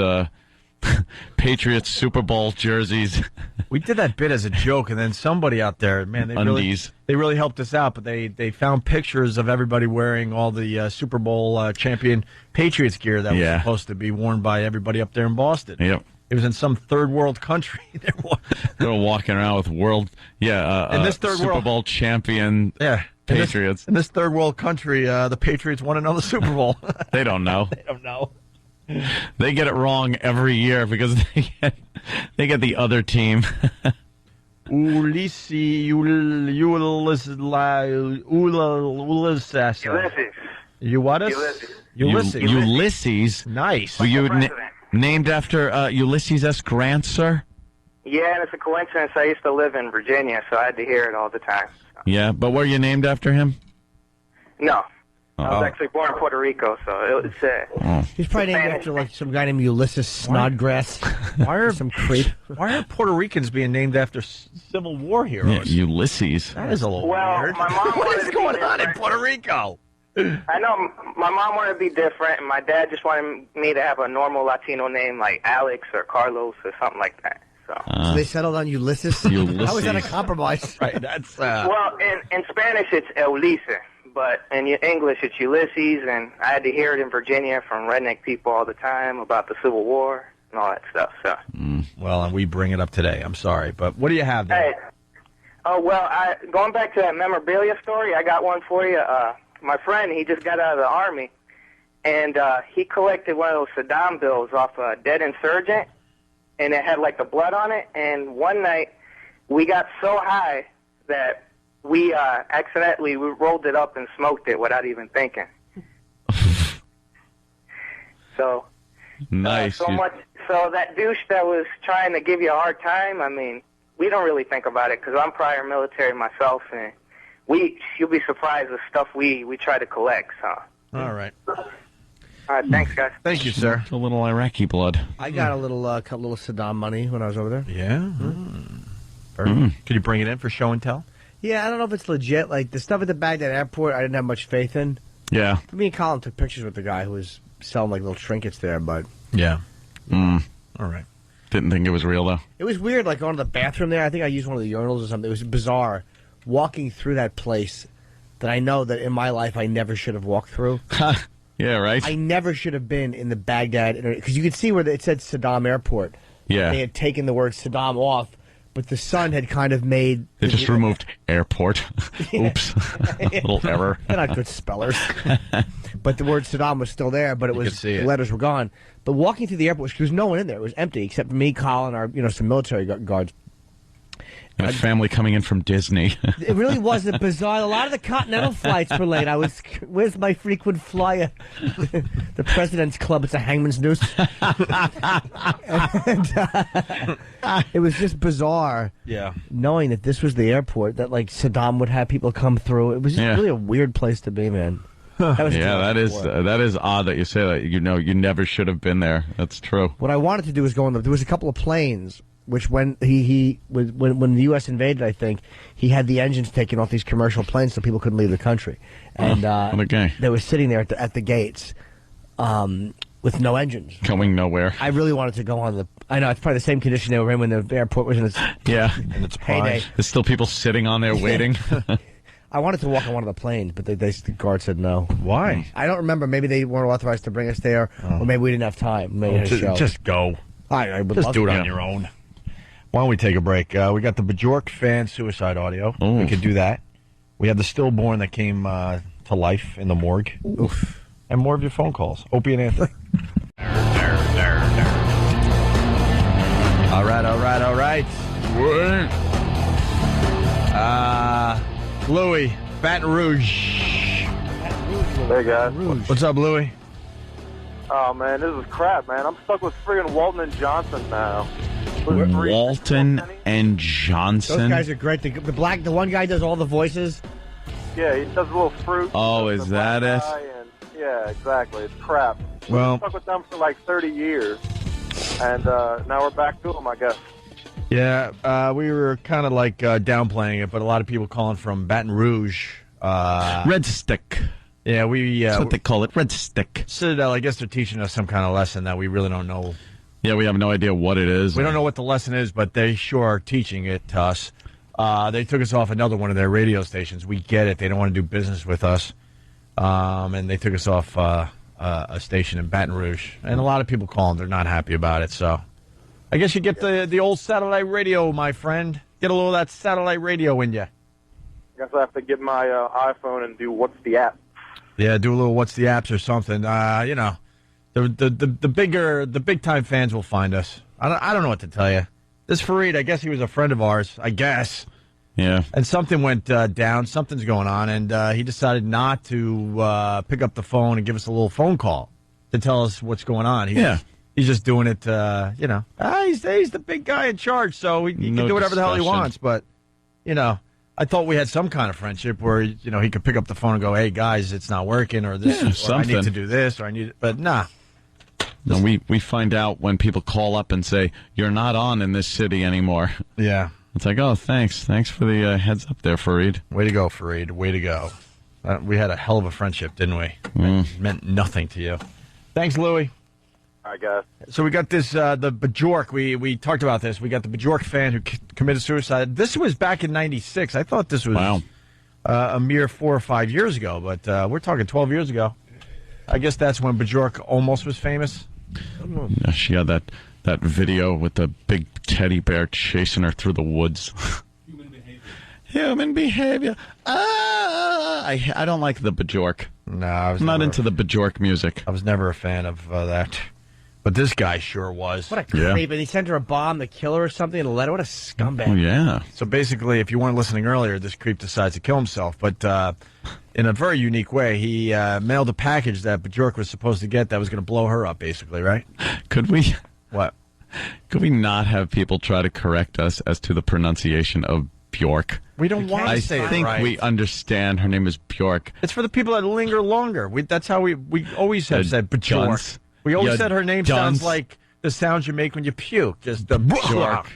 Patriots Super Bowl jerseys. We did that bit as a joke, and then somebody out there, man, they really helped us out, but they found pictures of everybody wearing all the Super Bowl champion Patriots gear that was supposed to be worn by everybody up there in Boston. Yep. It was in some third world country. They were walking around with in this third Super world Bowl champion Patriots. In this third world country, the Patriots won another Super Bowl. They don't know. They don't know. They get it wrong every year because they get the other team. Ulysses. You what? Ulysses. Nice. Were you named after Ulysses S. Grant, sir? Yeah, and it's a coincidence. I used to live in Virginia, so I had to hear it all the time. Yeah, but were you named after him? No. I was actually born in Puerto Rico, so it was He's probably named after like some guy named Ulysses Snodgrass. Why are some creep? Why are Puerto Ricans being named after Civil War heroes? Yeah, Ulysses. That is a little weird. My mom what is going on in Puerto Rico? I know my mom wanted to be different, and my dad just wanted me to have a normal Latino name like Alex or Carlos or something like that. So they settled on Ulysses? How is that a compromise? Right, that's... Well, in Spanish it's Ulises, but in English it's Ulysses, and I had to hear it in Virginia from redneck people all the time about the Civil War and all that stuff. So. Well, and we bring it up today. I'm sorry, but what do you have there? Hey. Oh, well, going back to that memorabilia story, I got one for you. My friend, he just got out of the Army, and he collected one of those Saddam bills off a dead insurgent, and it had, like, the blood on it. And one night, we got so high that we accidentally rolled it up and smoked it without even thinking. So, nice. So that douche that was trying to give you a hard time, I mean, we don't really think about it because I'm prior military myself, and you'll be surprised the stuff we try to collect. So. All right. All right, thanks, guys. Thank you, sir. It's a little Iraqi blood. I got a little Saddam money when I was over there. Yeah. Could you bring it in for show and tell? Yeah, I don't know if it's legit. Like, the stuff at the Baghdad airport, I didn't have much faith in. Yeah. Me and Colin took pictures with the guy who was selling, like, little trinkets there, but... Yeah. All right. Didn't think it was real, though. It was weird, like, going to the bathroom there. I think I used one of the urinals or something. It was bizarre walking through that place that I know that in my life I never should have walked through. Yeah, right? I never should have been in the Baghdad... Because you could see where it said Saddam Airport. Yeah. They had taken the word Saddam off, but the sun had kind of made... They just removed airport. Oops. A little error. They're not good spellers. But the word Saddam was still there, but the letters were gone. But walking through the airport, there was no one in there. It was empty, except for me, Colin, our some military guards. And a family coming in from Disney. It really was bizarre. A lot of the Continental flights were late. Where's my frequent flyer? The President's Club. It's a hangman's noose. And, it was just bizarre. Yeah. Knowing that this was the airport, that like Saddam would have people come through. It was just really a weird place to be, man. That is odd that you say that. You never should have been there. That's true. What I wanted to do was go on there was a couple of planes. Which when when the U.S. invaded, I think he had the engines taken off these commercial planes so people couldn't leave the country, and they were sitting there at the gates with no engines, going nowhere. I really wanted to go on the. I know it's probably the same condition they were in when the airport was in its in its heyday. There's still people sitting on there waiting. I wanted to walk on one of the planes, but the guard said no. Why? I don't remember. Maybe they weren't authorized to bring us there, or maybe we didn't have time. Maybe just go. I would just love do it to. on your own. Why don't we take a break? We got the Bjork fan suicide audio. Ooh. We could do that. We have the stillborn that came to life in the morgue. Oof. And more of your phone calls. Opie and Anthony. All right. Louis, Baton Rouge. Hey, guys. What's up, Louis? Oh, man, this is crap, man. I'm stuck with friggin' Walton and Johnson now. Walton and Johnson. Those guys are great. The one guy does all the voices. Yeah, he does a little fruit. Oh, is that it? Yeah, exactly. It's crap. Well, We've been stuck with them for like 30 years, and now we're back to them, I guess. Yeah, we were kind of like downplaying it, but a lot of people calling from Baton Rouge. Red Stick. Yeah, that's what they call it, Red Stick. Citadel, I guess they're teaching us some kind of lesson that we really don't know. Yeah, we have no idea what it is. We don't know what the lesson is, but they sure are teaching it to us. They took us off another one of their radio stations. We get it. They don't want to do business with us. And they took us off a station in Baton Rouge. And a lot of people call them. They're not happy about it. So I guess you get the old satellite radio, my friend. Get a little of that satellite radio in you. I guess I have to get my iPhone and do what's the app. Yeah, do a little what's the apps or something. The big time fans will find us. I don't know what to tell you. This Fareed, I guess he was a friend of ours. I guess. Yeah. And something went down. Something's going on, and he decided not to pick up the phone and give us a little phone call to tell us what's going on. He's just doing it. He's the big guy in charge, so he can do whatever the hell he wants. But I thought we had some kind of friendship where he could pick up the phone and go, "Hey guys, it's not working," or this, or I need to do this, or I need. But nah. No, we find out when people call up and say, "You're not on in this city anymore." Yeah. It's like, oh, thanks for the heads up there, Fareed. Way to go, Fareed. Way to go. We had a hell of a friendship, didn't we? It meant nothing to you. Thanks, Louie. All right, guys. So we got this, the Bjork. We talked about this. We got the Bjork fan who committed suicide. This was back in '96. I thought this was a mere 4 or 5 years ago, but we're talking 12 years ago. I guess that's when Bjork almost was famous. Yeah, she had that video with the big teddy bear chasing her through the woods. Human behavior. I don't like the Bjork. No, I'm not into the Bjork music. I was never a fan of that. But this guy sure was. What a creep. And he sent her a bomb to kill her or something in a letter. What a scumbag. Oh, yeah. So basically, if you weren't listening earlier, this creep decides to kill himself. But in a very unique way, he mailed a package that Bjork was supposed to get that was going to blow her up, basically, right? Could we? What? Could we not have people try to correct us as to the pronunciation of Bjork? We don't want to say it right. I think we understand her name is Bjork. It's for the people that linger longer. That's how we always have said Bjork. We always said her name sounds like the sounds you make when you puke. Just the Bjork.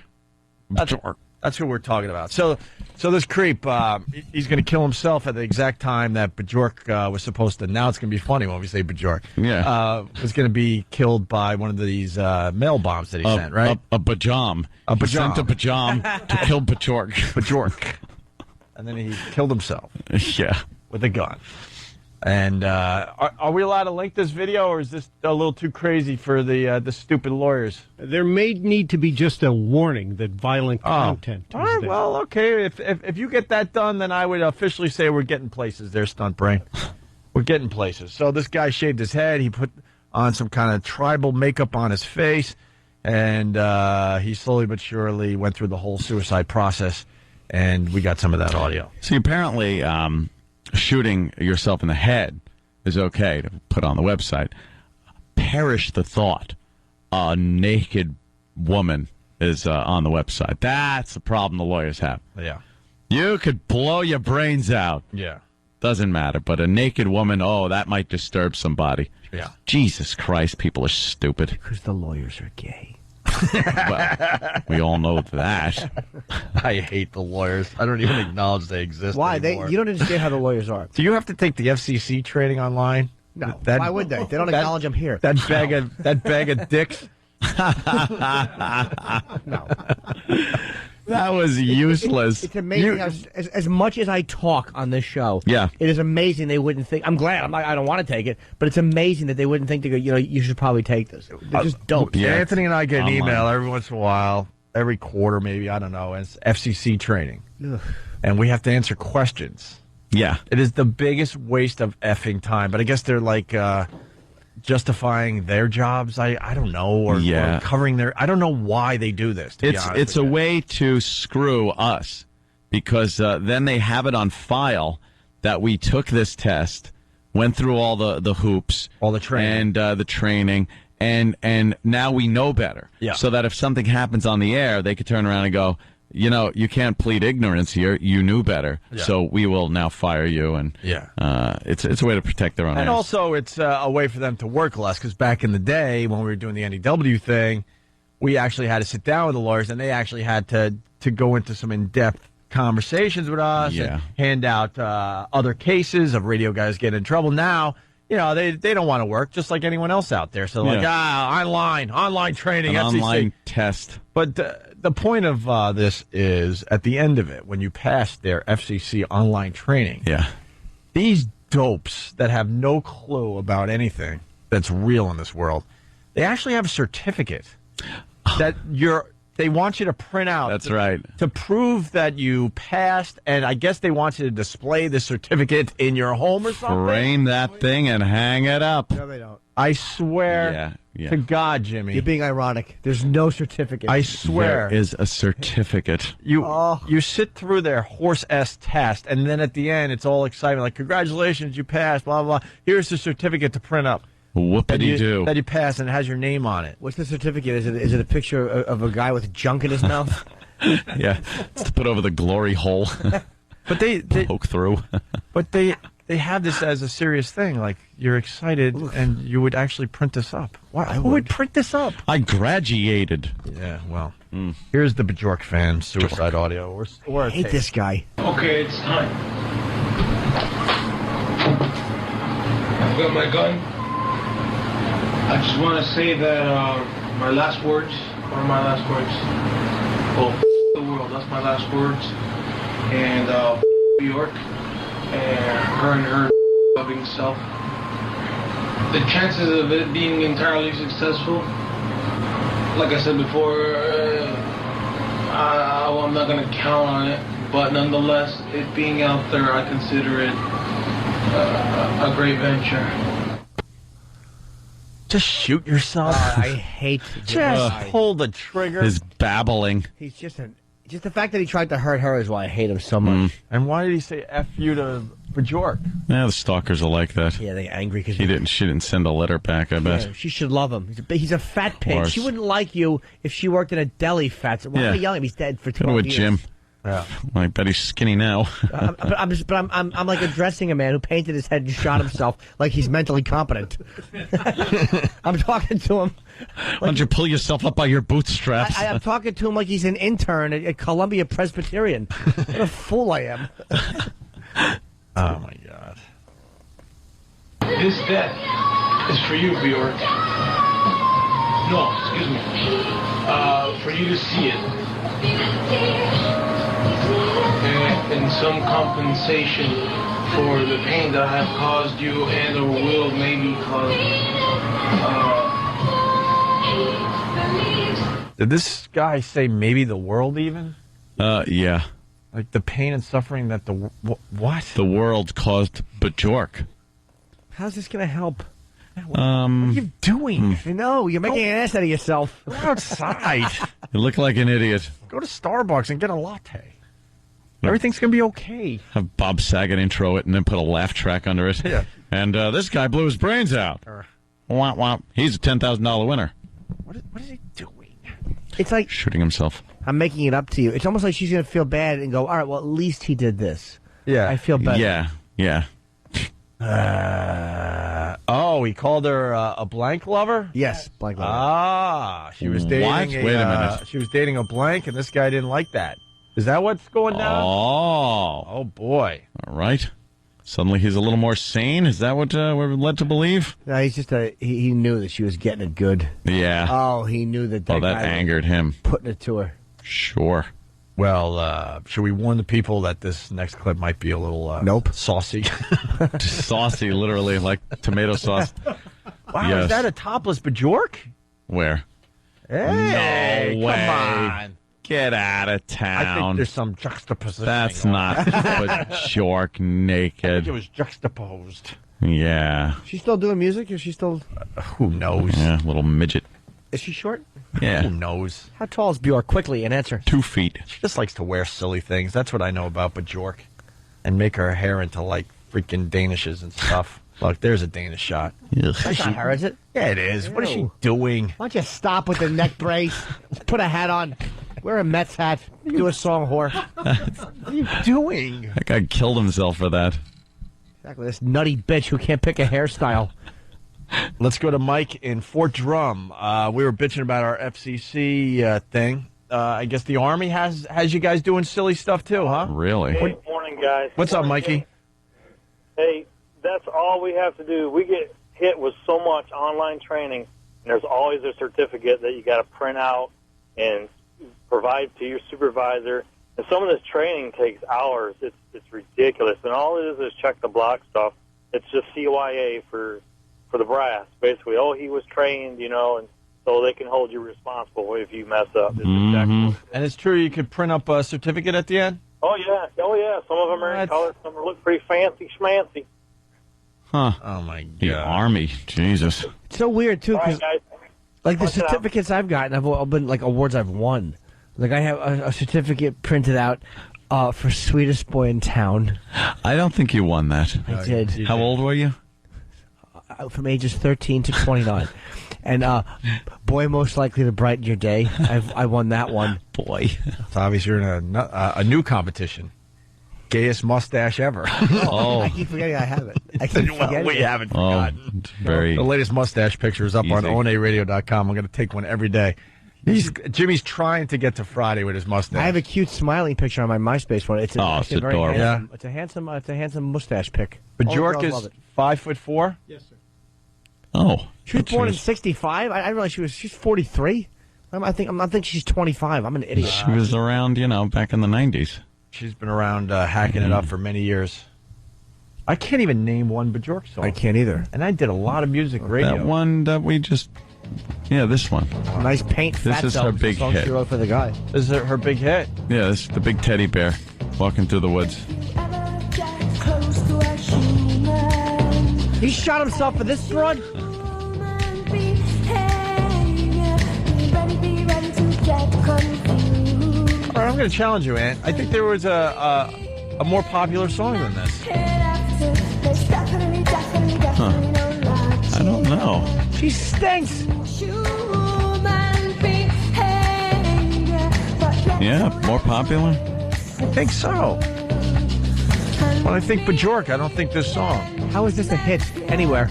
That's who we're talking about. So this creep, he's going to kill himself at the exact time that Bjork was supposed to. Now it's going to be funny when we say Bjork. Yeah. Was going to be killed by one of these mail bombs that he sent, right? A bajam. He sent a bajam to kill Bjork. Bjork. And then he killed himself. Yeah. With a gun. And are we allowed to link this video, or is this a little too crazy for the stupid lawyers? There may need to be just a warning that violent content. All right, well, okay. If you get that done, then I would officially say we're getting places there, Stunt Brain. We're getting places. So this guy shaved his head. He put on some kind of tribal makeup on his face, and he slowly but surely went through the whole suicide process, and we got some of that audio. See, apparently... shooting yourself in the head is okay to put on the website. Perish the thought a naked woman is on the website. That's the problem the lawyers have. Yeah. You could blow your brains out. Yeah. Doesn't matter. But a naked woman, that might disturb somebody. Yeah. Jesus Christ, people are stupid. Because the lawyers are gay. Well, we all know that. I hate the lawyers. I don't even acknowledge they exist. Why? Anymore. You don't understand how the lawyers are. Do you have to take the FCC training online? No. Why would they? They don't acknowledge them here. That bag of dicks. No. That was useless. It's amazing how, as much as I talk on this show, yeah, it is amazing they wouldn't think. I'm glad. I don't want to take it, but it's amazing that they wouldn't think to go, you should probably take this. They're just dope. Yeah, Anthony and I get an email every once in a while, every quarter maybe, I don't know, and it's FCC training. Ugh. And we have to answer questions. Yeah. It is the biggest waste of effing time, but I guess they're like justifying their jobs, I don't know, or covering their... I don't know why they do this, to be honest. It's a way to screw us, because then they have it on file that we took this test, went through all the hoops, all the training, and the training, and now we know better. Yeah. So that if something happens on the air, they could turn around and go, you can't plead ignorance here. You knew better, so we will now fire you. And it's a way to protect their own. And ass. also, it's a way for them to work less, because back in the day when we were doing the NEW thing, we actually had to sit down with the lawyers, and they actually had to go into some in-depth conversations with us and hand out other cases of radio guys getting in trouble. Now, they don't want to work just like anyone else out there. So online training, an FCC. online test. But the point of this is, at the end of it, when you pass their FCC online training, these dopes that have no clue about anything that's real in this world, they actually have a certificate that they want you to print out. That's right. To prove that you passed, and I guess they want you to display the certificate in your home or something. Frame that thing and hang it up. No, they don't. I swear to God, Jimmy. You're being ironic. There's no certificate. I swear. There is a certificate. You sit through their horse-ass test, and then at the end, it's all excitement, like, congratulations, you passed, blah, blah, blah. Here's the certificate to print up. Whoopity-doo. That you passed, and it has your name on it. What's the certificate? Is it a picture of a guy with junk in his mouth? Yeah, it's to put over the glory hole. But they poke through. But they have this as a serious thing. Like, you're excited, and you would actually print this up. Who would print this up? I graduated. Yeah, well, here's the Bjork fan suicide audio. I hate this guy. Okay, it's time. I've got my gun. I just want to say that my last words, one of my last words, well, the world, that's my last words. And New York, and her loving self. The chances of it being entirely successful, like I said before, I'm not going to count on it, but nonetheless, it being out there, I consider it a great venture. Just shoot yourself. I hate Just pull the trigger. His babbling. He's just the fact that he tried to hurt her is why I hate him so much. And why did he say F you to Bjork? Yeah, the stalkers are like that. Yeah, they're angry because she didn't send a letter back, I bet. Yeah, she should love him. He's a fat pig. Worse. She wouldn't like you if she worked in a deli, fat. Why am I yelling? He's dead for 12 with years. Jim. Yeah. Well, I bet he's skinny now. I'm like addressing a man who painted his head and shot himself like he's mentally competent. I'm talking to him. Why don't you pull yourself up by your bootstraps? I'm talking to him like he's an intern at Columbia Presbyterian. What a fool I am. Oh, my God. This death is for you, Bjork. No, excuse me. For you to see it. And some compensation for the pain that I have caused you and or will maybe cause. Did this guy say maybe the world even? Yeah. Like the pain and suffering that what? The world caused Bjork. How's this going to help? What are you doing? No, you're making an ass out of yourself. Go outside. You look like an idiot. Go to Starbucks and get a latte. Everything's going to be okay. Have Bob Saget intro it and then put a laugh track under it. Yeah. And this guy blew his brains out. Womp womp. He's a $10,000 winner. What is he doing? It's like shooting himself. I'm making it up to you. It's almost like she's going to feel bad and go, all right, well, at least he did this. Yeah. I feel better. Yeah. He called her a blank lover? Yes, blank lover. Ah, she was dating What? Wait a minute. She was dating a blank, and this guy didn't like that. Is that what's going down? Oh, boy. All right. Suddenly he's a little more sane. Is that what we're led to believe? No, he's just he knew that she was getting it good. Yeah. Oh, he knew that. That guy angered him. Putting it to her. Sure. Well, should we warn the people that this next clip might be a little saucy? Saucy, literally, like tomato sauce. Wow, Yes. is that a topless Bjork? Where? Hey, no way. come on. Get out of town. I think there's some juxtaposition. That's not Bjork naked. I think it was juxtaposed. Yeah. She's still doing music? Is she still... Who knows? Yeah, little midget. Is she short? Yeah. Who knows? How tall is Bjork? Quickly, an answer. 2 feet. She just likes to wear silly things. That's what I know about Bjork. And make her hair into, like, freaking Danishes and stuff. Look, there's a Danish shot. That's not her, is it? Yeah, it is. What is she Ew. doing? Why don't you stop with the neck brace? Put a hat on. Wear a Mets hat. Do a song, whore. What are you doing? That guy killed himself for that. Exactly. This nutty bitch who can't pick a hairstyle. Let's go to Mike in Fort Drum. We were bitching about our FCC thing. I guess the Army has you guys doing silly stuff too, huh? Really? Good morning, guys. What's up, Mikey? Hey, that's all we have to do. We get hit with so much online training, and there's always a certificate that you got to print out and provide to your supervisor. And some of this training takes hours. It's ridiculous. And all it is check the block stuff. It's just CYA for the brass, basically. Oh, he was trained, and so they can hold you responsible if you mess up. It's And it's true you could print up a certificate at the end? Oh, yeah. Some of them are in color. Some look pretty fancy schmancy. Huh. Oh, my God. The Army. Jesus. It's so weird, too, All because right, guys. like the Watch it out. certificates I've gotten have all been like awards I've won. Like I have a certificate printed out for Sweetest Boy in Town. I don't think you won that. I did. How old were you? From ages 13 to 29. And Boy Most Likely to Brighten Your Day. I won that one. Boy. It's obvious you're in a new competition. Gayest mustache ever. I keep forgetting I have it. I keep forgetting we it. haven't forgotten. Very The latest mustache picture is up on easy. onaradio.com. I'm going to take one every day. Jimmy's trying to get to Friday with his mustache. I have a cute smiling picture on my MySpace one. It's it's very adorable. handsome. It's a handsome mustache pic. But All the Bjork girls love is it. 5'4". Yes, sir. Oh. She was born in '65. I realized she's 43. I think she's 25. I'm an idiot. She was around, back in the 90s. She's been around hacking it up for many years. I can't even name one Bjork song. I can't either. And I did a lot of music radio. That one that we just... Yeah, this one. Nice paint. This is her big hit. She wrote for the guy. This is her big hit. Yeah, this is the big teddy bear walking through the woods. He shot himself for this fraud? All right, I'm going to challenge you, Ant. I think there was a more popular song than this. Huh. I don't know. She stinks. Yeah, more popular? I think so. When I think Bjork, I don't think this song. How is this a hit anywhere?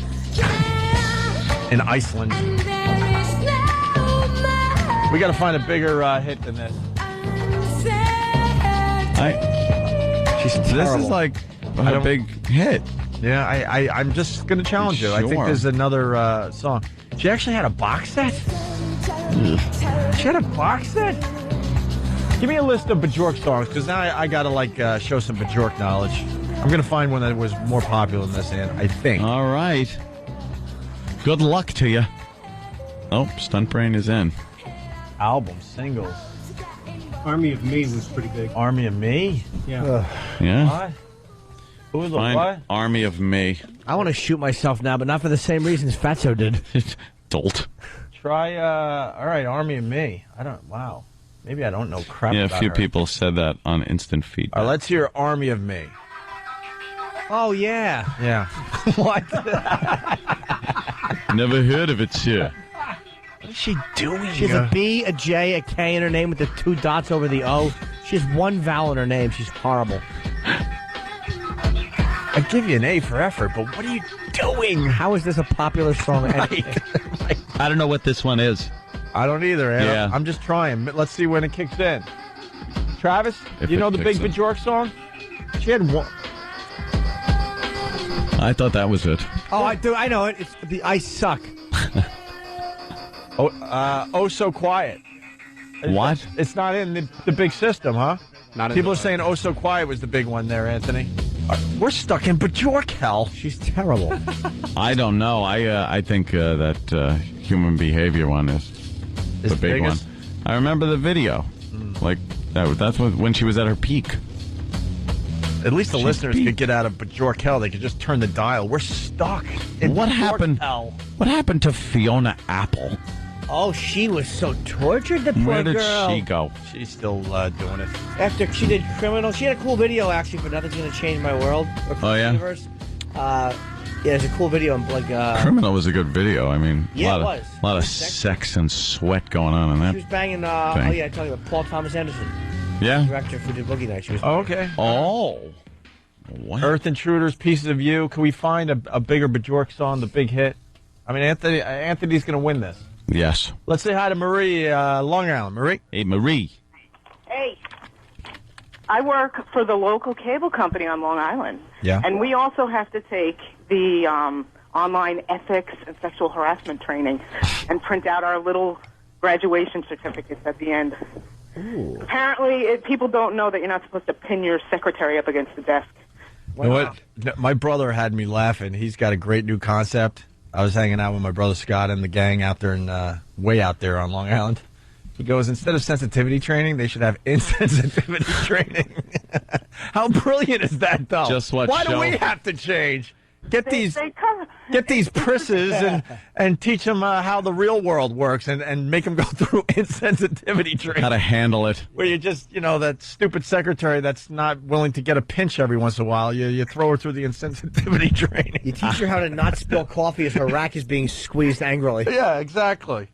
In Iceland. We got to find a bigger hit than this. She's terrible. This is like a big hit. Yeah, I'm just going to challenge you. I think there's another song. She actually had a box set? She had a box set? Give me a list of Bjork songs, because now I got to show some Bjork knowledge. I'm going to find one that was more popular than this, and I think. All right. Good luck to you. Oh, Stunt Brain is in. Album, singles. Army of Me was pretty big. Army of Me? Yeah. Yeah. What? Who was the Fine. what? Army of Me. I want to shoot myself now, but not for the same reasons Fatso did. Dolt. Try, all right, Army of Me. Wow. Maybe I don't know crap Yeah, about a few her. people said that on instant feedback. All right, let's hear Army of Me. Oh, yeah. Yeah. What? Never heard of it, sir. What is she doing? She has a B, a J, a K in her name with the 2 dots over the O. She has 1 vowel in her name. She's horrible. I give you an A for effort, but what are you doing? How is this a popular song? I don't know what this one is. I don't either, Adam. Yeah. I'm just trying. Let's see when it kicks in. Travis, If you know it the kicks big in. Bjork song? She had one. I thought that was it. Oh, I do. I know it. It's the I Suck. Oh, So Quiet. What? It's not in the big system, huh? Not in People are the- saying Oh So Quiet was the big one there, Anthony. We're stuck in Bjork hell. She's terrible. I don't know. I think that human behavior one is the big biggest? one. I remember the video. Like that's when she was at her peak. At least the She's listeners beat. could get out of Bjork hell. They could just turn the dial. We're stuck in What Bjork happened? hell. What happened to Fiona Apple? Oh, she was so tortured, the poor Where did girl. she go? She's still doing it. After she did Criminal, she had a cool video, actually, for Nothing's Gonna Change My World. Or Oh, yeah? Universe. Yeah, there's a cool video. Criminal was a good video. I mean, Yeah, a it lot was. of, lot of sex and sweat going on in She that. was banging, thing. oh, yeah, I tell you about Paul Thomas Anderson, Yeah. director who did Boogie Nights. She was Oh, okay. Oh. What? Earth Intruders, Pieces of You. Can we find a bigger Bjork song, the big hit? I mean, Anthony's going to win this. Yes. Let's say hi to Marie, Long Island. Marie? Hey, Marie. Hey, I work for the local cable company on Long Island. Yeah. And we also have to take the online ethics and sexual harassment training and print out our little graduation certificates at the end. Ooh. Apparently, people don't know that you're not supposed to pin your secretary up against the desk. You know what? No, my brother had me laughing. He's got a great new concept. I was hanging out with my brother Scott and the gang out there way out there on Long Island. He goes, instead of sensitivity training, they should have insensitivity training. How brilliant is that, though? Just what Why do show? we have to change? Get these prisses and teach them how the real world works and make them go through insensitivity training. How to handle it. Where you just, that stupid secretary that's not willing to get a pinch every once in a while, you throw her through the insensitivity training. You teach her how to not spill coffee as her rack is being squeezed angrily. Yeah, exactly.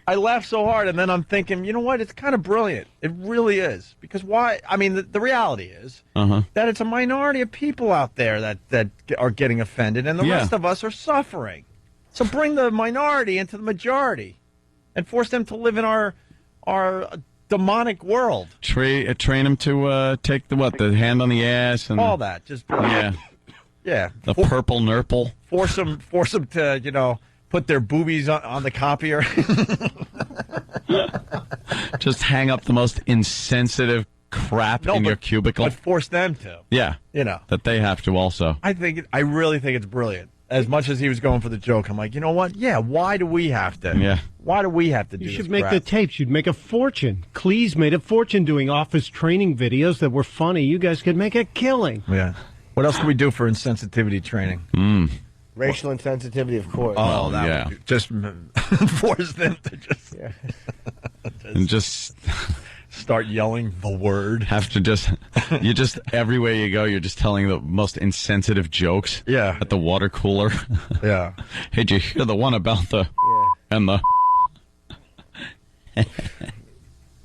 I laugh so hard, and then I'm thinking, you know what? It's kind of brilliant. It really is. Because why? I mean, the reality is that it's a minority of people out there that are getting offended, and the rest of us are suffering. So bring the minority into the majority and force them to live in our demonic world. Train them to take the hand on the ass and All that. Just yeah. The purple nurple. Force them to, put their boobies on the copier. Just hang up the most insensitive crap in your cubicle. But force them to. Yeah. You know. That they have to also. I really think it's brilliant. As much as he was going for the joke, I'm like, you know what? Yeah, why do we have to? Yeah. Why do we have to do You this should make crap? the tapes. You'd make a fortune. Cleese made a fortune doing office training videos that were funny. You guys could make a killing. Yeah. What else can we do for insensitivity training? Racial insensitivity, of course. Oh, that would be, just force them to just, And just start yelling the word. Have to you just, everywhere you go, you're just telling the most insensitive jokes. Yeah. At the water cooler. Yeah. Hey, did you hear the one about the, and the.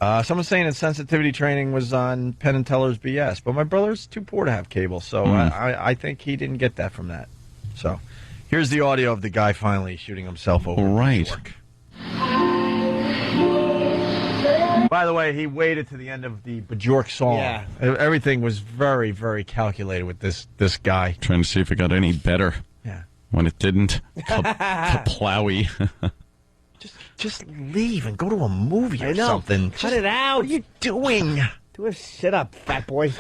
Someone's saying insensitivity training was on Penn and Teller's BS, but my brother's too poor to have cable, so I think he didn't get that from that. So, here's the audio of the guy finally shooting himself over. Right. By the way, he waited to the end of the Bjork song. Yeah. Everything was very, very calculated with this guy. Trying to see if it got any better. Yeah. When it didn't. Kaplowy. Just leave and go to a movie or I know. something. Cut it out. What are you doing? Do a sit-up, fat boy.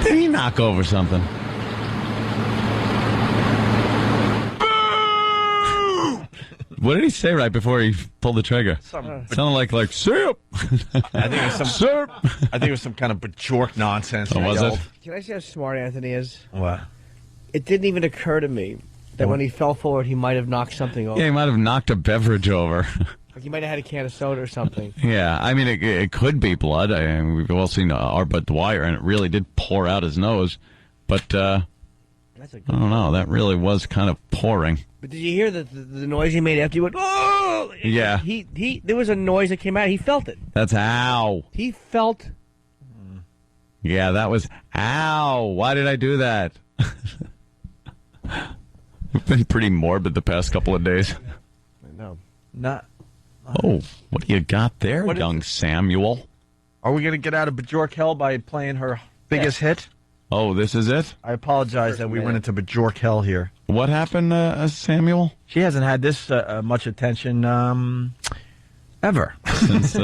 Did he knock over something? What did he say right before he pulled the trigger? Sounded like soup. I think it was some soup. I think it was some kind of Bjork nonsense. Oh, was it? Can I say how smart Anthony is? What? It didn't even occur to me that when he fell forward, he might have knocked something over. Yeah, he might have knocked a beverage over. Like he might have had a can of soda or something. Yeah, I mean, it could be blood. We've all seen Arbut Dwyer, and it really did pour out his nose. But I don't know. That really was kind of pouring. But did you hear the noise he made after he went, oh! Yeah. There was a noise that came out. He felt it. That's ow. He felt. Yeah, that was ow. Why did I do that? We've been pretty morbid the past couple of days. I know. Not. Oh, what do you got there, What is young Samuel? Are we going to get out of Bjork hell by playing her biggest hit? Oh, this is it? I apologize that we went into Bjork hell here. What happened, Samuel? She hasn't had this much attention ever. Since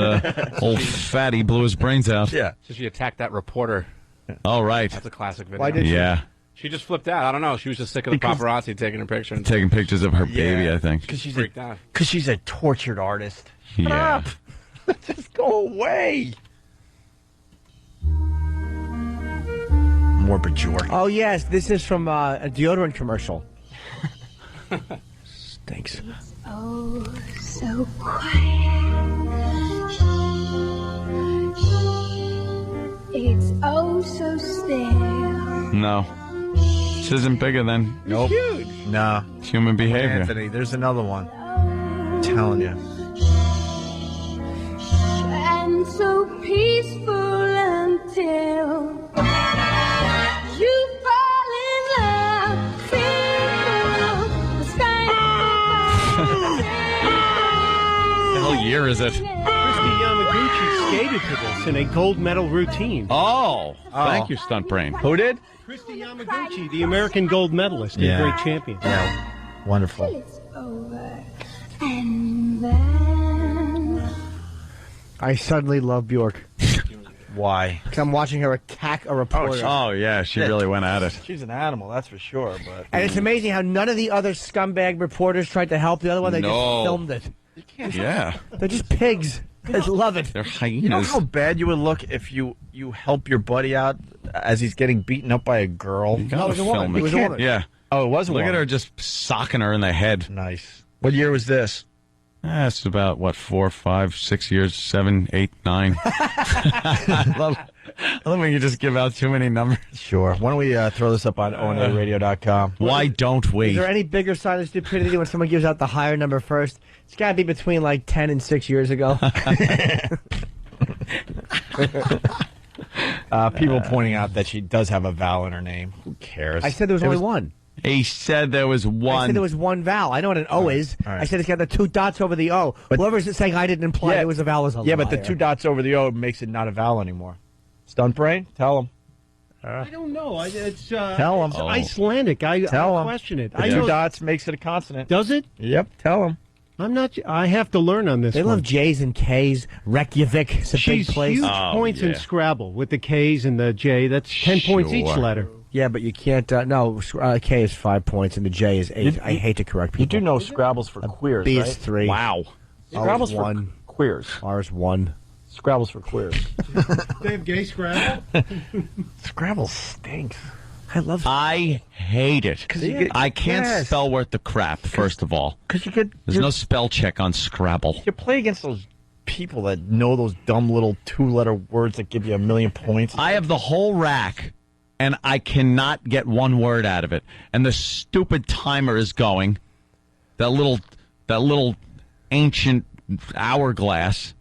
old fatty blew his brains out. Yeah. So she attacked that reporter. Oh, right. That's a classic video. Why did she? Yeah. She just flipped out. I don't know. She was just sick of the paparazzi taking her picture. And Taking pictures of her baby, Yeah. I think. Because she's freaked out. Because she's a tortured artist. Shut Yeah. up. Just go away. More Bjork. Oh, yes. This is from a deodorant commercial. Stinks. Oh, so quiet. It's oh so still. No. This isn't bigger than Nope. Huge. Nah. human behavior. Anthony, there's another one. I'm telling you. And so peaceful until you fall in love. Simple, the sky What the hell year is it? Christy Yamaguchi skated to this in a gold medal routine. Oh, thank you, Stunt Brain. Who did? Christy Yamaguchi, the American gold medalist and Yeah. great champion. Yeah. Wonderful. it's over. And then I suddenly love Bjork. Why? Because I'm watching her attack a reporter. Oh, yeah, she really went at it. She's an animal, that's for sure. But And it's amazing how none of the other scumbag reporters tried to help the other one. They No. just filmed it. Yeah. They're just pigs. I just love it. They're hyenas. you know how bad you would look if you help your buddy out as he's getting beaten up by a girl? You No, gotta it was a woman. film It was a woman. Yeah. Oh, it was a Look at woman. her just socking her in the head. Nice. What year was this? That's about, what, 4, 5, 6 years, 7, 8, 9. I love when you just give out too many numbers. Sure. Why don't we throw this up on onaradio.com? Why don't we? Is there any bigger sign of stupidity when someone gives out the higher number first? It's got to be between like 10 and 6 years ago. People pointing out that she does have a vowel in her name. Who cares? I said there was only one. He said there was one. I said there was one vowel. I know what an O is. All right. I said it's got the 2 dots over the O. But whoever's saying I didn't imply it was a vowel is a Yeah, but the liar. 2 dots over the O makes it not a vowel anymore. Stunt brain? Tell him. I don't know. It's Tell him. It's Icelandic. I question it. The 2 dots makes it a consonant. Does it? Yep. Tell him. I'm not. I have to learn on this. They one. love J's and K's. Reykjavik. It's a She's big place. huge points in Scrabble with the K's and the J. That's 10 points each letter. Yeah, but you can't. No, K is 5 points and the J is 8. I hate to correct people. You do know Scrabble's for queers, B right? is 3. Wow. Scrabble's for 1. queers. R is 1. Scrabble's for queers. They have gay Scrabble? Scrabble stinks. I love I hate it. I can't Yes. spell worth the crap, first of all. Because you get... There's no spell check on Scrabble. You play against those people that know those dumb little 2-letter words that give you 1,000,000 points. I have the whole rack, and I cannot get one word out of it. And the stupid timer is going. That little ancient hourglass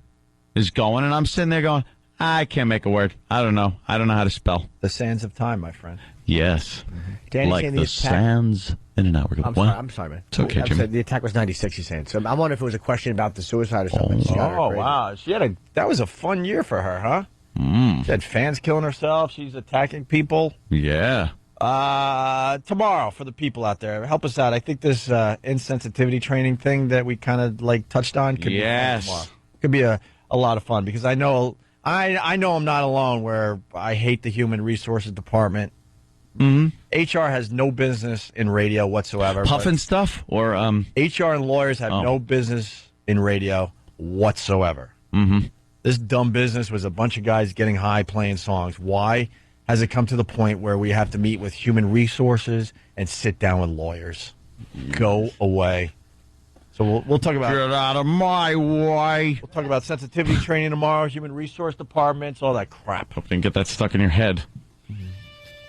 is going, and I'm sitting there going, I can't make a word. I don't know. I don't know how to spell. The sands of time, my friend. Yes. Danny like saying the the attack- sands in an hourglass. I'm sorry, man. It's okay, I'm Jimmy. sorry, the attack was 96, you're saying. So I'm wondering if it was a question about the suicide or something. She got her Oh, crazy. wow. That was a fun year for her, huh? Mm. She had fans killing herself. She's attacking people. Yeah. Tomorrow, for the people out there, help us out. I think this insensitivity training thing that we kind of like touched on could be fun tomorrow. Could be a lot of fun because I know I'm not alone where I hate the human resources department. Mm-hmm. HR has no business in radio whatsoever. Puffin stuff? Or HR and lawyers have no business in radio whatsoever. Mm-hmm. This dumb business was a bunch of guys getting high playing songs. Why has it come to the point where we have to meet with human resources and sit down with lawyers? Go away. So we'll talk about... Get out of my way. We'll talk about sensitivity training tomorrow, human resource departments, all that crap. Hope you can get that stuck in your head.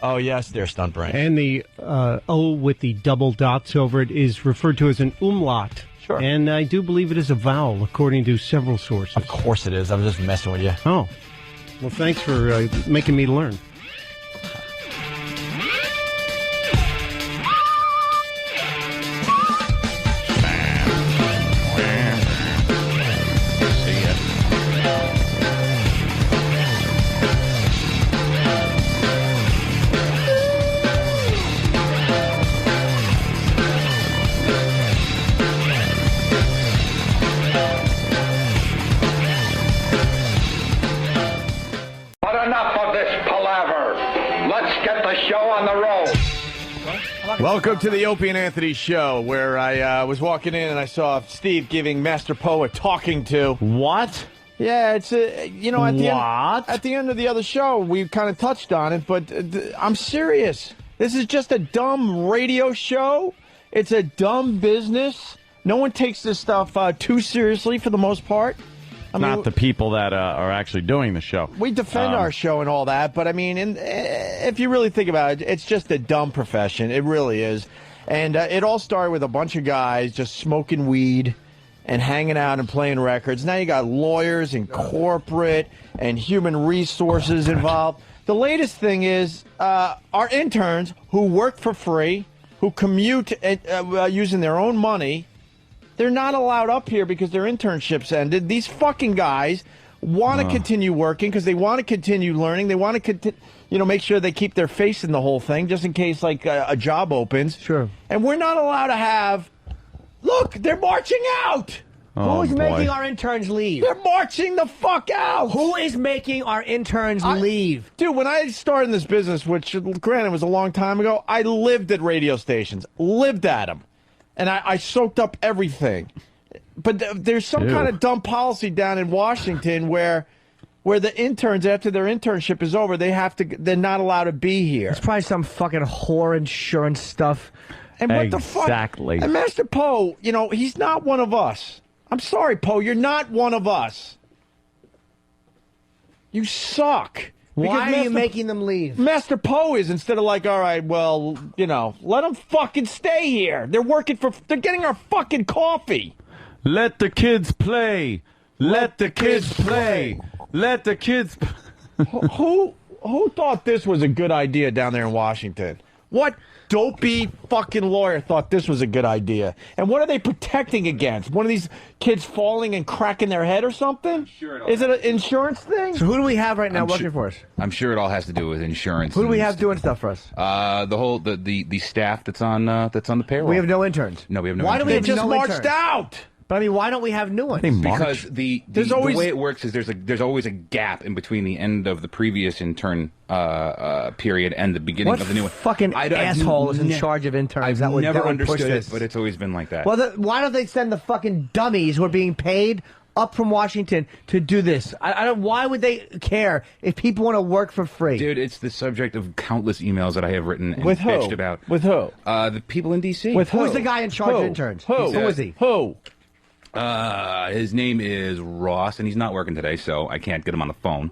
Oh, yes, there's Stunt Brain. And the O with the double dots over it is referred to as an umlaut. Sure. And I do believe it is a vowel, according to several sources. Of course it is. I'm just messing with you. Oh. Well, thanks for making me learn. But enough of this palaver. Let's get the show on the road. Welcome to the Opie and Anthony show, where I was walking in and I saw Steve giving Master Poe a talking to. What? Yeah, it's at the end of the other show we kind of touched on it, but I'm serious. This is just a dumb radio show. It's a dumb business. No one takes this stuff too seriously for the most part. Not the people that are actually doing the show. We defend our show and all that, but I mean, if you really think about it, it's just a dumb profession. It really is. And it all started with a bunch of guys just smoking weed and hanging out and playing records. Now you got lawyers and corporate and human resources involved. The latest thing is our interns who work for free, who commute using their own money, they're not allowed up here because their internships ended. These fucking guys want to continue working because they want to continue learning. They want to make sure they keep their face in the whole thing just in case like a job opens. Sure. And we're not allowed to have... Look, they're marching out! Who's making our interns leave? They're marching the fuck out! Who is making our interns leave? Dude, when I started in this business, which granted was a long time ago, I lived at radio stations. Lived at them. And I soaked up everything. But there's some kind of dumb policy down in Washington where the interns, after their internship is over, they're not allowed to be here. It's probably some fucking whore insurance stuff. And what the fuck? Exactly. And Master Poe, he's not one of us. I'm sorry, Poe. You're not one of us. You suck. Why are you making them leave? Master Poe is, instead of like, all right, well, you know, let them fucking stay here. They're getting our fucking coffee. Let the kids play. Let the kids play. Let the kids. Who thought this was a good idea down there in Washington? What dopey fucking lawyer thought this was a good idea? And what are they protecting against? One of these kids falling and cracking their head or something? Is it an insurance thing? So who do we have right now working for us? I'm sure it all has to do with insurance. Who do we have doing stuff for us? The staff that's on the payroll. We have no interns. No, we have no. Why do we have just no marched interns? out? But I mean, why don't we have new ones? Because the way it works is there's always a gap in between the end of the previous intern period and the beginning of the new one. Fucking asshole is in charge of interns? I've never that would understood push it, this? but it's always been like that. Well, why don't they send the fucking dummies who are being paid up from Washington to do this? I don't. Why would they care if people want to work for free? Dude, it's the subject of countless emails that I have written and With who? bitched about. With who? The people in D.C. With Who's the guy in charge of interns? Who? Who is he? Who? His name is Ross, and he's not working today, so I can't get him on the phone.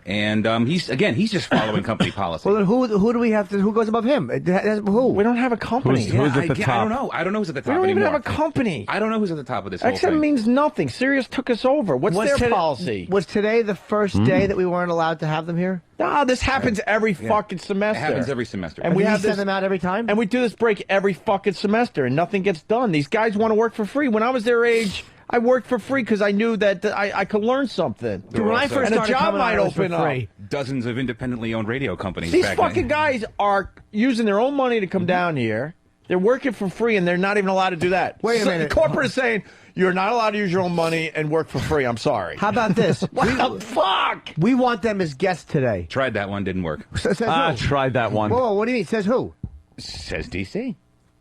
And he's just following company policy. Well, then who do we have to? Who goes above him? Who? We don't have a company. Who's at the top? I don't know. I don't know who's at the top We don't even anymore. have a company. I don't know who's at the top of this whole XM thing. means nothing. Sirius took us over. What's their policy? Was today the first day that we weren't allowed to have them here? No, this happens every fucking semester. It happens every semester. And we have send them out every time? And we do this break every fucking semester, and nothing gets done. These guys want to work for free. When I was their age, I worked for free because I knew that I could learn something. When I first started a job coming might out, it was for open up. free. Dozens of independently owned radio companies. These back fucking then. guys are using their own money to come down here. They're working for free, and they're not even allowed to do that. Wait a minute. Corporate is saying you're not allowed to use your own money and work for free. I'm sorry. How about this? What the fuck? We want them as guests today. Tried that one, didn't work. Says who? Tried that one. Whoa, what do you mean? Says who? Says DC.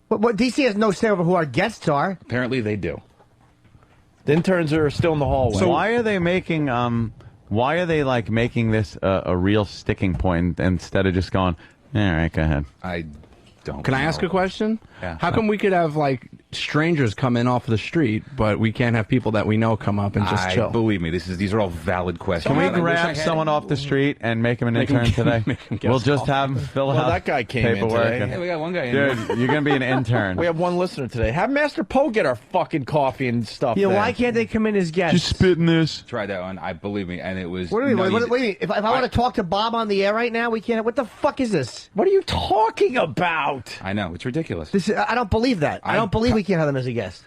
What DC has no say over who our guests are. Apparently they do. The interns are still in the hallway. So why are they making why are they like making this a real sticking point instead of just going, all right, go ahead. I don't. Can I ask a question? Yeah. How come we could have like strangers come in off the street, but we can't have people that we know come up and just chill? Believe me, these are all valid questions. Can we I wish I grab had someone off the street and make him an Make him- intern today? make him get We'll us just off. have him fill Well, out that guy came in paperwork. today. Yeah, we got one guy in Dude, here. you're going to be an intern. We have one listener today. Have Master Poe get our fucking coffee and stuff. Yeah, then. why can't they come in as guests? Just spit in this. Tried that one. I believe me, and it was. What do you mean? no, What do you mean? If I want to talk to Bob on the air right now, we can't. What the fuck is this? What are you talking about? I know it's ridiculous. I don't believe that. I don't believe we can't have them as a guest.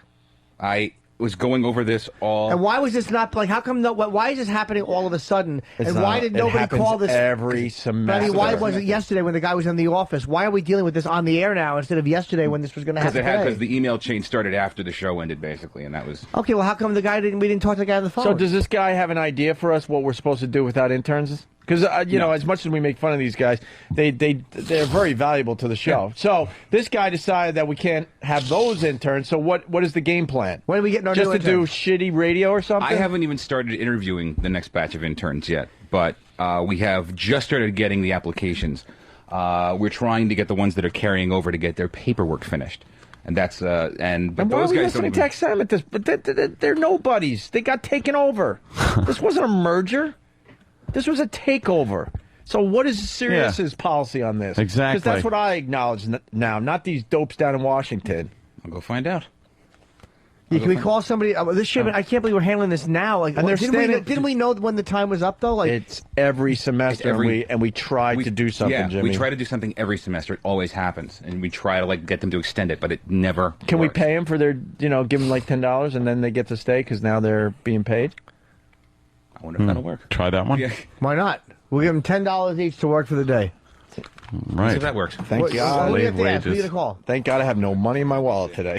I was going over this all. And why was this not like? How come? Why is this happening all of a sudden? It's and why not- did it nobody happens call this every But semester? I mean, why was it yesterday when the guy was in the office? Why are we dealing with this on the air now instead of yesterday when this was going to happen? Because the email chain started after the show ended, basically, and that was. Okay, well, how come we didn't talk to the guy on the phone? So does this guy have an idea for us what we're supposed to do without interns? Because you know, as much as we make fun of these guys, they're very valuable to the show. Yeah. So this guy decided that we can't have those interns. So what is the game plan? When are we getting our just new to do interns? shitty radio or something? I haven't even started interviewing the next batch of interns yet, but we have just started getting the applications. We're trying to get the ones that are carrying over to get their paperwork finished. And that's but And why those are we guys don't listening even. to XM at this? But they're nobodies. They got taken over. This wasn't a merger. This was a takeover. So what is Sirius's policy on this? Exactly. Because that's what I acknowledge now, not these dopes down in Washington. I'll go find out. Yeah, can we call somebody? This shipment. I can't believe we're handling this now. Like, And they're didn't we know when the time was up though? Like, It's every semester, and we try to do something, Yeah, Jimmy. we try to do something every semester. It always happens, and we try to get them to extend it, but it never. Can we works. pay them for their, give them like $10 and then they get to stay because now they're being paid? I wonder if that'll work. Try that one. Yeah. why not? We'll give them $10 each to work for the day. Right. See if that works. Thank God. What do you have to ask? Who are you wages. gonna call? Thank God I have no money in my wallet today.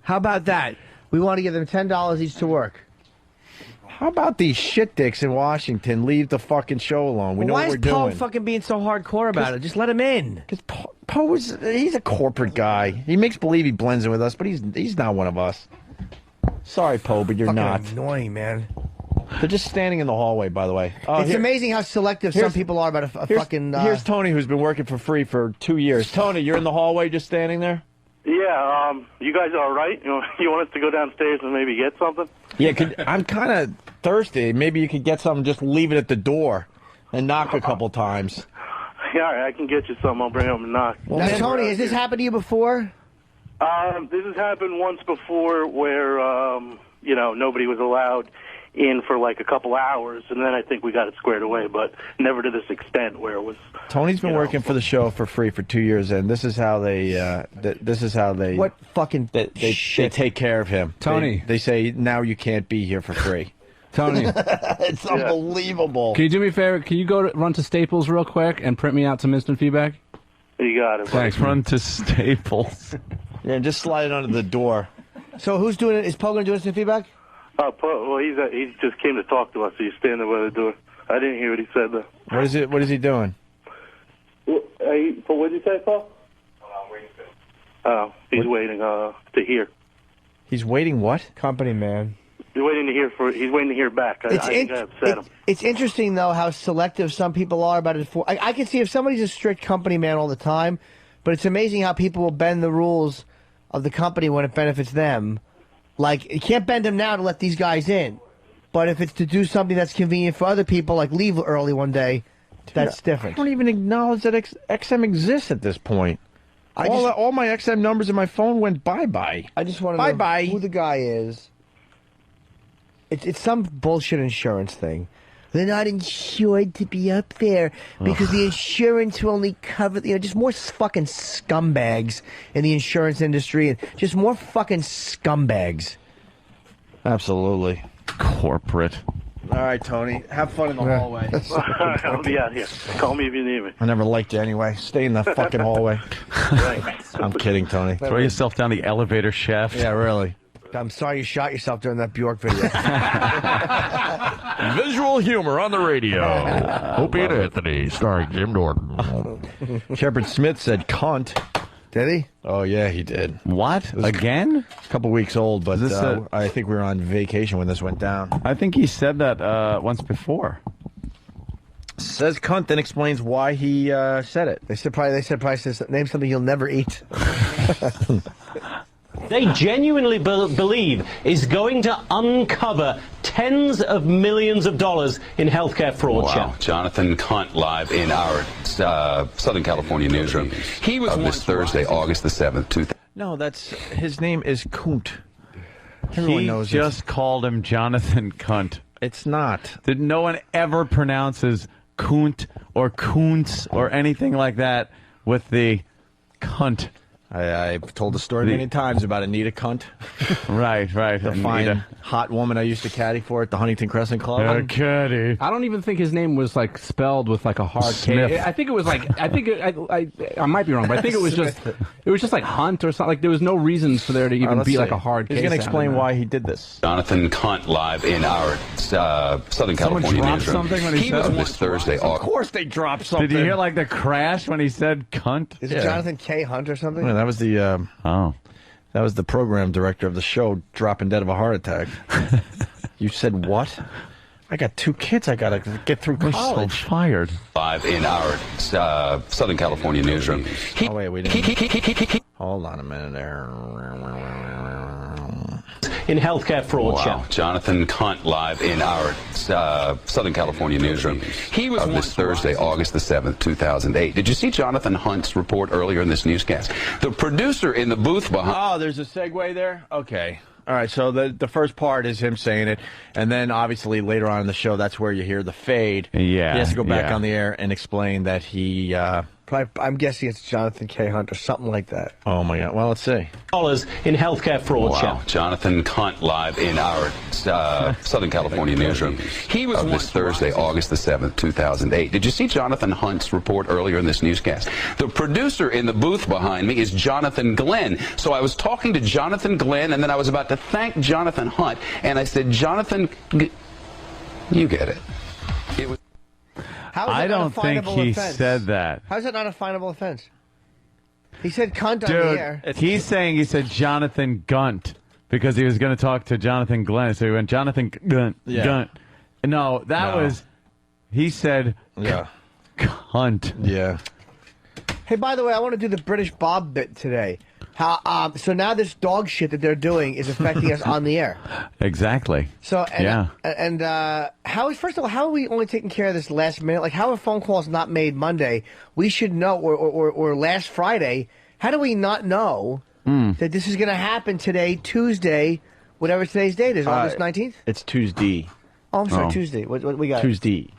How about that? We want to give them $10 each to work. How about these shit dicks in Washington leave the fucking show alone? We know Why what we're is Paul doing. fucking being so hardcore about it? Just let him in. Because Poe he's a corporate guy. He makes believe he blends in with us, but he's not one of us. Sorry, Poe, but you're Fucking not. annoying, man. They're just standing in the hallway, by the way. It's amazing how selective some people are about a fucking. Here's Tony, who's been working for free for 2 years. Tony, you're in the hallway just standing there? Yeah, you guys all right? You want us to go downstairs and maybe get something? Yeah, I'm kind of thirsty. Maybe you could get something, just leave it at the door and knock a couple times. Yeah, all right, I can get you something. I'll bring home and knock. Well, now, Tony, has this happened to you before? This has happened once before where, nobody was allowed in for like a couple hours, and then I think we got it squared away, but never to this extent where it was... Tony's been working for the show for free for 2 years, and this is how they... What fucking they take care of him. Tony. They say, now you can't be here for free. Tony. It's unbelievable. Can you do me a favor? Can you run to Staples real quick and print me out some instant feedback? You got it. Thanks. Run to Staples. Yeah, just slide it under the door. So who's doing it? Is Poe going to do instant feedback? Well, he just came to talk to us, so he's standing by the door. I didn't hear what he said, though. What is he doing? What did you say, Paul? He's waiting to hear. He's waiting what? Company man. He's waiting to hear back. I think I upset him. It's interesting, though, how selective some people are about it. I can see if somebody's a strict company man all the time, but it's amazing how people will bend the rules of the company when it benefits them. Like, you can't bend them now to let these guys in. But if it's to do something that's convenient for other people, like leave early one day, that's different. I don't even acknowledge that XM exists at this point. All my XM numbers in my phone went bye-bye. I just want to know who the guy is. It's some bullshit insurance thing. They're not insured to be up there because the insurance will only cover, just more fucking scumbags in the insurance industry, and just more fucking scumbags. Absolutely. Corporate. All right, Tony. Have fun in the hallway. I'll be out here. Call me if you need me. I never liked you anyway. Stay in the fucking hallway. I'm kidding, Tony. Throw yourself down the elevator shaft. Yeah, really. I'm sorry you shot yourself during that Bjork video. Visual humor on the radio. Opie and Anthony, starring Jim Norton. Shepard Smith said cunt. Did he? Oh, yeah, he did. What? Again? A couple weeks old, but I think we were on vacation when this went down. I think he said that once before. Says cunt, then explains why he said it. They said name something you'll never eat. They genuinely believe is going to uncover tens of millions of dollars in healthcare fraud. Wow. Jonathan Cunt live in our Southern California newsroom. He was this Thursday, August the 7th, No, his name is Kunt. Everyone knows he just called him Jonathan Cunt. It's not. Did no one ever pronounces Kunt or Kuntz or anything like that with the cunt? I've told the story many times about Anita Cunt. Right. The fine, hot woman I used to caddy for at the Huntington Crescent Club. Caddy. I don't even think his name was spelled with a hard K. I think it was I might be wrong, but I think it was just like Hunt or something. Like there was no reason for there to even be a hard K. He's going to explain why he did this. Jonathan Cunt live in our Southern California newsroom. Something when he was this Thursday, Of course they dropped something. Did you hear the crash when he said cunt? Is it Jonathan K. Hunt or something? Yeah, that was the that was the program director of the show dropping dead of a heart attack. You said what? I got 2 kids I gotta get through college. So fired. Live in our Southern California newsroom. Wait, we didn't. Hold on a minute there. In healthcare fraud. Wow. Jonathan Cunt live in our Southern California newsroom. He was this Thursday, August the 7th, 2008. Did you see Jonathan Hunt's report earlier in this newscast? The producer in the booth behind... Oh, there's a segue there? Okay. All right, so the first part is him saying it, and then obviously later on in the show, that's where you hear the fade. Yeah. He has to go back on the air and explain that he... I'm guessing it's Jonathan K. Hunt or something like that. Oh, my God. Well, let's see. Dollars in healthcare fraud. Wow. Jonathan Cunt live in our Southern California newsroom. He was this Thursday, August the 7th, 2008. Did you see Jonathan Hunt's report earlier in this newscast? The producer in the booth behind me is Jonathan Glenn. So I was talking to Jonathan Glenn, and then I was about to thank Jonathan Hunt, and I said, Jonathan, you get it. It was... I don't think he said that. How is that not a finable offense? He said cunt on Dude, the air. He's saying he said Jonathan Gunt because he was going to talk to Jonathan Glenn. So he went Jonathan Gunt. Yeah. Gunt. No, that was... He said cunt. Yeah. Hey, by the way, I want to do the British Bob bit today. So now this dog shit that they're doing is affecting us on the air. Exactly. So yeah. First of all, how are we only taking care of this last minute? Like, how are phone calls not made Monday? We should know, or last Friday. How do we not know that this is going to happen today, Tuesday, whatever today's date is, August 19th? It's Tuesday. Oh, I'm sorry, Tuesday. What we got? Tuesday.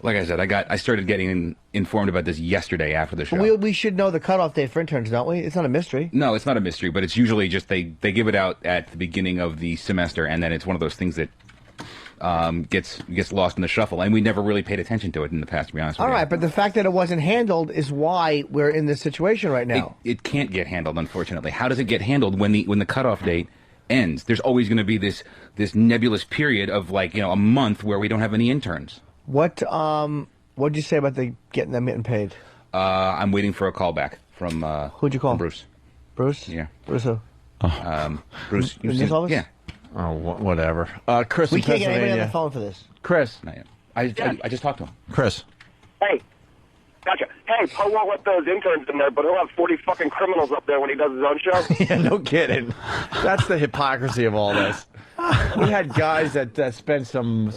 Like I said, I started getting informed about this yesterday after the show. We should know the cutoff date for interns, don't we? It's not a mystery. No, it's not a mystery, but it's usually just they give it out at the beginning of the semester, and then it's one of those things that gets lost in the shuffle, and we never really paid attention to it in the past, to be honest with you. All right, but the fact that it wasn't handled is why we're in this situation right now. It can't get handled, unfortunately. How does it get handled when the cutoff date ends? There's always going to be this nebulous period of a month where we don't have any interns. What'd you say about getting them paid? I'm waiting for a call back from who'd you call? From Bruce. Bruce? Yeah. Bruce who? Bruce. In this office? Yeah. Oh, whatever. Chris, we in can't get anybody on Pennsylvania. the phone for this. Chris. Not yet. I just talked to him. Chris. Hey. Gotcha. Hey, Poe won't let those interns in there, but he'll have 40 fucking criminals up there when he does his own show. Yeah, no kidding. That's the hypocrisy of all this. We had guys that spent some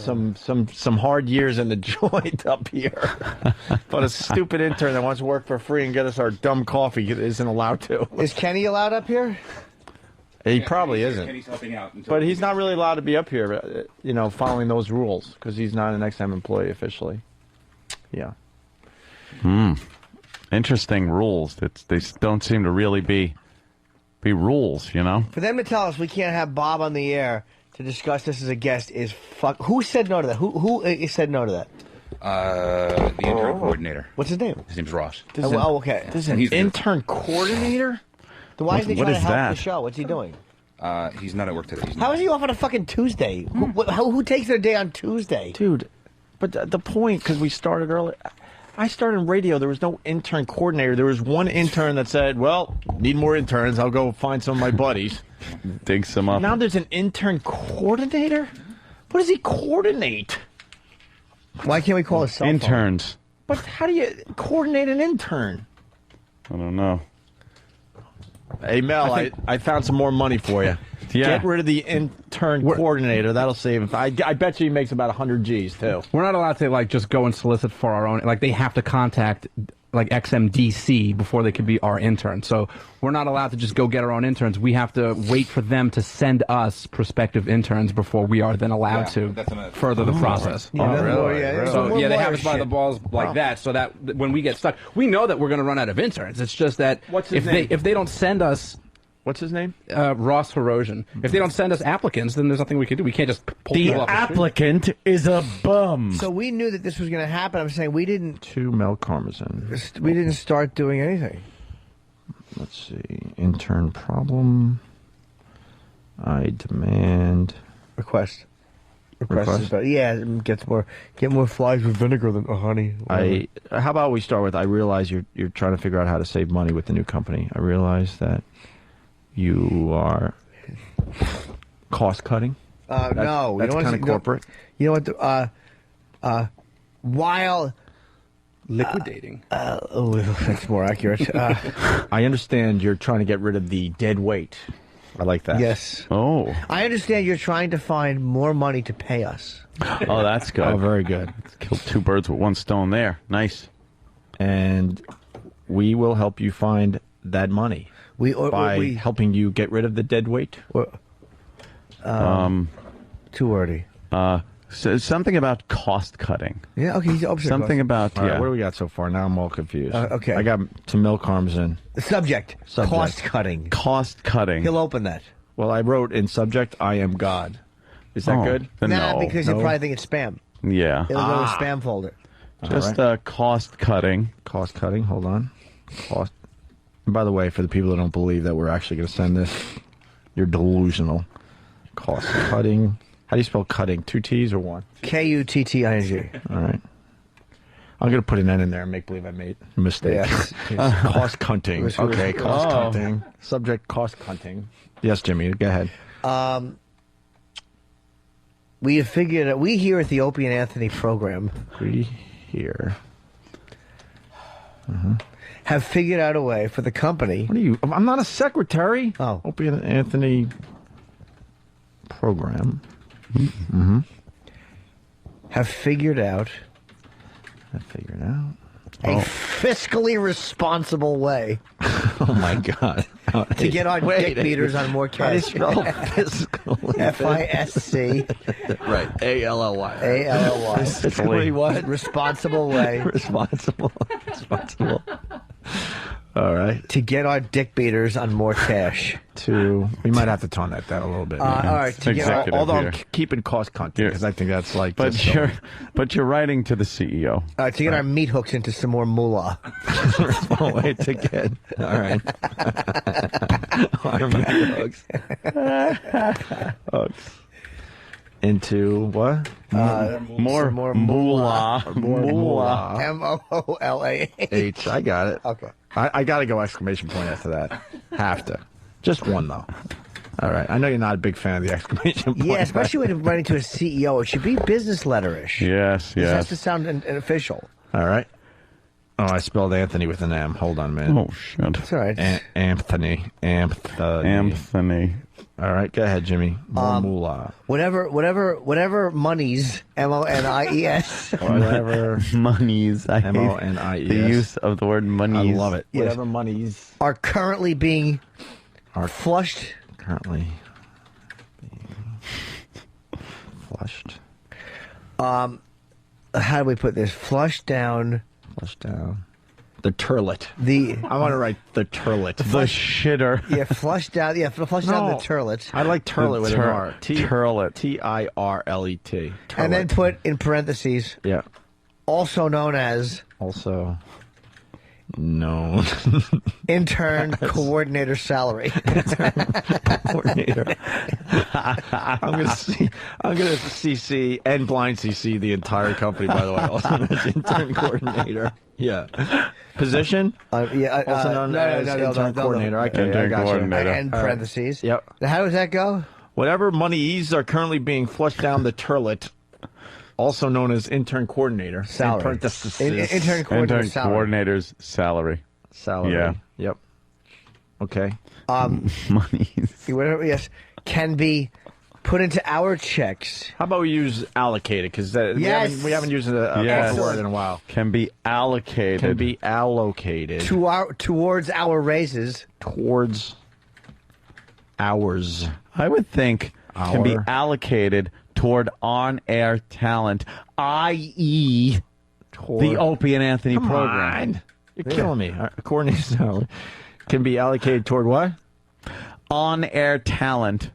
hard years in the joint up here, but a stupid intern that wants to work for free and get us our dumb coffee isn't allowed to. Is Kenny allowed up here? He probably isn't. Kenny's helping out. But he's not really allowed to be up here, following those rules, because he's not an XM employee officially. Yeah. Interesting rules. They don't seem to really be rules, For them to tell us we can't have Bob on the air to discuss this as a guest is fuck. Who said no to that? Who said no to that? The intern coordinator. What's his name? His name's Ross. Okay. This is an intern coordinator? Then why isn't he What trying to is help that? the show? What's he doing? He's not at work today. How is he off on a fucking Tuesday? Who takes their day on Tuesday? Dude, but the point, because we started early. I started in radio. There was no intern coordinator. There was one intern that said, well, need more interns. I'll go find some of my buddies. Dig some up. Now there's an intern coordinator? What does he coordinate? Why can't we call it cell phone? Interns. But how do you coordinate an intern? I don't know. Hey, Mel, I found some more money for you. Yeah. Get rid of the intern coordinator. That'll save. I bet you he makes about 100 G's, too. We're not allowed to just go and solicit for our own. They have to contact XMDC before they could be our interns. So we're not allowed to just go get our own interns. We have to wait for them to send us prospective interns before we are then allowed to further the process. Yeah, really? So they have us by the balls like that, so that when we get stuck, we know that we're going to run out of interns. It's just that if they don't send us. What's his name? Ross Herosian. If they don't send us applicants, then there's nothing we can do. We can't just pull people off the street. Applicant is a bum. So we knew that this was going to happen. I'm saying we didn't. To Mel Karmazin. We didn't start doing anything. Let's see. Intern problem. I demand. Request. Is better. Yeah, get more flies with vinegar than honey. How about we start with? I realize you're trying to figure out how to save money with the new company. I realize that you are cost cutting. No, that's kind of corporate. You know what? While liquidating. That's more accurate. I understand you're trying to get rid of the dead weight. I like that. Yes. Oh. I understand you're trying to find more money to pay us. Oh, that's good. Oh, very good. Killed two birds with one stone there. Nice. And we will help you find that money by helping you get rid of the dead weight. Too early. So something about cost cutting. Yeah, okay. Something about, all right, what do we got so far? Now I'm all confused. Okay. I got to Milk Karmazin. The subject. Cost cutting. Cost cutting. He'll open that. Well, I wrote in subject, I am God. Is that good? Nah, because he'll probably think it's spam. Yeah. It'll go to the spam folder. Just cost cutting. Cost cutting. Hold on. Cost. And by the way, for the people that don't believe that we're actually going to send this, you're delusional. Cost cutting. How do you spell cutting? 2 T's or 1? Kutting. All right. I'm going to put an N in there and make believe I made a mistake. Yes. Cost cutting. Okay, cost cutting. Subject, cost cutting. Yes, Jimmy, go ahead. We have figured out, we here at the Opie and Anthony program. We here. have figured out a way for the company. What are you? I'm not a secretary. Oh. Opie and Anthony program. Mm-hmm. Have figured out a fiscally responsible way. Oh my God! To get our dick meters on more cash. How do you spell fiscal? FISC. Right. ALLY. ALLY. Fiscally what? Responsible way. Responsible. All right. To get our dick beaters on more cash. We might have to tone that down a little bit. All right. Although I'm keeping cost content because I think that's like. But you're writing to the CEO. To get our meat hooks into some more moolah. Way to get. All right. Our meat hooks. Into what? More moolah. Moolah. MOOLAH. I got it. Okay. I got to go exclamation point after that. Have to. Just one, though. All right. I know you're not a big fan of the exclamation point. Yeah, especially when you're writing to a CEO. It should be business letterish. Yes. It has to sound official. All right. Oh, I spelled Anthony with an M. Hold on, man. Oh, shit. That's all right. Anthony. All right, go ahead, Jimmy. Moolah. Whatever monies, MONIES. Whatever monies. I hate MONIES. the use of the word monies. I love it. Yes. Whatever monies are currently being flushed. Currently being flushed. How do we put this? Flushed down. The turlet. I want to write the turlet. The shitter. Yeah, flush down. Yeah, flush down the turlet. I like turlet with an R. Turlet. TIRLET. And then put in parentheses. Yeah. Also known as. Also known. Intern coordinator salary. Coordinator. I'm gonna CC and blind CC the entire company. By the way, also known as intern coordinator. Yeah. Position? Also known as intern coordinator. Okay, I got you. And parentheses. Yep. Now, how does that go? Whatever monies are currently being flushed down the turlet, also known as intern coordinator. Salary. Intern coordinator salary. Coordinator's salary. Yeah. Yep. Okay. Monies. Whatever. Yes. Can be put into our checks. How about we use allocated? Because we haven't used a word in a while. Can be allocated. Towards our raises. Towards ours. I would think can be allocated toward on-air talent, i.e. the Opie and Anthony program. You're killing me. Coordinated salary can be allocated toward what? On-air talent.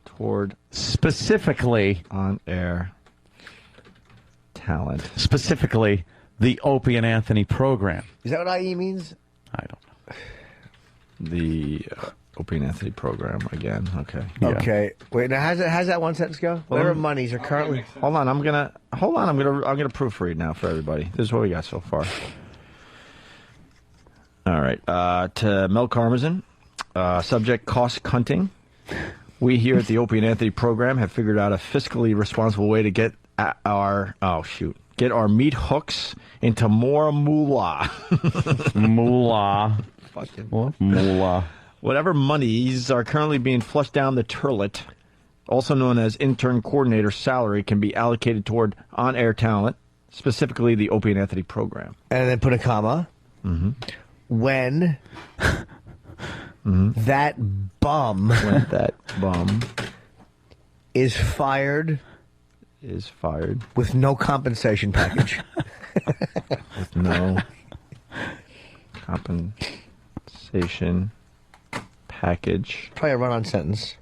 Toward specifically on-air talent. Specifically, the Opie and Anthony program. Is that what IE means? I don't know. The Opie and Anthony program again. Okay. Yeah. Okay. Wait. Now, how's that one sentence go? Whatever monies are currently. Hold on. I'm gonna proofread now for everybody. This is what we got so far. All right. To Mel Karmazin, subject cost cutting. We here at the Opie and Anthony program have figured out a fiscally responsible way to get our meat hooks into more moolah. Moolah. Fucking what? Moolah. Whatever monies are currently being flushed down the turlet, also known as intern coordinator salary, can be allocated toward on-air talent, specifically the Opie and Anthony program. And then put a comma. Mm-hmm. When that bum is fired with no compensation package. With no compensation package. Probably a run-on sentence.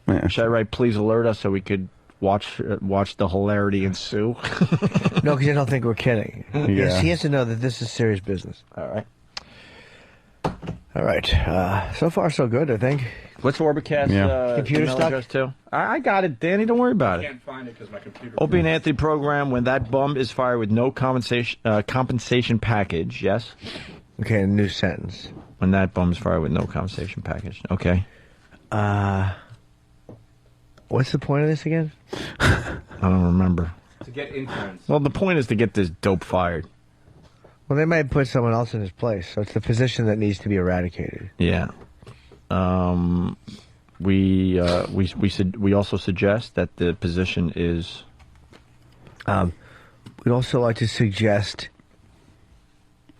Yeah. Should I write "Please alert us" so we could watch the hilarity ensue? No, because I don't think we're kidding. Yeah. Yes, he has to know that this is serious business. All right. So far, so good, I think. What's Orbitcast computer email stuck? address too? I got it, Danny. Don't worry about it. I can't find it because my computer. Opie and Anthony program. When that bum is fired with no compensation package. Yes. Okay. A new sentence. When that bum is fired with no compensation package. Okay. What's the point of this again? I don't remember. To get interns. Well, the point is to get this dope fired. Well, they might put someone else in his place, so it's the position that needs to be eradicated. Yeah. We also suggest that the position is. We'd also like to suggest,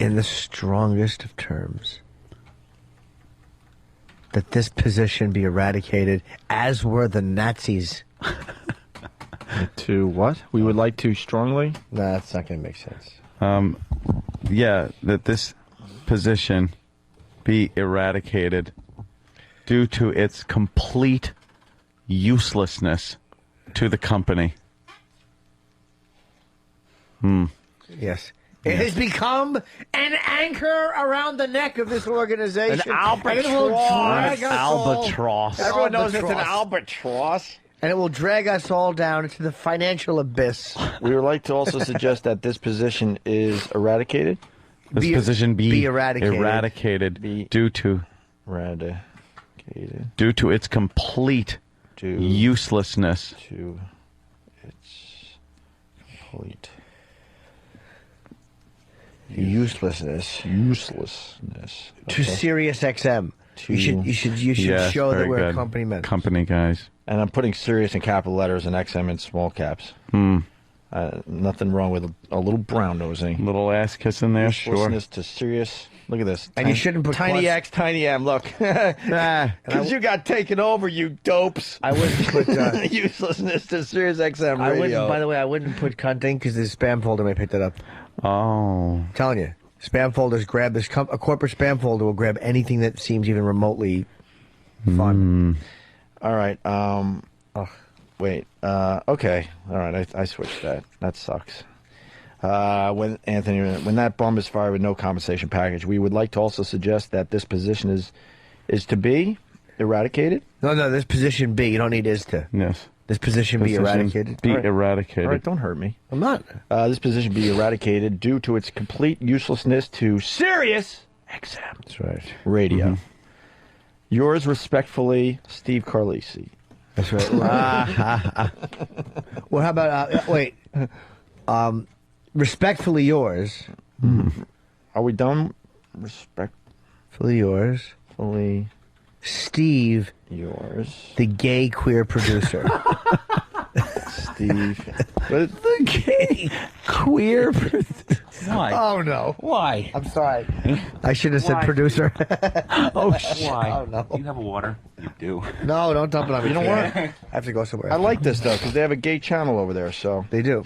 in the strongest of terms, that this position be eradicated, as were the Nazis. To what? We would like to strongly? Nah, that's not going to make sense. Yeah, that this position be eradicated due to its complete uselessness to the company. Yes. It has become an anchor around the neck of this organization. An albatross. And it will drag us Albatross. all. Everyone knows it's an albatross. And it will drag us all down into the financial abyss. We would like to also suggest that this position is eradicated. This position be eradicated. Due to its complete uselessness. To its complete uselessness. To Sirius XM. You should Yes, show that very we're good. company men. Company guys. And I'm putting Sirius in capital letters and XM in small caps. Nothing wrong with a little brown nosing. Little ass kiss in there, sure. Uselessness to Sirius. Look at this. And you shouldn't put tiny plus- X, tiny M. Look, because you got taken over, you dopes. I wouldn't put uselessness to Sirius XM radio. I wouldn't. By the way, I wouldn't put cunting because the spam folder may pick that up. Oh, I'm telling you, spam folders grab this. A corporate spam folder will grab anything that seems even remotely fun. All right. Wait. Okay. All right. I switched that. That sucks. When that bum is fired with no compensation package, we would like to also suggest that this position is to be eradicated. No, this position B. You don't need is to. Yes. This position be eradicated. Be eradicated. All right, don't hurt me. I'm not. This position be eradicated due to its complete uselessness to Sirius XM. That's right. Radio. Yours respectfully, Steve Carlisi. That's right. Well, how about wait? Respectfully yours. Are we done? Respectfully yours. Fully. Steve. Yours. The gay queer producer. Steve. The gay queer producer. Why? Oh, no. Why? I'm sorry. I should have said producer. Oh, shit. Why? Oh, no. You have a water? You do. No, don't dump it on me. You know what? I have to go somewhere. I like this, though, because they have a gay channel over there, so. They do.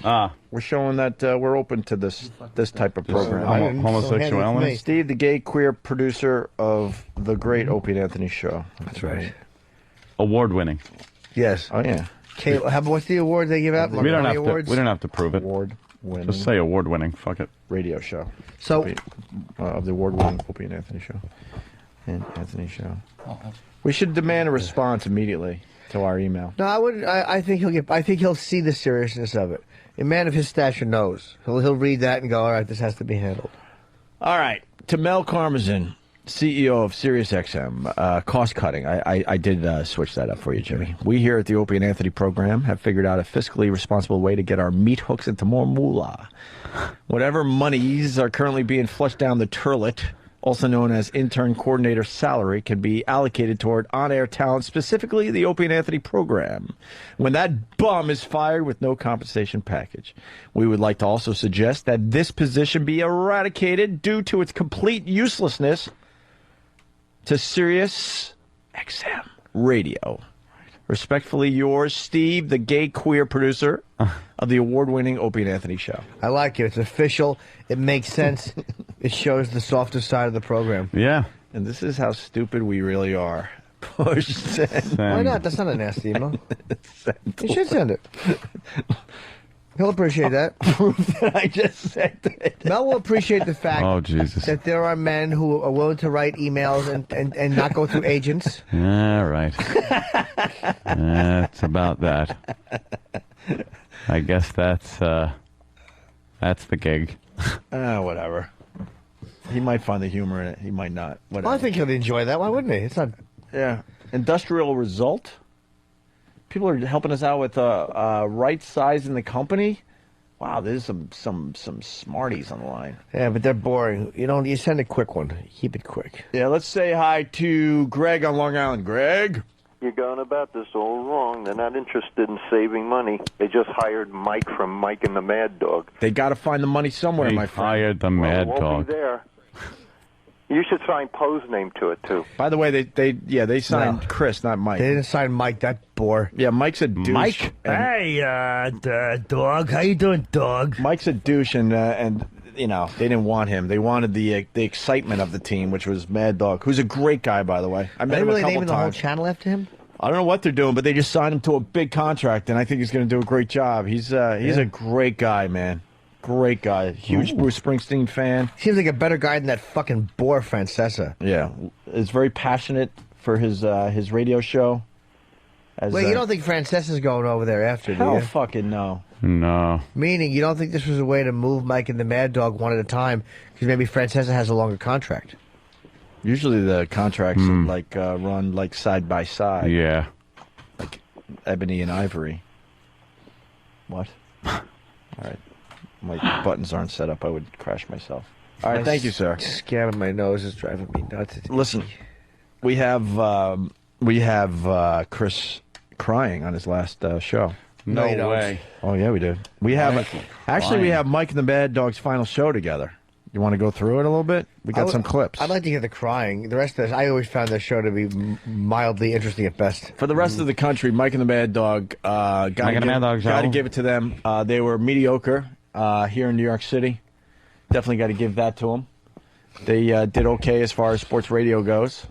We're showing that we're open to this type of program. Homosexuality? Steve, the gay queer producer of the great Opie and Anthony show. That's right. Award-winning. Yes. Oh, yeah. What's the award they give out? We don't have to prove it. Award-winning. Just say award-winning. Fuck it. Radio show. So Opie, of the award-winning Opie and Anthony show. And Anthony show. We should demand a response immediately to our email. No, I wouldn't. I think he'll see the seriousness of it. A man of his stature knows. He'll read that and go, all right, this has to be handled. All right. To Mel Karmazin, CEO of SiriusXM, cost cutting. I did switch that up for you, Jimmy. We here at the Opie and Anthony program have figured out a fiscally responsible way to get our meat hooks into more moolah. Whatever monies are currently being flushed down the turlet, also known as intern coordinator salary, can be allocated toward on-air talent, specifically the Opie and Anthony program. When that bum is fired with no compensation package, we would like to also suggest that this position be eradicated due to its complete uselessness to Sirius XM Radio. Respectfully yours, Steve, the gay queer producer of the award-winning Opie and Anthony show. I like it. It's official. It makes sense. It shows the softer side of the program. Yeah. And this is how stupid we really are. Push send. Why not? That's not a nasty email. You should send it. He'll appreciate that. Proof that I just said that. Mel will appreciate the fact that there are men who are willing to write emails and not go through agents. All right. That's about that. I guess that's the gig. Whatever. He might find the humor in it. He might not. Whatever. Well, I think he'll enjoy that. Why wouldn't he? It's not. Yeah. Industrial result. People are helping us out with right size in the company. Wow, there's some smarties on the line. Yeah, but they're boring. You send a quick one. Keep it quick. Yeah, let's say hi to Greg on Long Island. Greg? You're going about this all wrong. They're not interested in saving money. They just hired Mike from Mike and the Mad Dog. They got to find the money somewhere, my friend. Hired the Mad It won't Dog. be there. You should sign Poe's name to it, too. By the way, they signed Chris, not Mike. They didn't sign Mike, that bore. Yeah, Mike's a douche. Mike? Hey, dog. How you doing, dog? Mike's a douche, and they didn't want him. They wanted the excitement of the team, which was Mad Dog, who's a great guy, by the way. I met him a couple naming times. the whole channel after him? I don't know what they're doing, but they just signed him to a big contract, and I think he's going to do a great job. He's a great guy, man. Great guy. Huge Bruce Springsteen fan. Seems like a better guy than that fucking bore Francesa. Yeah. Is very passionate for his radio show. Wait, you don't think Francesa's going over there after, do Hell you? fucking no. No. Meaning, you don't think this was a way to move Mike and the Mad Dog one at a time, because maybe Francesa has a longer contract? Usually the contracts run side by side. Yeah. Like Ebony and Ivory. What? All right. My buttons aren't set up. I would crash myself. All right, thank you, sir. Scabbing my nose is driving me nuts. Listen, we have Chris crying on his last show. No way. Oh yeah, we do. We have we have Mike and the Mad Dog's final show together. You want to go through it a little bit? We got some clips. I'd like to hear the crying. The rest of this, I always found this show to be mildly interesting at best. For the rest of the country, Mike and the Mad Dog, got to give it to them. They were mediocre here in New York City. Definitely got to give that to them. They did okay as far as sports radio goes.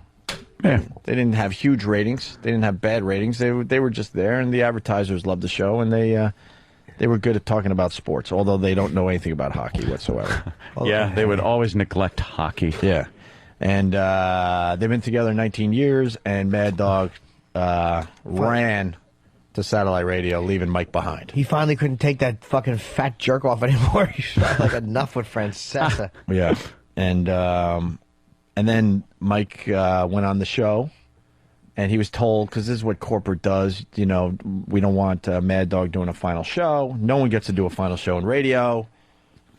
Yeah. They didn't have huge ratings. They didn't have bad ratings. They were just there, and the advertisers loved the show, and they were good at talking about sports, although they don't know anything about hockey whatsoever. Yeah, they would always neglect hockey. Yeah. And they've been together 19 years, and Mad Dog ran to satellite radio, leaving Mike behind. He finally couldn't take that fucking fat jerk off anymore. He felt like enough with Francesa. Yeah. And then Mike went on the show, and he was told, because this is what corporate does, we don't want Mad Dog doing a final show. No one gets to do a final show in radio.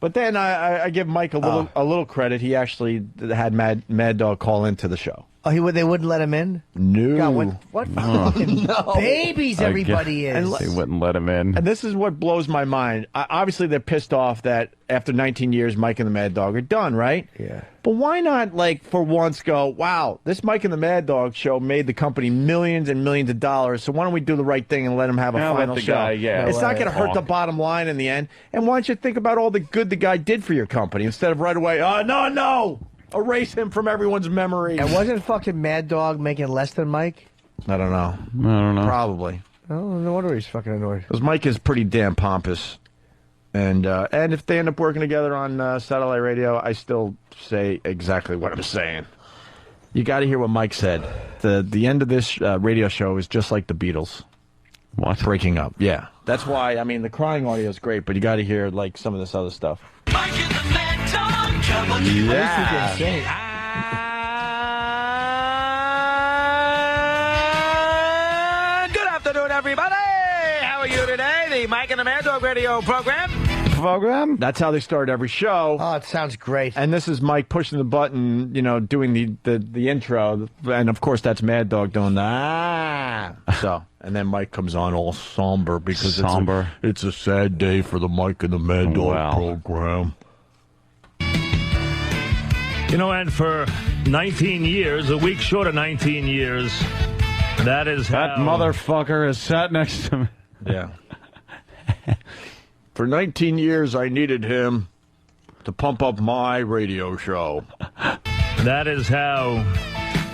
But then I give Mike a little credit. He actually had Mad Dog call into the show. Oh, they wouldn't let him in? No. God, what fucking babies everybody is. They wouldn't let him in. And this is what blows my mind. Obviously, they're pissed off that after 19 years, Mike and the Mad Dog are done, right? Yeah. But why not, for once go, wow, this Mike and the Mad Dog show made the company millions and millions of dollars, so why don't we do the right thing and let him have a final show? It's not going to hurt the bottom line in the end. And why don't you think about all the good the guy did for your company instead of right away, no! Erase him from everyone's memory. And wasn't fucking Mad Dog making less than Mike? I don't know. Probably. Oh, no wonder he's fucking annoyed. Because Mike is pretty damn pompous. And if they end up working together on satellite radio, I still say exactly what I'm saying. You got to hear what Mike said. The end of this radio show is just like the Beatles. What? Breaking up. Yeah. That's why, the crying audio is great, but you got to hear, some of this other stuff. Mike and the Mad Dog, come on. Yeah. Good afternoon, everybody. How are you today? The Mike and the Mad Dog radio program. That's how they start every show. Oh, it sounds great. And this is Mike pushing the button, doing the intro. And, of course, that's Mad Dog doing the So, and then Mike comes on all somber because it's a sad day for the Mike and the Mad Dog program. And for 19 years, a week short of 19 years, that motherfucker is sat next to me. Yeah. For 19 years, I needed him to pump up my radio show. That is how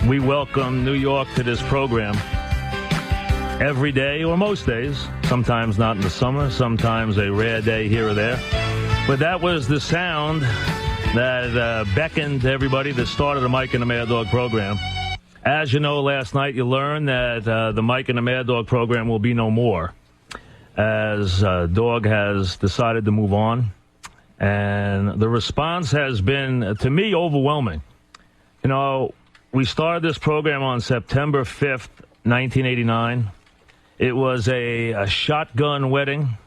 we welcome New York to this program. Every day, or most days, sometimes not in the summer, sometimes a rare day here or there. But that was the sound that beckoned everybody that started the Mike and the Mad Dog program. As you know, last night you learned that the Mike and the Mad Dog program will be no more, as Dog has decided to move on. And the response has been, to me, overwhelming. We started this program on September 5th, 1989. It was a shotgun wedding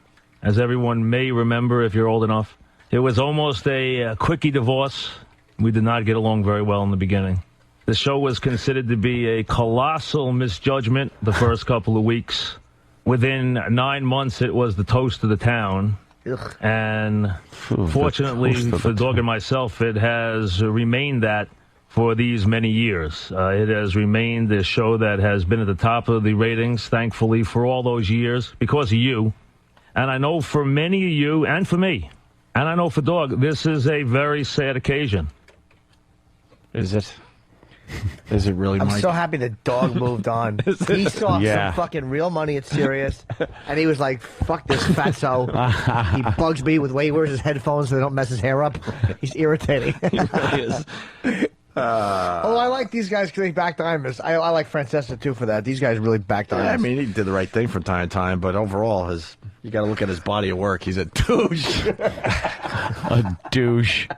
as everyone may remember if you're old enough. It was almost a quickie divorce. We did not get along very well in the beginning. The show was considered to be a colossal misjudgment the first couple of weeks. Within 9 months, it was the toast of the town. Ugh. And fortunately for the dog and myself, it has remained that for these many years. It has remained a show that has been at the top of the ratings, thankfully, for all those years because of you. And I know for many of you and for me, and I know for Dog, this is a very sad occasion. Is it? Is it really, I'm Mike? so happy the Dog moved on. He saw some fucking real money at Sirius, and he was like, fuck this fatso. He bugs me with the way he wears his headphones so they don't mess his hair up. He's irritating. He really is. I like these guys because they backed Imus. I like Francesca, too, for that. These guys really backed Imus. I mean, he did the right thing from time to time, but overall, you got to look at his body of work. He's a douche. A douche.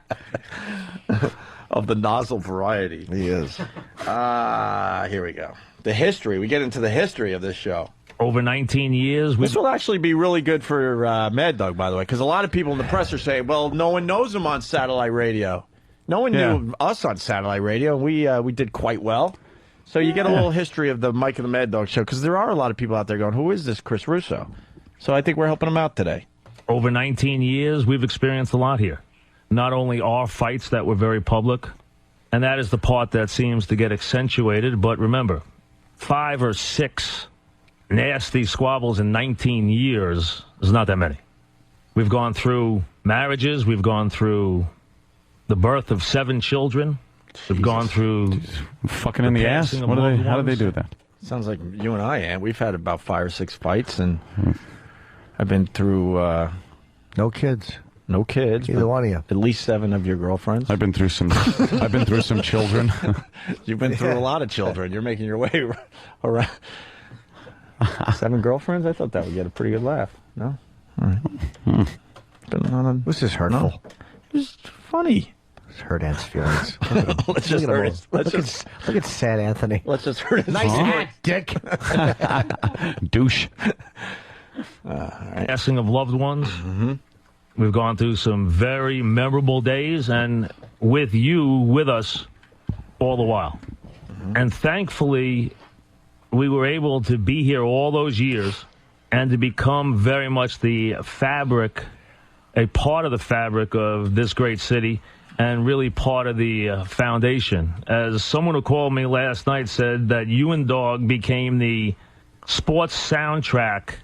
Of the nozzle variety. He is. Here we go. The history. We get into the history of this show. Over 19 years. This will actually be really good for Mad Dog, by the way, because a lot of people in the press are saying, well, no one knows him on satellite radio. No one knew us on satellite radio. We did quite well. So you get a little history of the Mike and the Mad Dog show, because there are a lot of people out there going, who is this Chris Russo? So I think we're helping him out today. Over 19 years, we've experienced a lot here. Not only our fights that were very public, and that is the part that seems to get accentuated, but remember, 5 or 6 nasty squabbles in 19 years is not that many. We've gone through marriages, we've gone through the birth of 7 children, we've gone through fucking in the ass. How do they do that? Sounds like you and I, and we've had about 5 or 6 fights, and I've been through no kids. No kids. Either one of you. At least 7 of your girlfriends. I've been through some. I've been through some children. You've been through a lot of children. You're making your way around. 7 girlfriends? I thought that would get a pretty good laugh. No? All right. This is hurtful. No. It's funny. It's hurt Ant's feelings. Let's just hurt it. Look at sad Anthony. Let's just hurt his nice hat, dick. Douche. Passing of loved ones. Mm-hmm. We've gone through some very memorable days, and with you with us all the while. Mm-hmm. And thankfully, we were able to be here all those years and to become very much the fabric, a part of the fabric of this great city, and really part of the foundation. As someone who called me last night said that you and Dog became the sports soundtrack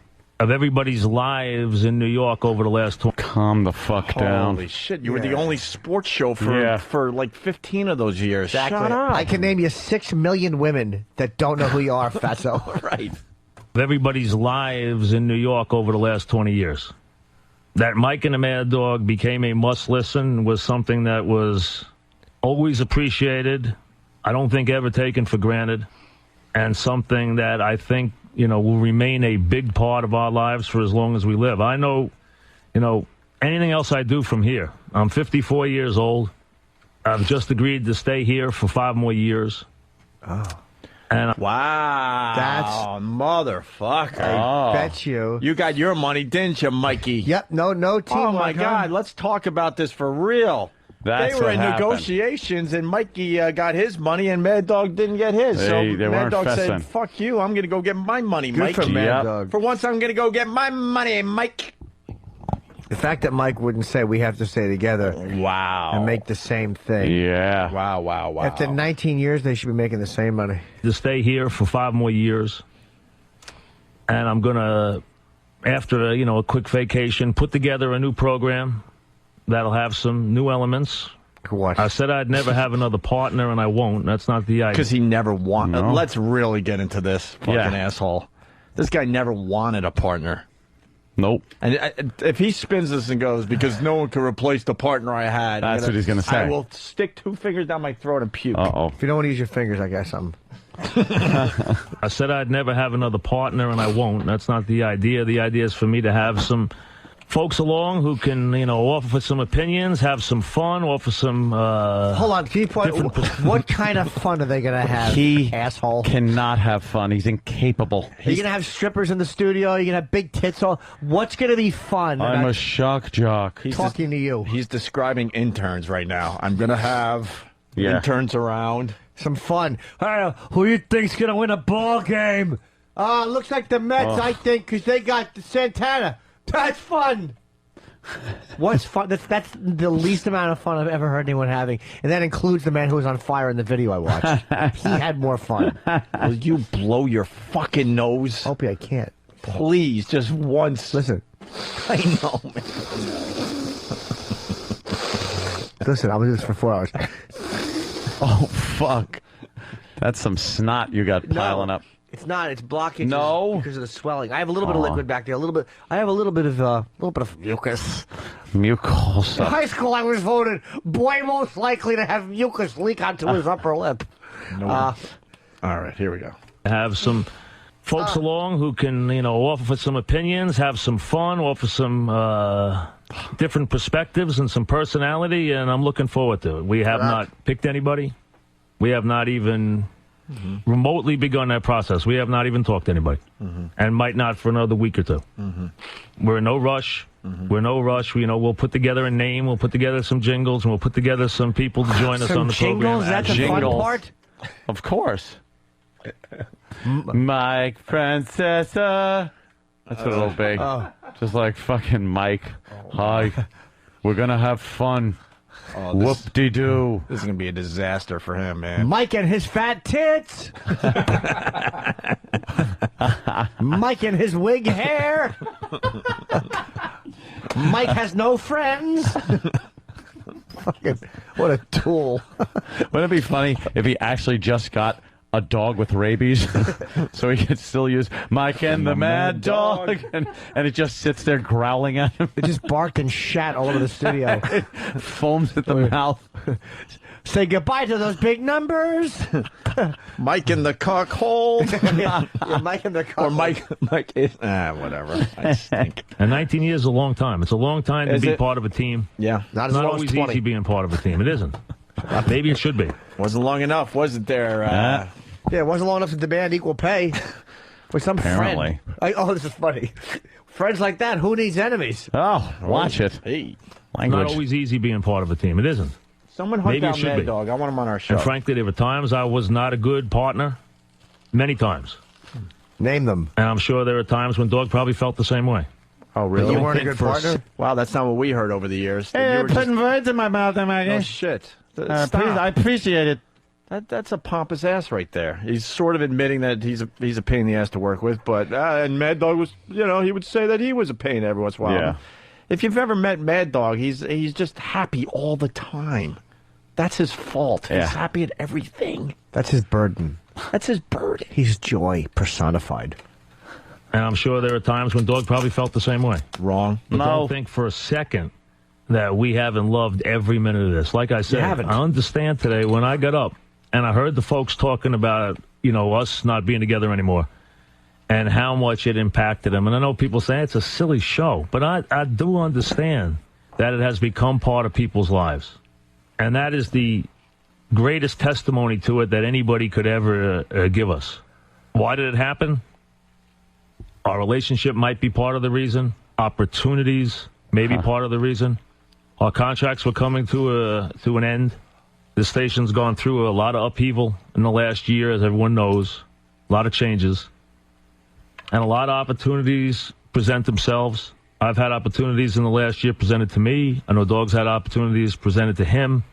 of everybody's lives in New York over the last 20. Calm the fuck down. Holy shit, you were the only sports show for like 15 of those years. Exactly. Shut up. I can name you 6 million women that don't know who you are, fatso. Right. Of everybody's lives in New York over the last 20 years. That Mike and the Mad Dog became a must-listen was something that was always appreciated, I don't think ever taken for granted, and something that I think will remain a big part of our lives for as long as we live. I know, anything else I do from here. I'm 54 years old. I've just agreed to stay here for 5 more years. Oh. And wow. That's motherfucker. I bet you. You got your money, didn't you, Mikey? Yep, no team. Oh, my God. Let's talk about this for real. That's they were what in happened. negotiations, and Mikey got his money, and Mad Dog didn't get his. They Mad weren't Dog fessing. said, fuck you, I'm going to go get my money, Good Mike. for Mad Dog. For once, I'm going to go get my money, Mike. The fact that Mike wouldn't say we have to stay together. Wow. And make the same thing. Yeah. Wow. After 19 years, they should be making the same money. To stay here for 5 more years. And I'm going to, after a quick vacation, put together a new program that'll have some new elements. What? I said I'd never have another partner, and I won't. That's not the idea. Because he never wanted. No. Let's really get into this fucking asshole. This guy never wanted a partner. Nope. And if he spins this and goes, because no one can replace the partner I had. That's what he's going to say. I will stick 2 fingers down my throat and puke. Uh-oh. If you don't want to use your fingers, I got something. I said I'd never have another partner, and I won't. That's not the idea. The idea is for me to have some folks along who can, offer some opinions, have some fun, offer some. Hold on, can you point? What kind of fun are they going to have? He asshole cannot have fun. He's incapable. Are you going to have strippers in the studio? Are you going to have big tits on? What's going to be fun? I'm a shock jock. He's talking to you. He's describing interns right now. I'm going to have interns around. Some fun. Who you think's going to win a ball game? Looks like the Mets, I think, because they got Santana. That's fun. What's fun? That's the least amount of fun I've ever heard anyone having. And that includes the man who was on fire in the video I watched. He had more fun. Will you blow your fucking nose? Opie, I can't. Please, just once. Listen. I know, man. Listen, I'm going to do this for 4 hours. Oh, fuck. That's some snot you got piling up. It's not. It's blocking. No, because of the swelling. I have a little bit of liquid back there. I have a little bit of mucus. Mucosa. In high school, I was voted boy most likely to have mucus leak onto his upper lip. All right, here we go. Have some folks along who can, offer some opinions, have some fun, offer some different perspectives and some personality, and I'm looking forward to it. We have not picked anybody. We have not even remotely begun that process. We have not even talked to anybody, and might not for another week or two. We're in no rush. We're in no rush. We'll put together a name. We'll put together some jingles, and we'll put together some people to join us on the program. That's the fun part? Of course. Mike Francesa. That's what it'll be. Just like fucking Mike. Hi. We're going to have fun. Whoop-de-doo. This is going to be a disaster for him, man. Mike and his fat tits. Mike and his wig hair. Mike has no friends. Fucking, what a tool. Wouldn't it be funny if he actually just got a dog with rabies so he could still use Mike and the Mad Dog and it just sits there growling at him. It just barked and shat all over the studio. It foams at the mouth. Say goodbye to those big numbers. Mike in the cock hole. Yeah, Mike in the cock or Mike is whatever. I stink. And 19 years is a long time. It's a long time to be part of a team. Yeah. Not It's as not long as always 20. easy being part of a team. It isn't. Maybe it should be. Wasn't long enough, was it there? Yeah, it wasn't long enough to demand equal pay with some Apparently. friend. This is funny. Friends like that, who needs enemies? Oh, watch it. Hey. It's not always easy being part of a team. It isn't. Someone hunt Maybe it down should Mad be. Dog. I want him on our show. And frankly, there were times I was not a good partner. Many times. Name them. And I'm sure there were times when Dog probably felt the same way. Oh, really? You weren't a good partner? Wow, that's not what we heard over the years. Hey, You were putting words in my mouth, am I? Oh, shit. Please, I appreciate it. That's a pompous ass right there. He's sort of admitting that he's a pain in the ass to work with, but and Mad Dog was, he would say that he was a pain every once in a while. Yeah. If you've ever met Mad Dog, he's just happy all the time. That's his fault. Yeah. He's happy at everything. That's his burden. That's his burden. He's joy personified. And I'm sure there are times when Dog probably felt the same way. Wrong. But No. don't think for a second that we haven't loved every minute of this. Like I said, haven't. I understand today when I got up and I heard the folks talking about, us not being together anymore and how much it impacted them. And I know people say it's a silly show, but I do understand that it has become part of people's lives. And that is the greatest testimony to it that anybody could ever give us. Why did it happen? Our relationship might be part of the reason. Opportunities may be part of the reason. Our contracts were coming to an end. The station's gone through a lot of upheaval in the last year, as everyone knows. A lot of changes. And a lot of opportunities present themselves. I've had opportunities in the last year presented to me. I know Dog's had opportunities presented to him.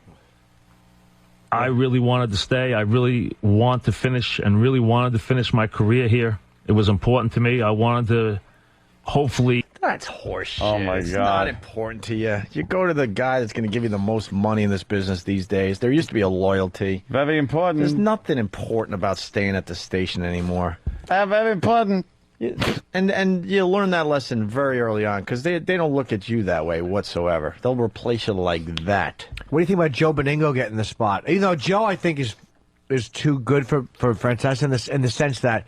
I really wanted to stay. I really want to finish and really wanted to finish my career here. It was important to me. I wanted to hopefully... That's horseshit. Oh, my It's God. not important to you. You go to the guy that's going to give you the most money in this business these days. There used to be a loyalty. Very important. There's nothing important about staying at the station anymore. Very important. And you learn that lesson very early on because they don't look at you that way whatsoever. They'll replace you like that. What do you think about Joe Beningo getting the spot? Even though Joe, I think, is too good for Francesa in the sense that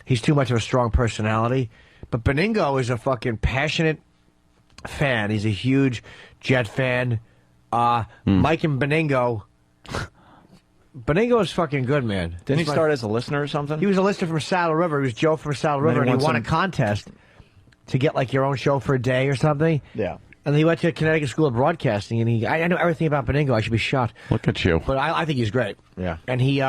he's too much of a strong personality. But Beningo is a fucking passionate fan. He's a huge Jet fan. Mike and Beningo. Beningo is fucking good, man. Didn't he start as a listener or something? He was a listener from Saddle River. He was Joe from Saddle River, and he won a contest to get like your own show for a day or something. Yeah. And he went to Connecticut School of Broadcasting, and I know everything about Beningo. I should be shot. Look at you. But I think he's great. Yeah. And he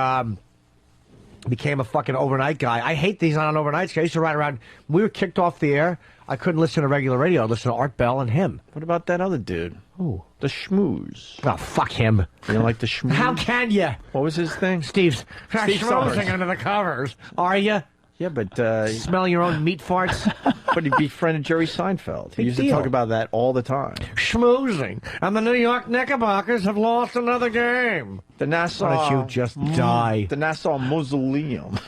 became a fucking overnight guy. I hate that he's not an overnight guy. I used to ride around. We were kicked off the air. I couldn't listen to regular radio. I'd listen to Art Bell and him. What about that other dude? Who? The Schmooze. Oh, fuck him. You don't like the Schmooze? How can you? What was his thing? Steve Summers. schmoozing under the covers. Are you? Yeah, but... smelling your own meat farts? But he befriended Jerry Seinfeld. He Big used deal. to talk about that all the time. Schmoozing. And the New York Knickerbockers have lost another game. The Nassau... Why don't you just die? The Nassau Mausoleum.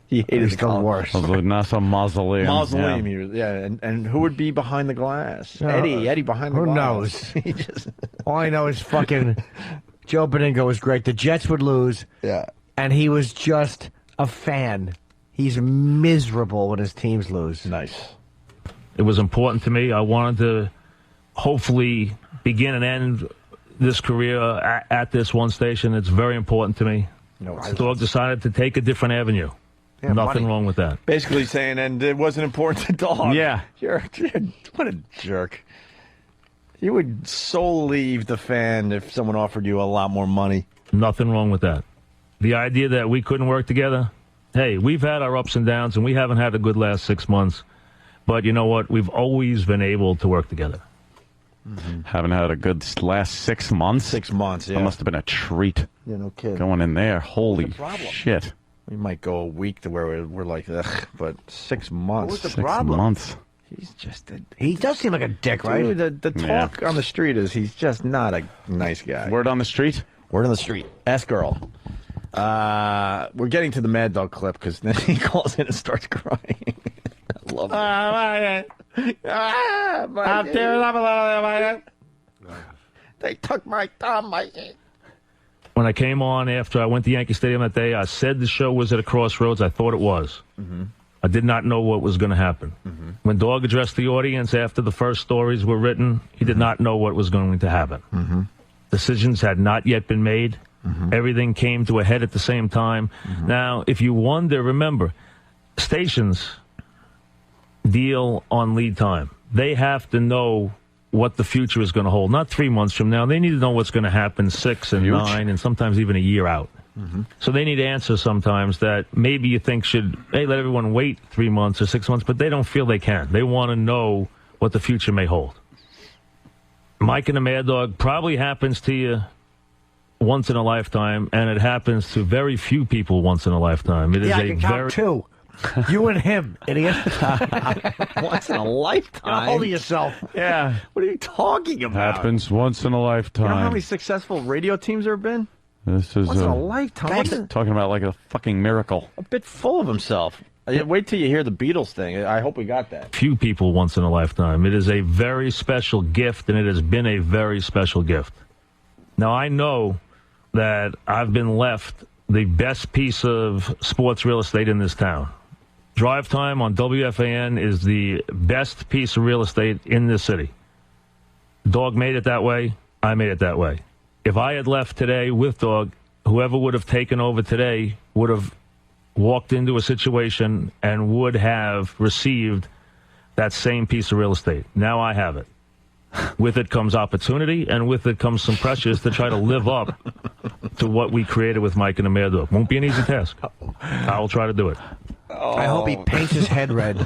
He hated It's the worst. The Nassau Mausoleum. Mausoleum. Yeah. And who would be behind the glass? Eddie behind the who glass. Who knows? All I know is fucking Joe Beningo was great. The Jets would lose. Yeah. And he was just a fan. He's miserable when his teams lose. Nice. It was important to me. I wanted to hopefully begin and end this career at this one station. It's very important to me. No, The dog decided to take a different avenue. Yeah, Nothing money. wrong with that. Basically saying, and it wasn't important to dog. Yeah. What a jerk. You would so leave the fan if someone offered you a lot more money. Nothing wrong with that. The idea that we couldn't work together, hey, we've had our ups and downs, and we haven't had a good last 6 months. But you know what? We've always been able to work together. Mm-hmm. Haven't had a good last 6 months. 6 months, yeah. That must have been a treat. Yeah, no kidding. Going in there. Holy shit. We might go a week to where we're like, ugh, but 6 months. What was the 6 problem? months. He's just a... He does seem like a dick, right? Dude, the talk on the street is he's just not a nice guy. Word on the street? Word on the street. Ask girl. We're getting to the Mad Dog clip because then he calls in and starts crying. I love it. I'm tearing up a little bit. They took my thumb. When I came on after I went to Yankee Stadium that day, I said the show was at a crossroads. I thought it was. Mm-hmm. I did not know what was going to happen. Mm-hmm. When Dog addressed the audience after the first stories were written, he did not know what was going to happen. Mm-hmm. Decisions had not yet been made. Mm-hmm. Everything came to a head at the same time. Mm-hmm. Now, if you wonder, remember, stations deal on lead time. They have to know what the future is going to hold. Not 3 months from now. They need to know what's going to happen 6 and 9 and sometimes even a year out. Mm-hmm. So they need answers sometimes that maybe you think should, hey, let everyone wait 3 months or 6 months, but they don't feel they can. They want to know what the future may hold. Mike and the Mad Dog probably happens to you once in a lifetime, and it happens to very few people once in a lifetime. It is I a can very count two. You and him, idiot. Once in a lifetime. Hold of yourself. Yeah. What are you talking about? Happens once in a lifetime. You know how many successful radio teams there have been? This is Once in a lifetime. talking about like a fucking miracle. A bit full of himself. Wait till you hear the Beatles thing. I hope we got that. few people once in a lifetime. It is a very special gift, and it has been a very special gift. Now, I know that I've been left the best piece of sports real estate in this town. Drive time on WFAN is the best piece of real estate in this city. Dog made it that way. I made it that way. If I had left today with Dog, whoever would have taken over today would have walked into a situation and would have received that same piece of real estate. Now I have it. With it comes opportunity, and with it comes some pressures to try to live up to what we created with Mike and the Mad Dog. Won't be an easy task. I will try to do it. I hope he paints his head red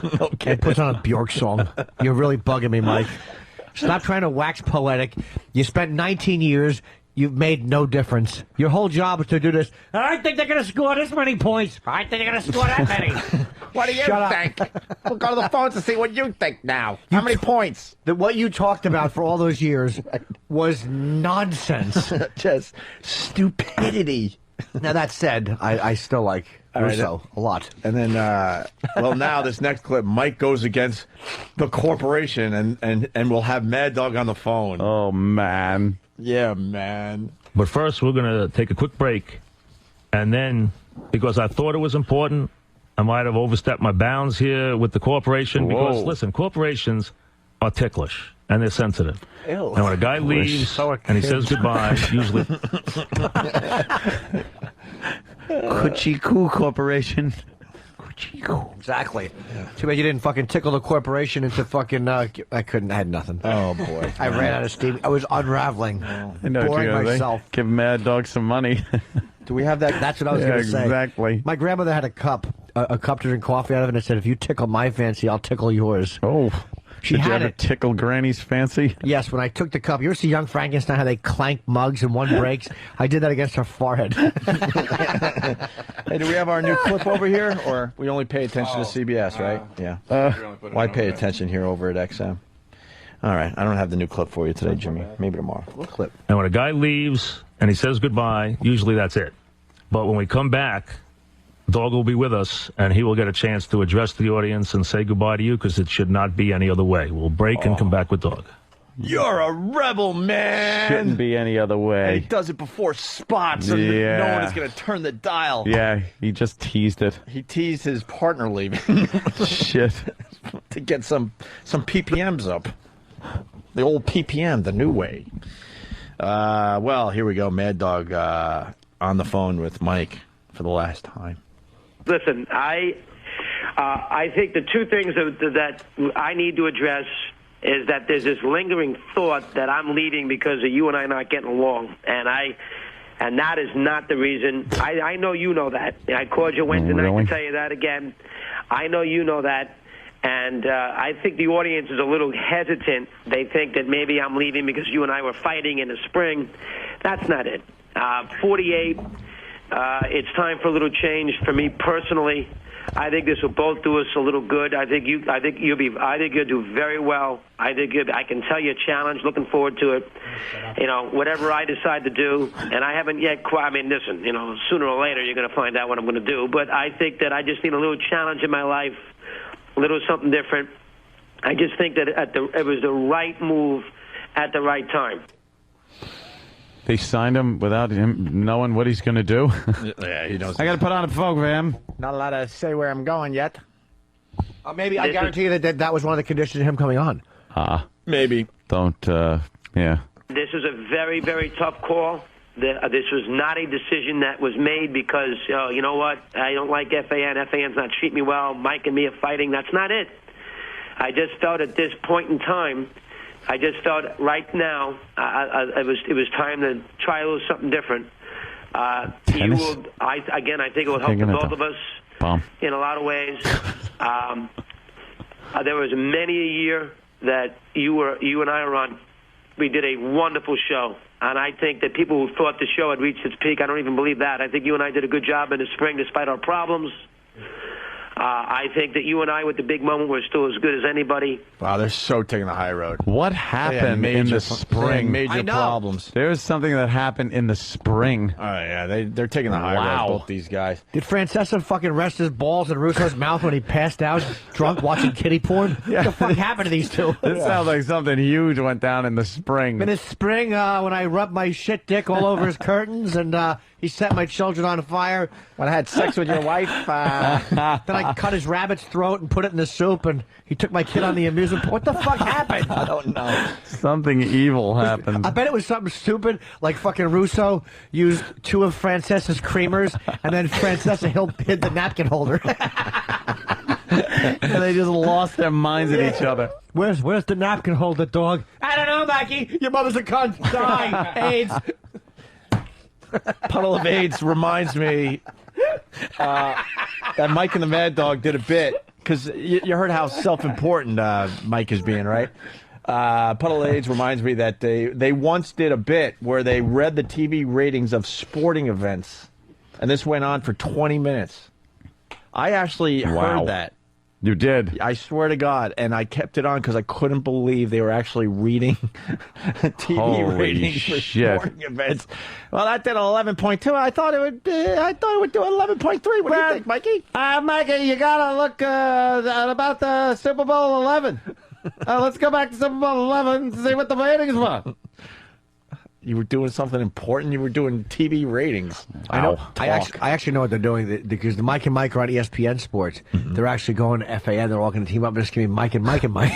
and puts on a Bjork song. You're really bugging me, Mike. Stop trying to wax poetic. You spent 19 years. You've made no difference. Your whole job is to do this. I think they're going to score this many points. I think they're going to score that many. What do you Shut think? We'll go to the phones to see what you think now. How many points? What you talked about for all those years was nonsense. Just stupidity. Now, that said, I still like Russo a lot. And then, well, now this next clip, Mike goes against the corporation, and we'll have Mad Dog on the phone. Oh, man. Yeah, man. But first, we're going to take a quick break. And then, because I thought it was important, I might have overstepped my bounds here with the corporation. Whoa. Because, listen, corporations are ticklish. and they're sensitive. Ew. And when a guy leaves and he says goodbye, usually Coochie Coo Corporation. Exactly. Too bad you didn't fucking tickle the corporation into fucking. I had nothing. Oh boy. I ran out of steam. I was unraveling. I know what boring you're gonna myself. say. Give Mad Dog some money. Do we have that? That's what I was going to say. Exactly. My grandmother had a cup to drink coffee out of, and it said, "If you tickle my fancy, I'll tickle yours." Oh. She Did you had ever it. tickle Granny's fancy? Yes, when I took the cup. You ever see Young Frankenstein, how they clank mugs and one breaks? I did that against her forehead. Hey, do we have our new clip over here, or we only pay attention to CBS, right? Yeah. Why pay attention here over at XM? All right, I don't have the new clip for you today, Jimmy. Maybe tomorrow. What clip? And when a guy leaves and he says goodbye, usually that's it. But when we come back, Dog will be with us, and he will get a chance to address the audience and say goodbye to you, because it should not be any other way. We'll break and come back with Dog. You're a rebel, man. Shouldn't be any other way. And he does it before spots, so Yeah. no one is going to turn the dial. Yeah, he just teased it. He teased his partner leaving. Shit. To get some PPMs up. The old PPM, the new way. Well, here we go. Mad Dog on the phone with Mike for the last time. Listen, I think the two things that I need to address is that there's this lingering thought that I'm leaving because of you and I not getting along, and that is not the reason. I know you know that. I called you Wednesday night to tell you that again. I know you know that, and I think the audience is a little hesitant. They think that maybe I'm leaving because you and I were fighting in the spring. That's not it. 48. It's time for a little change for me personally. I think this will both do us a little good. I think you'll do very well. I can tell you a challenge. Looking forward to it. You know, whatever I decide to do, and I haven't yet. I mean, listen. You know, sooner or later you're going to find out what I'm going to do. But I think that I just need a little challenge in my life, a little something different. I just think that it was the right move at the right time. They signed him without him knowing what he's going to do. Yeah, he knows. I got to put on a program. Not allowed to say where I'm going yet. Maybe I guarantee you that was one of the conditions of him coming on. Maybe. Don't. Yeah. This is a very, very tough call. This was not a decision that was made because, you know what, I don't like FAN. FAN's not treating me well. Mike and me are fighting. That's not it. I just felt at this point in time, I just felt right now it was time to try a little something different. I think it will help both of us in a lot of ways. There was many a year that you and I were on. We did a wonderful show, and I think that people who thought the show had reached its peak, I don't even believe that. I think you and I did a good job in the spring despite our problems. I think that you and I, with the big moment, were still as good as anybody. Wow, they're so taking the high road. What happened in the spring? Major problems. There was something that happened in the spring. Oh, yeah, they're taking the high road, both these guys. Did Francesa fucking rest his balls in Russo's mouth when he passed out drunk watching kitty porn? What the fuck happened to these two? This sounds like something huge went down in the spring. In the spring, when I rubbed my shit dick all over his curtains and he set my children on fire. When I had sex with your wife. Then I cut his rabbit's throat and put it in the soup, and he took my kid on the amusement park. What the fuck happened? I don't know. Something evil happened. I bet it was something stupid, like fucking Russo used 2 of Francesa's creamers, and then Francesa hid the napkin holder. And they just lost their minds at each other. Where's the napkin holder, dog? I don't know, Mikey. Your mother's a cunt. Die. AIDS. Puddle of AIDS reminds me that Mike and the Mad Dog did a bit, because you heard how self-important Mike is being, right? Puddle of AIDS reminds me that they once did a bit where they read the TV ratings of sporting events, and this went on for 20 minutes. I actually heard that. You did? I swear to God, and I kept it on because I couldn't believe they were actually reading TV Holy ratings for shit. sporting events. Well, that did 11.2. I thought it would do 11.3. What do you think, Mikey? Mikey, you gotta look about the Super Bowl 11. Let's go back to Super Bowl 11 and see what the ratings were. You were doing something important. You were doing TV ratings. I know. Talk. I actually know what they're doing because the Mike and Mike are on ESPN Sports. They're actually going to FAN. They're all going to team up. It's going to be Mike and Mike and Mike.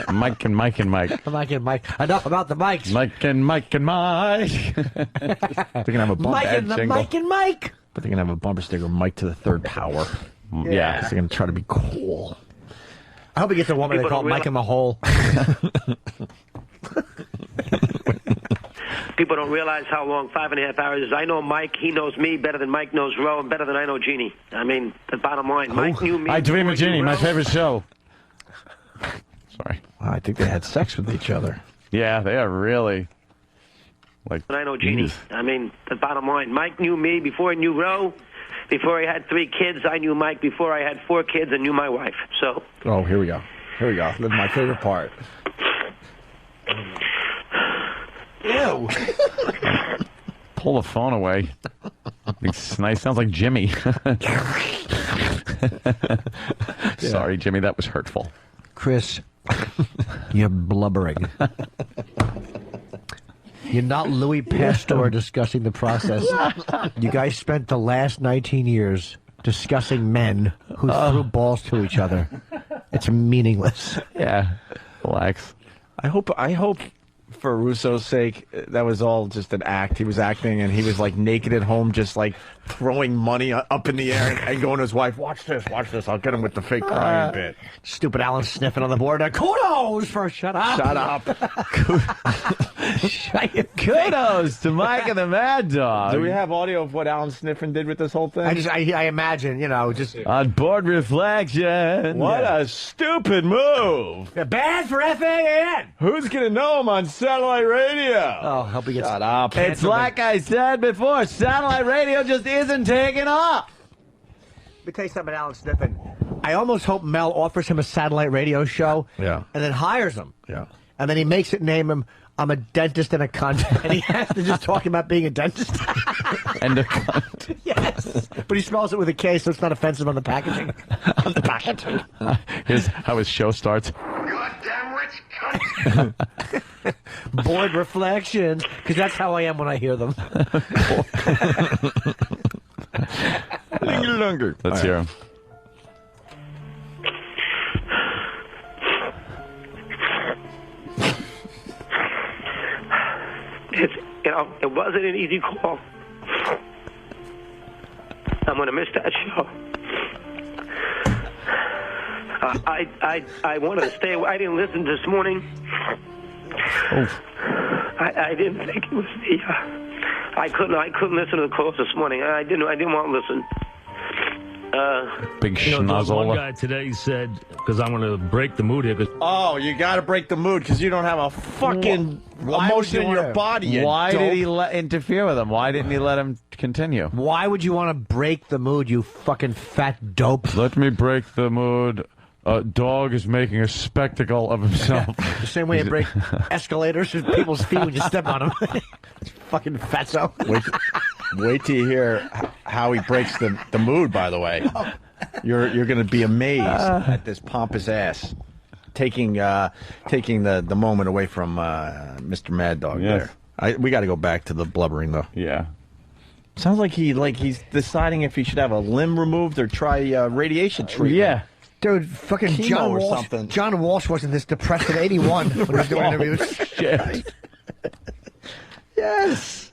Mike and Mike and Mike. Mike and Mike. Enough about the mics. Mike and Mike and Mike. They're gonna have a bumper Mike and the jingle. Mike and Mike. But they're gonna have a bumper sticker. Mike to the third power. Yeah. 'Cause they're gonna try to be cool. I hope he gets a woman they call Mike in the hole. People don't realize how long 5.5 hours is. I know Mike. He knows me better than Mike knows Ro, and better than I know Jeannie. I mean, the bottom line. Mike knew me. I Dream before of Jeannie, you, my Ro. favorite show. Sorry. I think they had sex with each other. Yeah, they are really like. And I know Jeannie. I mean, the bottom line. Mike knew me before he knew Ro. Before I had 3 kids, I knew Mike. Before I had 4 kids, I knew my wife. So. Oh, here we go. Here we go. This is my favorite part. Ew. Pull the phone away. It's nice. Sounds like Jimmy. Sorry, Jimmy. That was hurtful. Chris, you're blubbering. You're not Louis Pasteur discussing the process. You guys spent the last 19 years discussing men who threw balls to each other. It's meaningless. Yeah. Relax. I hope for Russo's sake, that was all just an act. He was acting, and he was like naked at home, just like throwing money up in the air and going to his wife, watch this, I'll get him with the fake crying bit. Stupid Alan sniffing on the board. Kudos for shut up. Kudos to Mike and the Mad Dog. Do we have audio of what Alan Sniffin did with this whole thing? I imagine, just on board reflection. What a stupid move! Bad for FAN. Who's gonna know him on satellite radio? Oh, help me get shut up. It's like I said before, satellite radio just isn't taking off. Let me tell you something, Alan Sniffin. I almost hope Mel offers him a satellite radio show. Yeah. And then hires him. Yeah. And then he makes it name him, I'm a dentist and a cunt. And he has to just talk about being a dentist. And a cunt. Yes. But he spells it with a K, so it's not offensive on the packaging. On the packaging. Here's how his show starts. Goddamn rich cunt. Bored reflections, because that's how I am when I hear them. Longer. Let's hear him. It wasn't an easy call. I'm going to miss that show. I wanted to stay away. I didn't listen this morning. I didn't think it was the. I couldn't listen to the calls this morning. I didn't want to listen. Big schnozzle. One guy today said, because I'm going to break the mood here. Oh, you got to break the mood because you don't have a fucking emotion in your body. Why did he interfere with him? Why didn't he let him continue? Why would you want to break the mood, you fucking fat dope? Let me break the mood. Dog is making a spectacle of himself. The same way you break escalators with people's feet when you step on them. Fucking fatso. Wait till you hear how he breaks the mood, by the way. You're going to be amazed at this pompous ass taking the moment away from Mr. Mad Dog there. We got to go back to the blubbering, though. Yeah. Sounds like he's deciding if he should have a limb removed or try radiation treatment. Yeah. Dude, fucking Chemo John Walsh wasn't this depressed at 81 when he was doing interviews. Shit. Yes.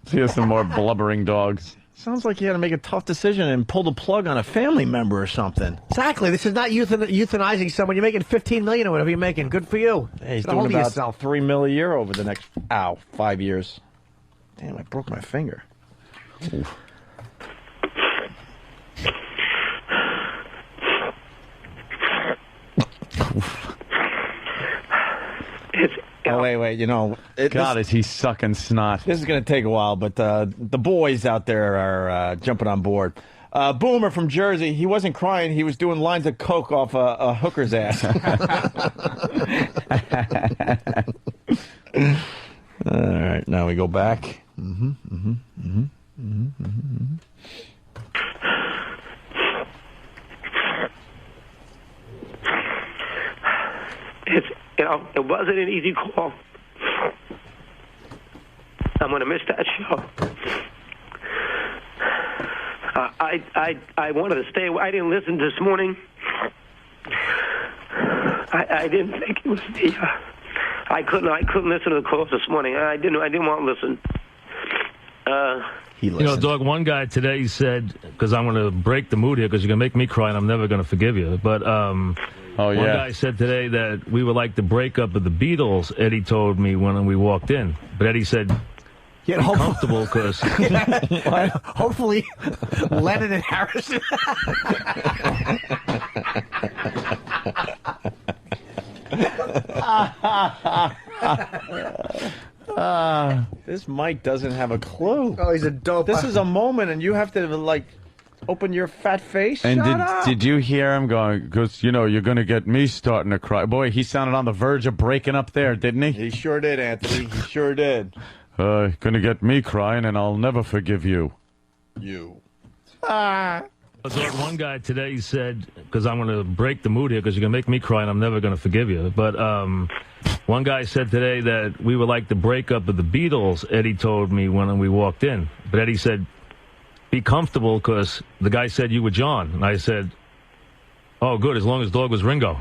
Here's some more blubbering dogs. Sounds like he had to make a tough decision and pull the plug on a family member or something. Exactly. This is not euthanizing someone. You're making $15 million or whatever you're making. Good for you. Hey, he's Get a hold doing of about yourself. $3 million a year over the next 5 years. Damn, I broke my finger. Oof. Oh, wait. God, is he sucking snot? This is going to take a while, but the boys out there are jumping on board. Boomer from Jersey, he wasn't crying. He was doing lines of coke off a hooker's ass. All right, now we go back. It wasn't an easy call. I'm going to miss that show. I wanted to stay. I didn't listen this morning. I didn't think it was the. I couldn't listen to the calls this morning. I didn't want to listen. You know, Dog, one guy today said, because I'm going to break the mood here because you're going to make me cry and I'm never going to forgive you. But one guy said today that we were like the breakup of the Beatles, Eddie told me when we walked in. But Eddie said, be comfortable because... Hopefully, Lennon and Harrison. This Mike doesn't have a clue. Oh, he's a dope. This is a moment, and you have to, like, open your fat face. And Shut did you hear him going, because, you know, you're going to get me starting to cry. Boy, he sounded on the verge of breaking up there, didn't he? He sure did, Anthony. He sure did. Going to get me crying, and I'll never forgive you. You. One guy today said, because I'm going to break the mood here because you're going to make me cry and I'm never going to forgive you. But one guy said today that we were like the breakup of the Beatles, Eddie told me when we walked in. But Eddie said, be comfortable because the guy said you were John. And I said, oh, good, as long as Dog was Ringo.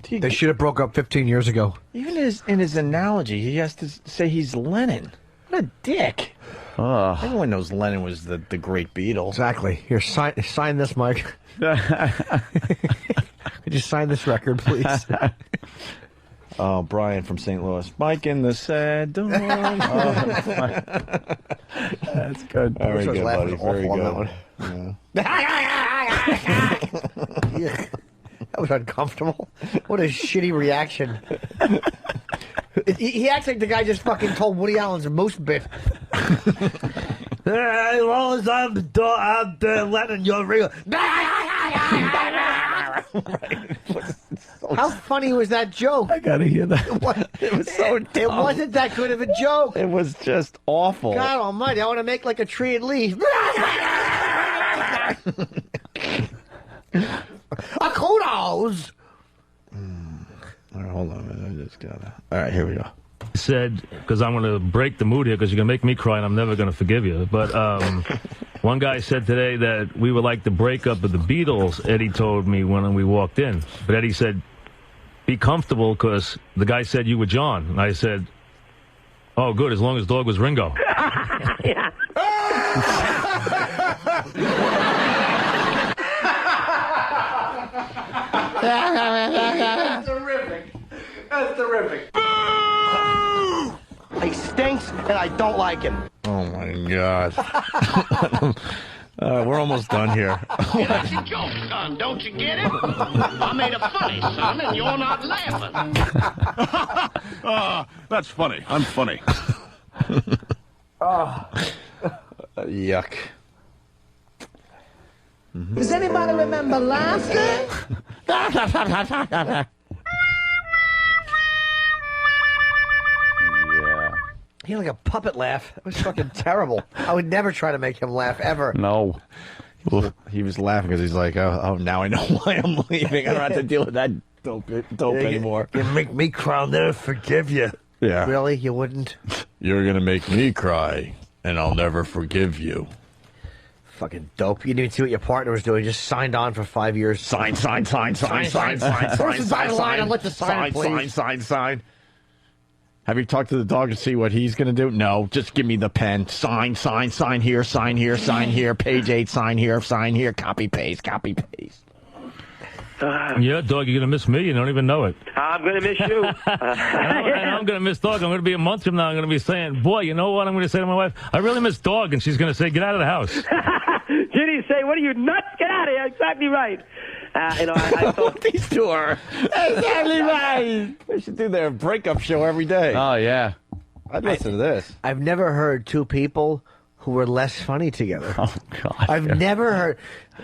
They should have broke up 15 years ago. Even in his analogy, he has to say he's Lennon. What a dick. Everyone knows Lennon was the great Beatle. Exactly. Here, sign this, Mike. Could you sign this record, please? Oh, Brian from St. Louis. Mike in the sad dog. That's good. Very good, buddy. Very good. Yeah. That was uncomfortable. What a shitty reaction. He acts like the guy just fucking told Woody Allen's a moose bit. As long as I'm Lennon, you're real. How funny was that joke? I gotta hear that. It was so dumb. It wasn't that good of a joke. It was just awful. God almighty, I want to make like a tree and leaf. Kudos! All right, hold on a minute. I just gotta... All right, here we go. Said, because I'm going to break the mood here because you're going to make me cry and I'm never going to forgive you. But one guy said today that we were like the breakup of the Beatles, Eddie told me when we walked in. But Eddie said, be comfortable because the guy said you were John. And I said, oh, good, as long as Dog was Ringo. That's terrific. That's terrific. He stinks, and I don't like him. Oh, my God. We're almost done here. That's a joke, son. Don't you get it? I made a funny, son, and you're not laughing. That's funny. I'm funny. Yuck. Does anybody remember laughter? He had like a puppet laugh. That was fucking terrible. I would never try to make him laugh, ever. No. He was laughing because he's like, oh, now I know why I'm leaving. I don't have to deal with that dope anymore. You make me cry, I'll never forgive you. Yeah. Really? You wouldn't? You're going to make me cry, and I'll never forgive you. Fucking dope. You didn't even see what your partner was doing. Just signed on for 5 years. Sign. Person's on the line, I'd like to sign, please. Sign. Have you talked to the dog to see what he's going to do? No, just give me the pen. Sign here, page 8, sign here, copy, paste. Yeah, Dog, you're going to miss me. You don't even know it. I'm going to miss you. I'm going to miss Dog. I'm going to be a month from now. I'm going to be saying, boy, you know what I'm going to say to my wife? I really miss Dog. And she's going to say, get out of the house. Ginny say, what are you, nuts? Get out of here. Exactly right. I thought these two are exactly right. They should do their breakup show every day. Oh, yeah. I'd listen to this. I've never heard two people who were less funny together. Oh, God. I've never heard.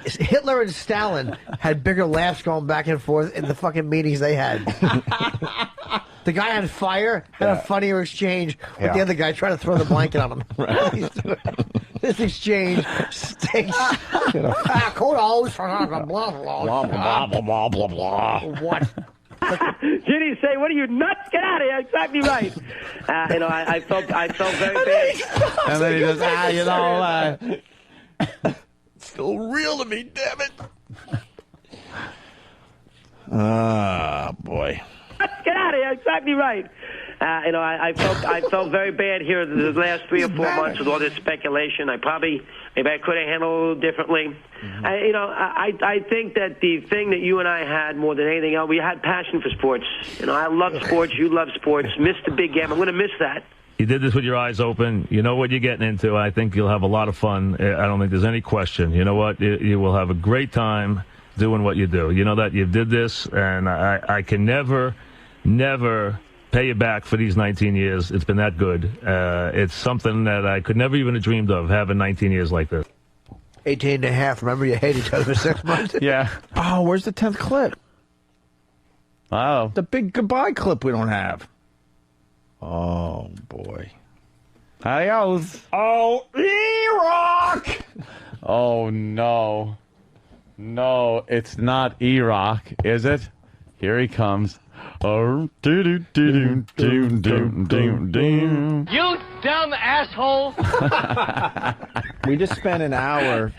Hitler and Stalin had bigger laughs going back and forth in the fucking meetings they had. The guy on fire had a funnier exchange with the other guy trying to throw the blanket on him. This exchange stinks. Kudos. Blah, blah, blah. Blah, blah, blah, blah, blah. What? Ginny say, "What are you nuts? Get out of here!" Exactly right. I felt very bad. And then he goes, It's still real to me, damn it. Boy. Get out of here! Exactly right. I felt very bad here the last 3 or 4 months with all this speculation. Maybe I could have handled it a little differently. I think that the thing that you and I had more than anything else, we had passion for sports. I love sports. You love sports. Missed the big game. I'm going to miss that. You did this with your eyes open. You know what you're getting into. I think you'll have a lot of fun. I don't think there's any question. You know what? You will have a great time doing what you do. You know that you did this, and I can never pay you back for these 19 years. It's been that good. It's something that I could never even have dreamed of, having 19 years like this. 18 and a half. Remember, you hated each other for 6 months? Yeah. Oh, where's the 10th clip? Oh. The big goodbye clip we don't have. Oh, boy. Adios. Oh, Iraq! Oh, no. No, it's not Iraq, is it? Here he comes. Oh, You dumb asshole! We just spent an hour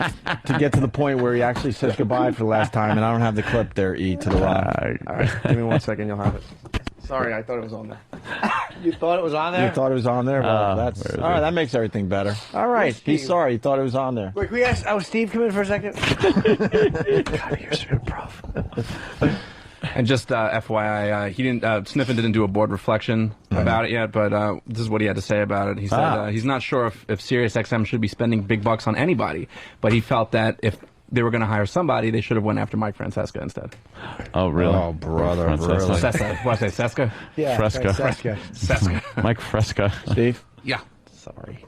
to get to the point where he actually says goodbye for the last time, and I don't have the clip there, E, to the right. All right, give me 1 second, you'll have it. Sorry, I thought it was on there. You thought it was on there? You thought it was on there? Well, that's all right. That makes everything better. All right. He's sorry. He thought it was on there. Wait, can we ask Steve come in for a second? God, you're so improv. And just FYI, he didn't. Sniffen didn't do a board reflection about it yet, but this is what he had to say about it. He said he's not sure if SiriusXM should be spending big bucks on anybody, but he felt that if they were going to hire somebody, they should have went after Mike Francesca instead. Oh, really? Oh, brother. Francesca. Cesca. What did I say, Cesca? Yeah, Fresca. Cesca. Mike Fresca. Steve? Yeah. Sorry.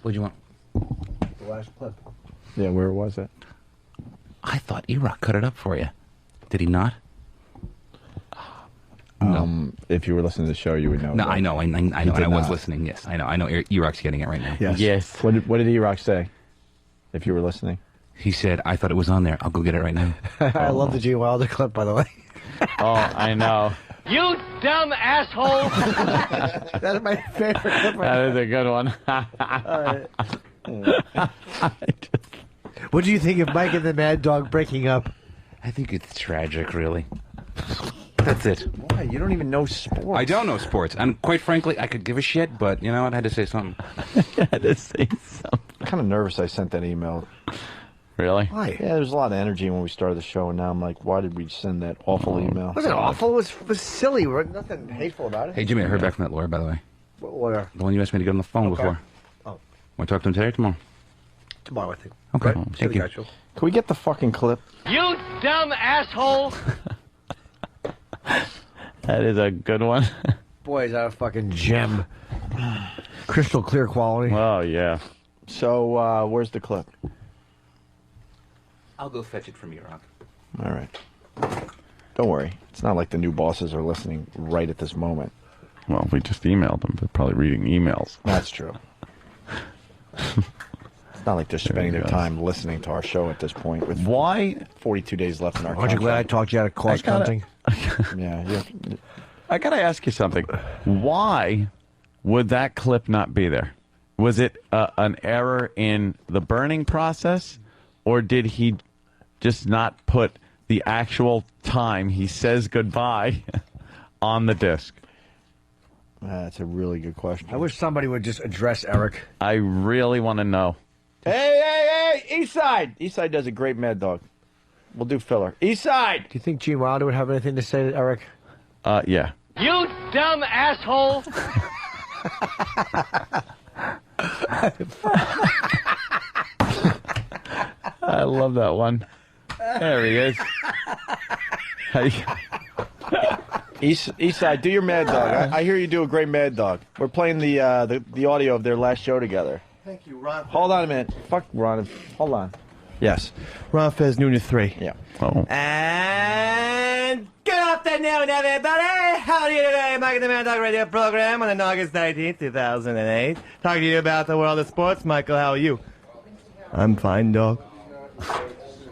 What'd you want? The last clip. Yeah, where was it? I thought E-Rock cut it up for you. Did he not? If you were listening to the show, you would know. No, I know. I know. And I was listening. Yes, I know. I know. E-Rock's getting it right now. Yes. What did E-Rock say? If you were listening, he said, "I thought it was on there. I'll go get it right now." I love the G Wilder clip, by the way. Oh, I know. You dumb asshole! That's my favorite clip. That is a good one. What do you think of Mike and the Mad Dog breaking up? I think it's tragic, really. That's it. Why? You don't even know sports. I don't know sports. And quite frankly, I could give a shit, but you know what? I had to say something. I had to say something. I'm kind of nervous I sent that email. Really? Why? Yeah, there's a lot of energy when we started the show, and now I'm like, why did we send that awful email? It wasn't awful. It was silly. Nothing hateful about it. Hey, Jimmy, I heard back from that lawyer, by the way. What lawyer? The one you asked me to get on the phone before. Oh. Want to talk to him today or tomorrow? Tomorrow, I think. Okay. Right? Thank you. Can we get the fucking clip? You dumb asshole! That is a good one. Boy, is that a fucking gem. Crystal clear quality. Oh, yeah. So, where's the clip? I'll go fetch it from E-Rock. All right. Don't worry. It's not like the new bosses are listening right at this moment. Well, we just emailed them. They're probably reading emails. That's true. It's not like they're spending their time listening to our show at this point. With why 42 days left in our Aren't you glad I talked you out of cost counting? Yeah. I got to ask you something. Why would that clip not be there? Was it an error in the burning process, or did he just not put the actual time he says goodbye on the disc? That's a really good question. I wish somebody would just address Eric. I really want to know. Hey, Eastside! Eastside does a great Mad Dog. We'll do filler. Eastside! Do you think Gene Wilder would have anything to say to Eric? Yeah. You dumb asshole! I love that one. There he is. Eastside, do your Mad Dog. I hear you do a great Mad Dog. We're playing the audio of their last show together. Thank you, Ron. Hold on a minute. Fuck Ron. Hold on. Yes. Ron Fez, noon to 3. Yeah. Oh. And get off that afternoon, everybody. How are you today? Mike and the Mad Dog radio program on August 19th, 2008. Talking to you about the world of sports. Michael, how are you? I'm fine, dog.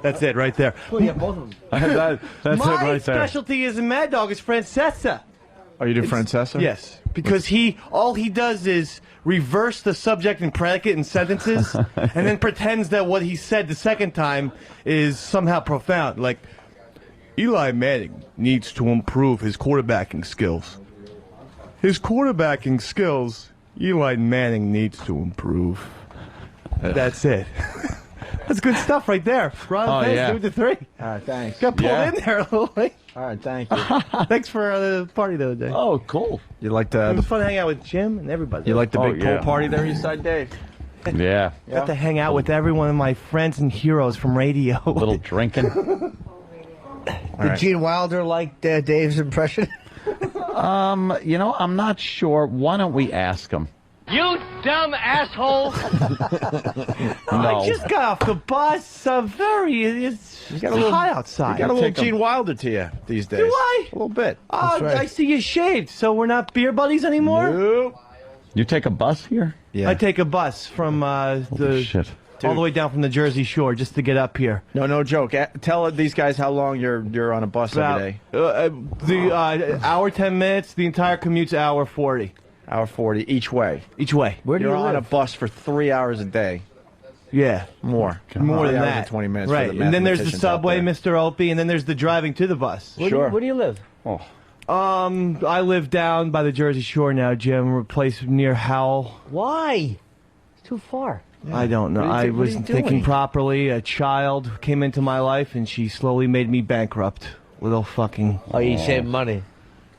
That's it right there. Well, yeah, both of them. That's it My right there. specialty as a Mad Dog is Francesa. Oh, you do Francesa? Yes, because all he does is reverse the subject and predicate in sentences, and then pretends that what he said the second time is somehow profound. Like, Eli Manning needs to improve his quarterbacking skills. His quarterbacking skills, Eli Manning needs to improve. That's it. That's good stuff right there. Ron, do the 3. All right, thanks. Got pulled in there a little late. All right, thank you. Thanks for the party the other day. Oh, cool. You like It was fun to hang out with Jim and everybody. You like the big yeah. pool party there, Eastside Dave? Yeah. Got to hang out with every one of my friends and heroes from radio. A little drinking. Did right. Gene Wilder like Dave's impression? I'm not sure. Why don't we ask him? You dumb asshole! No. I just got off the bus. It's hot outside. You got a little Gene Wilder to you these days. Do I? A little bit. Oh, I see you shaved. So we're not beer buddies anymore? Nope. You take a bus here? Yeah. I take a bus from Holy shit. all the way down from the Jersey Shore just to get up here. No joke. Tell these guys how long you're on a bus every day. The hour 10 minutes. The entire commute's hour 40. Hour 40 each way. Each way. Where do You're you on live? a bus for 3 hours a day. Yeah. More. More than 3 hours that. and 20 minutes. Right. For the And then there's the mathematicians out subway, there. Mr. Opie, and then there's the driving to the bus. Sure. Where do you live? Oh. I live down by the Jersey Shore now, Jim. A place near Howell. Why? It's too far. I don't know. I wasn't thinking properly. A child came into my life, and she slowly made me bankrupt. Little fucking. Oh, you saved money.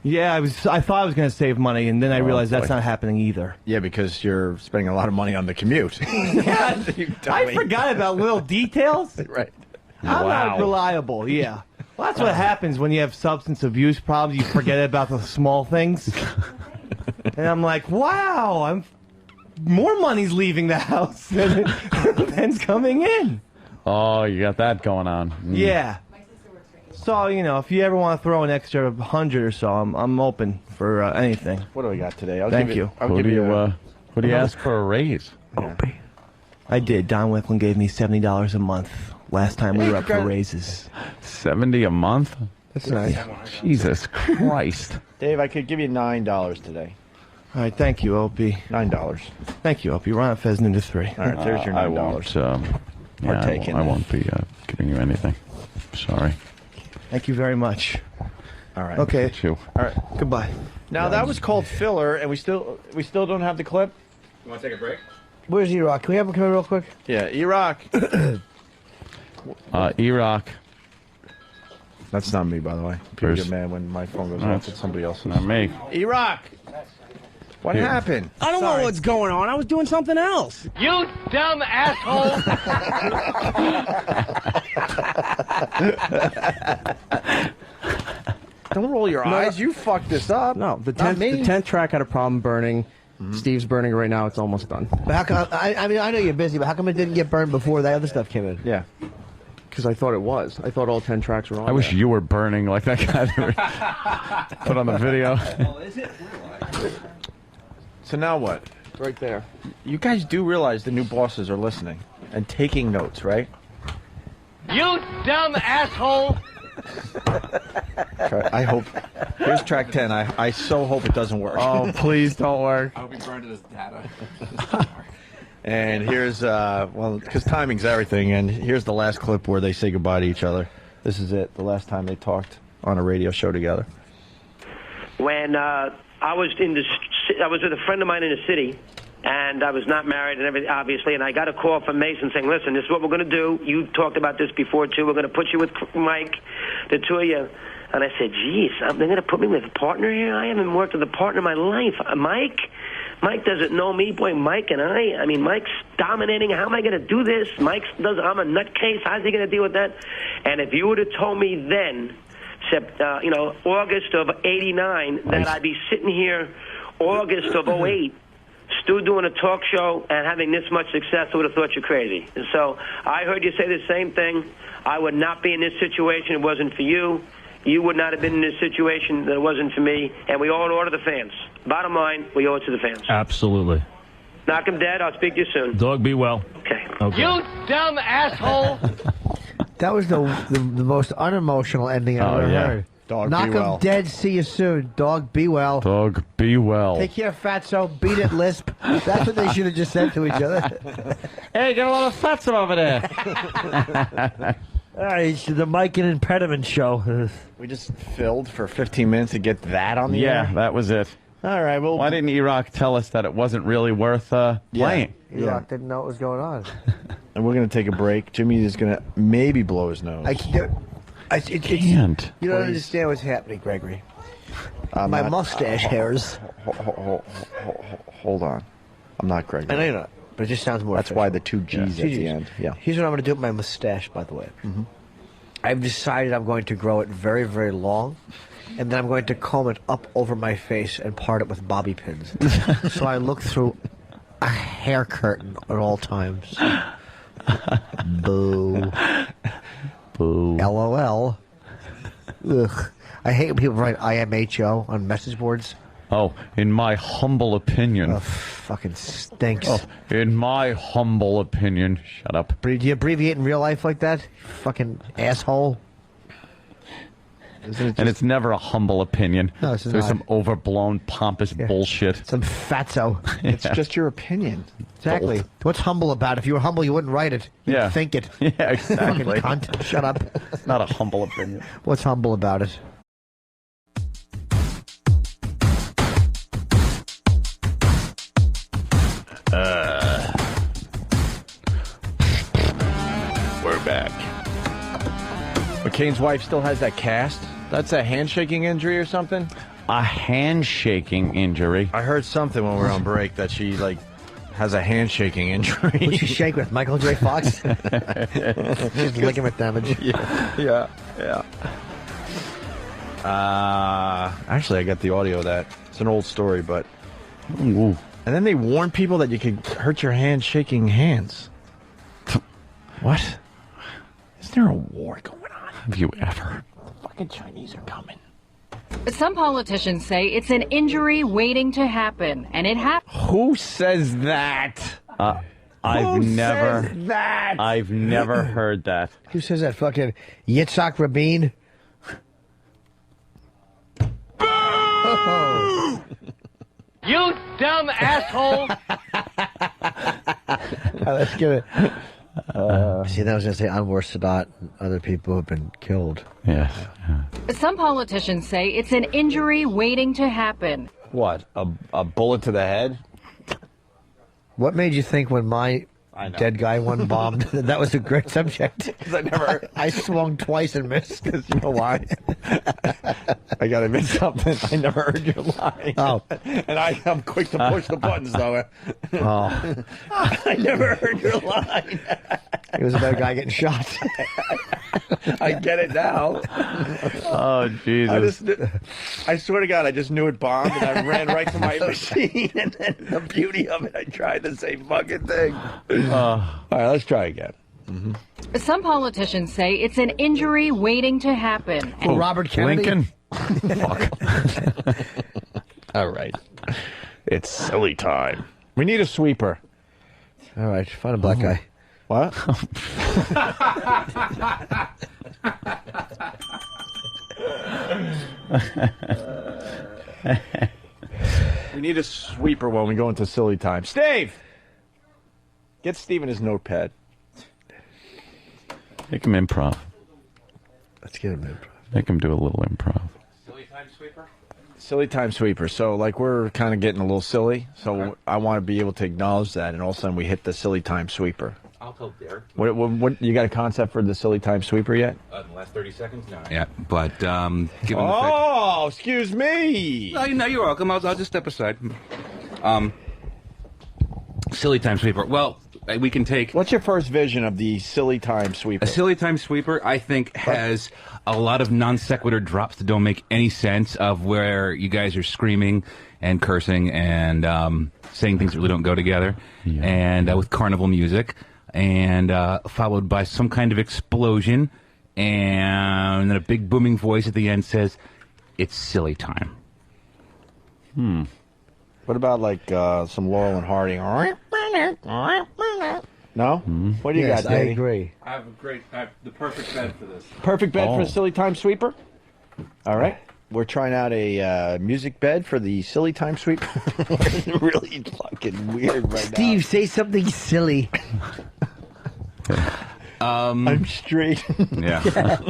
Yeah, I thought I was going to save money, and then I realized that's not happening either. Yeah, because you're spending a lot of money on the commute. I forgot about little details. Right. I'm not reliable. Yeah. Well, that's what happens when you have substance abuse problems. You forget about the small things. And I'm like, wow, more money's leaving the house than's coming in. Oh, you got that going on. Yeah. So, if you ever want to throw an extra 100 or so, I'm open for anything. What do we got today? Thank you. I'll give you. Who do you ask for a raise? Opie. I did. Don Wicklin gave me $70 a month last time we were up for raises. $70 a month? That's nice. Jesus Christ. Dave, I could give you $9 today. All right, thank you, Opie. $9. Thank you, Opie. Ron Fez into 3. All right, there's your $9. I won't. I won't be giving you anything. Sorry. Thank you very much. All right. Okay. You. All right. Goodbye. Now that was called filler, and we still don't have the clip. You want to take a break? Where's E-Rock? Can we have him come in real quick? Yeah, E-Rock. E-Rock. That's not me, by the way. People get mad when my phone goes off. It's somebody else's. Not me. E-Rock. What happened? I don't know what's going on. I was doing something else. You dumb asshole! Don't roll your eyes. You fucked this up. No, the Not 10th track had a problem burning. Steve's burning it right now. It's almost done. But how come, I mean, I know you're busy, but how come it didn't get burned before that other stuff came in? Yeah. Because I thought it was. I thought all 10 tracks were on. I wish there. you were burning like that guy that put on the video. So now what? It's right there. You guys do realize the new bosses are listening and taking notes, right? You dumb asshole! I hope. Here's track 10. I so hope it doesn't work. Oh, please don't work. I hope he burned it as data. And here's, because timing's everything, and here's the last clip where they say goodbye to each other. This is it, the last time they talked on a radio show together. When I was with a friend of mine in the city, and I was not married and everything, obviously, and I got a call from Mason saying, listen, this is what we're going to do. You talked about this before, too. We're going to put you with Mike, the two of you. And I said, geez, they're going to put me with a partner here? I haven't worked with a partner in my life. Mike doesn't know me. Boy, Mike and I mean, Mike's dominating. How am I going to do this? I'm a nutcase. How's he going to deal with that? And if you would have told me then, August of '89, that I'd be sitting here August of '08, still doing a talk show and having this much success, I would have thought you're crazy. And so I heard you say the same thing. I would not be in this situation if it wasn't for you. you would not have been in this situation that it wasn't for me, and we owe it all to the fans. Bottom line, we owe it to the fans. Absolutely. Knock 'em dead. I'll speak to you soon. Dog, be well. Okay. You dumb asshole! That was the most unemotional ending I've ever heard. Dog, Knock be 'em well. dead. See you soon. Dog, be well. Dog, be well. Take care, Fatso. Beat it, Lisp. That's what they should have just said to each other. Hey, got a lot of Fatso over there. All right, it's the Mike and Impediment show. We just filled for 15 minutes to get that on the air. Yeah, that was it. All right, well, why didn't Iraq tell us that it wasn't really worth playing? Iraq didn't know what was going on. And we're going to take a break. Jimmy is going to maybe blow his nose. I can't. You don't understand what's happening, Gregory. My mustache hairs. Hold on. I'm not Gregory. I know you're not, but it just sounds more That's official. why the two G's at the end. Yeah. Here's what I'm going to do with my mustache, by the way. I've decided I'm going to grow it very, very long, and then I'm going to comb it up over my face and part it with bobby pins. So I look through a hair curtain at all times. Boo. Boo. LOL. Ugh. I hate when people write IMHO on message boards. Oh, in my humble opinion. Oh, fucking stinks. Oh, in my humble opinion. Shut up. Do you abbreviate in real life like that? Fucking asshole. And it's never a humble opinion. No, it's There's not. some overblown, pompous bullshit. Some fatso. It's just your opinion. Exactly. Dolt. What's humble about it? If you were humble, you wouldn't write it. You'd Yeah. think it. Yeah, Fucking exactly. cunt. Shut up. It's not a humble opinion. What's humble about it? We're back. McCain's wife still has that cast? That's a handshaking injury or something? A handshaking injury? I heard something when we were on break that she, has a handshaking injury. What'd she shake with? Michael J. Fox? She's ligament damage. Yeah. Actually, I got the audio of that. It's an old story, but... Ooh. And then they warn people that you could hurt your hand shaking hands. What? Is there a war going on? Have you ever? The fucking Chinese are coming. Some politicians say it's an injury waiting to happen, and it happened. Who says that? I've never says that? I've never heard that. Who says that? Fucking Yitzhak Rabin? Oh. You dumb asshole! Let's get it. See, that was going to say Anwar Sadat and other people have been killed. Yes. Some politicians say it's an injury waiting to happen. What? A bullet to the head? What made you think when my dead guy one bombed that was a great subject? Because I swung twice and missed. Because you know why? I gotta admit something. I never heard your line. Oh. And I'm quick to push the buttons, though. Oh. I never heard your line. It was about a guy getting shot. I get it now. Oh, Jesus. I swear to God, I just knew it bombed, and I ran right to my machine, and then the beauty of it, I tried the same fucking thing. All right, let's try again. Some politicians say it's an injury waiting to happen. Oh, Robert Kennedy? Lincoln? Fuck. All right. It's silly time. We need a sweeper. All right, find a black guy. What? We need a sweeper when we go into silly time. Steve! Get Steven his notepad. Make him improv. Let's get him improv. Make him do a little improv. Silly time sweeper? Silly time sweeper. So, we're kind of getting a little silly. So, I want to be able to acknowledge that, and all of a sudden we hit the silly time sweeper. I'll tell Derek. What you got a concept for the silly time sweeper yet? In the last 30 seconds? No. Yeah, but given the Oh, excuse me. fact... No, you're welcome. I'll just step aside. Silly time sweeper. Well, we can take... What's your first vision of the silly time sweeper? A silly time sweeper, I think, has a lot of non sequitur drops that don't make any sense, of where you guys are screaming and cursing and saying things that really don't go together, and with carnival music, and followed by some kind of explosion, and then a big booming voice at the end says, "It's silly time." What about like some Laurel and Hardy? No? What do you got, Danny? I agree. I have the perfect bed for this. Perfect bed for a Silly Time Sweeper? All right. We're trying out a music bed for the Silly Time Sweeper. We're really fucking weird right now. Steve, say something silly. I'm straight. Yeah.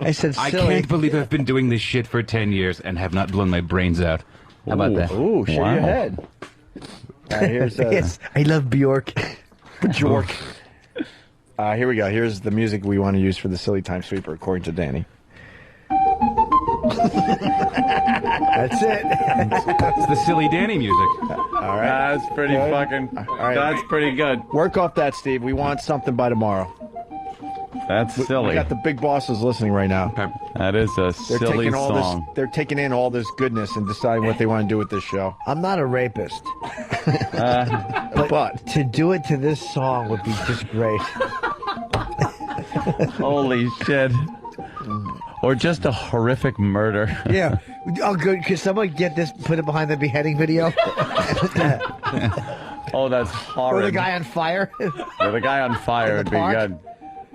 I said I silly. can't believe I've been doing this shit for 10 years and have not blown my brains out. How about that? Ooh, shake your head. All right, here's Yes, I love Bjork. Bjork. Here we go. Here's the music we want to use for the Silly Time Sweeper, according to Danny. That's it. It's the silly Danny music. All right. That's pretty fucking. All right. That's pretty good. Work off that, Steve. We want something by tomorrow. That's silly. We got the big bosses listening right now. That is a They're silly taking all song. They're taking in all this goodness and deciding what they want to do with this show. I'm not a rapist. But to do it to this song would be just great. Holy shit. Or just a horrific murder. Yeah. Oh, good. Could someone get this, put it behind the beheading video? Oh, that's horrible. Or the guy on fire? Yeah, the guy on fire would be park? good.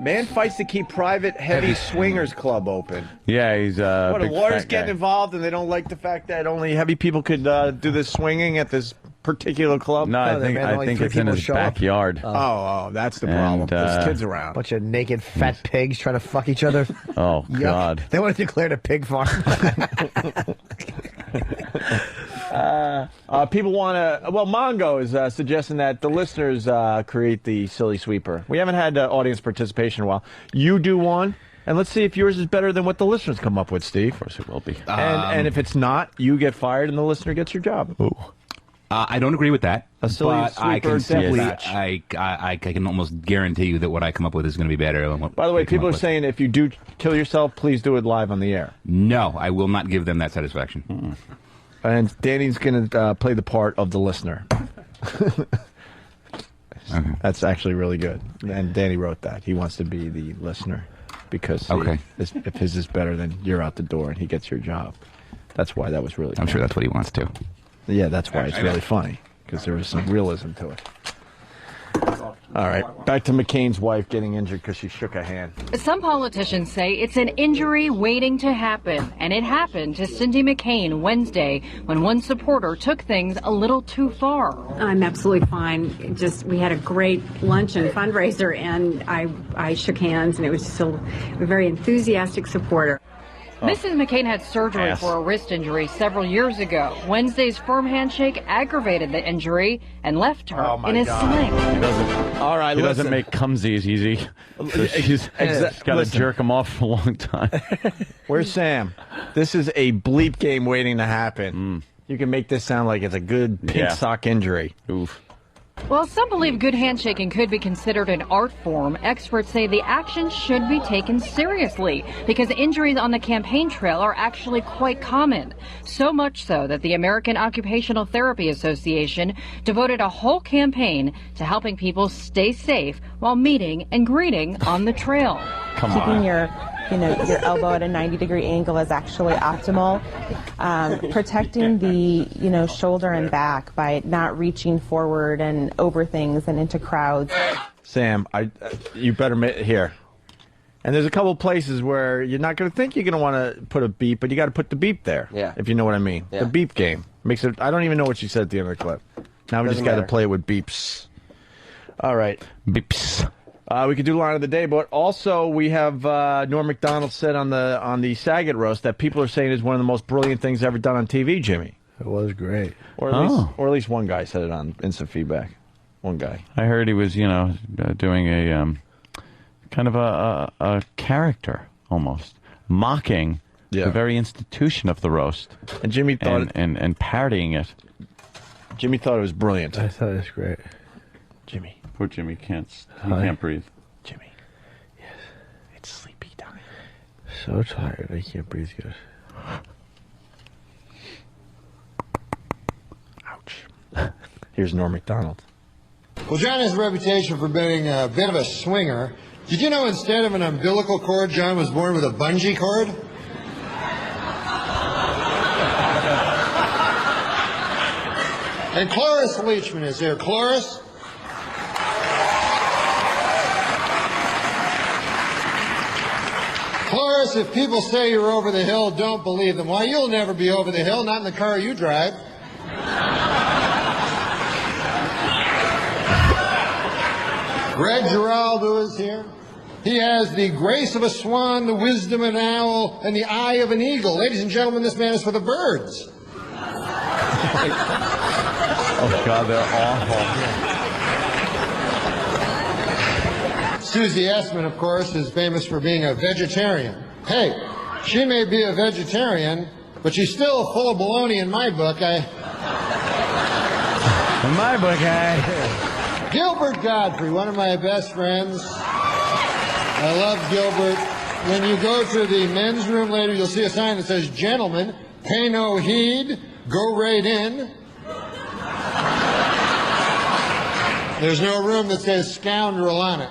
man fights to keep private heavy swingers club open. Yeah, he's What, big the lawyers fat getting guy. involved and they don't like the fact that only heavy people could do this swinging at this particular club? No, I think it's in his backyard. Oh, that's the problem. There's kids around. Bunch of naked fat pigs trying to fuck each other. Oh, Yuck. God. They want to declare it a pig farm. People want to. Well, Mongo is suggesting that the listeners create the silly sweeper. We haven't had audience participation in a while. You do one, and let's see if yours is better than what the listeners come up with, Steve. Of course it will be. And if it's not, you get fired, and the listener gets your job. Ooh. I don't agree with that. A silly but I sweeper can simply, match. I can almost guarantee you that what I come up with is going to be better than what By the way, they come people up are with. saying if you do kill yourself, please do it live on the air. No, I will not give them that satisfaction. And Danny's going to play the part of the listener. That's actually really good. And Danny wrote that. He wants to be the listener because if his is better, then you're out the door and he gets your job. That's why that was really I'm sure that's what he wants to. Yeah, that's why it's really funny, because there was some realism to it. All right, back to McCain's wife getting injured because she shook a hand. Some politicians say it's an injury waiting to happen, and it happened to Cindy McCain Wednesday when one supporter took things a little too far. I'm absolutely fine. We had a great lunch and fundraiser, and I shook hands, and it was just a very enthusiastic supporter. Mrs. McCain had surgery for a wrist injury several years ago. Wednesday's firm handshake aggravated the injury and left her in a sling. All right, he doesn't make cumsies easy. So she's got to jerk him off for a long time. Where's Sam? This is a bleep game waiting to happen. You can make this sound like it's a good pink sock injury. Oof. While some believe good handshaking could be considered an art form, experts say the action should be taken seriously because injuries on the campaign trail are actually quite common. So much so that the American Occupational Therapy Association devoted a whole campaign to helping people stay safe while meeting and greeting on the trail. Keeping your elbow at a 90-degree angle is actually optimal. Protecting the, shoulder and back by not reaching forward and over things and into crowds. Sam, you better here. And there's a couple places where you're not going to think you're going to want to put a beep, but you got to put the beep there. Yeah. If you know what I mean. Yeah. The beep game makes it. I don't even know what she said at the end of the clip. Now we just Doesn't got to matter. play it with beeps. All right. Beeps. We could do line of the day, but also we have Norm Macdonald said on the Saget roast that people are saying is one of the most brilliant things ever done on TV, Jimmy. It was great. Or at least one guy said it on Instant Feedback. One guy. I heard he was, doing a kind of a character almost, mocking the very institution of the roast. And Jimmy thought and parodying it. Jimmy thought it was brilliant. I thought it was great. Jimmy. Poor Jimmy can't breathe. Jimmy. Yes. It's sleepy time. So tired. I can't breathe good. Ouch. Here's Norm Macdonald. Well, John has a reputation for being a bit of a swinger. Did you know instead of an umbilical cord, John was born with a bungee cord? And Cloris Leachman is here. Cloris? Cloris, if people say you're over the hill, don't believe them. Why, you'll never be over the hill, not in the car you drive. Greg Giraldo is here. He has the grace of a swan, the wisdom of an owl, and the eye of an eagle. Ladies and gentlemen, this man is for the birds. Oh, God, they're awful. Susie Essman, of course, is famous for being a vegetarian. Hey, she may be a vegetarian, but she's still full of baloney in my book. In my book, Gilbert Godfrey, one of my best friends. I love Gilbert. When you go to the men's room later, you'll see a sign that says, "Gentlemen, pay no heed, go right in." There's no room that says "scoundrel" on it.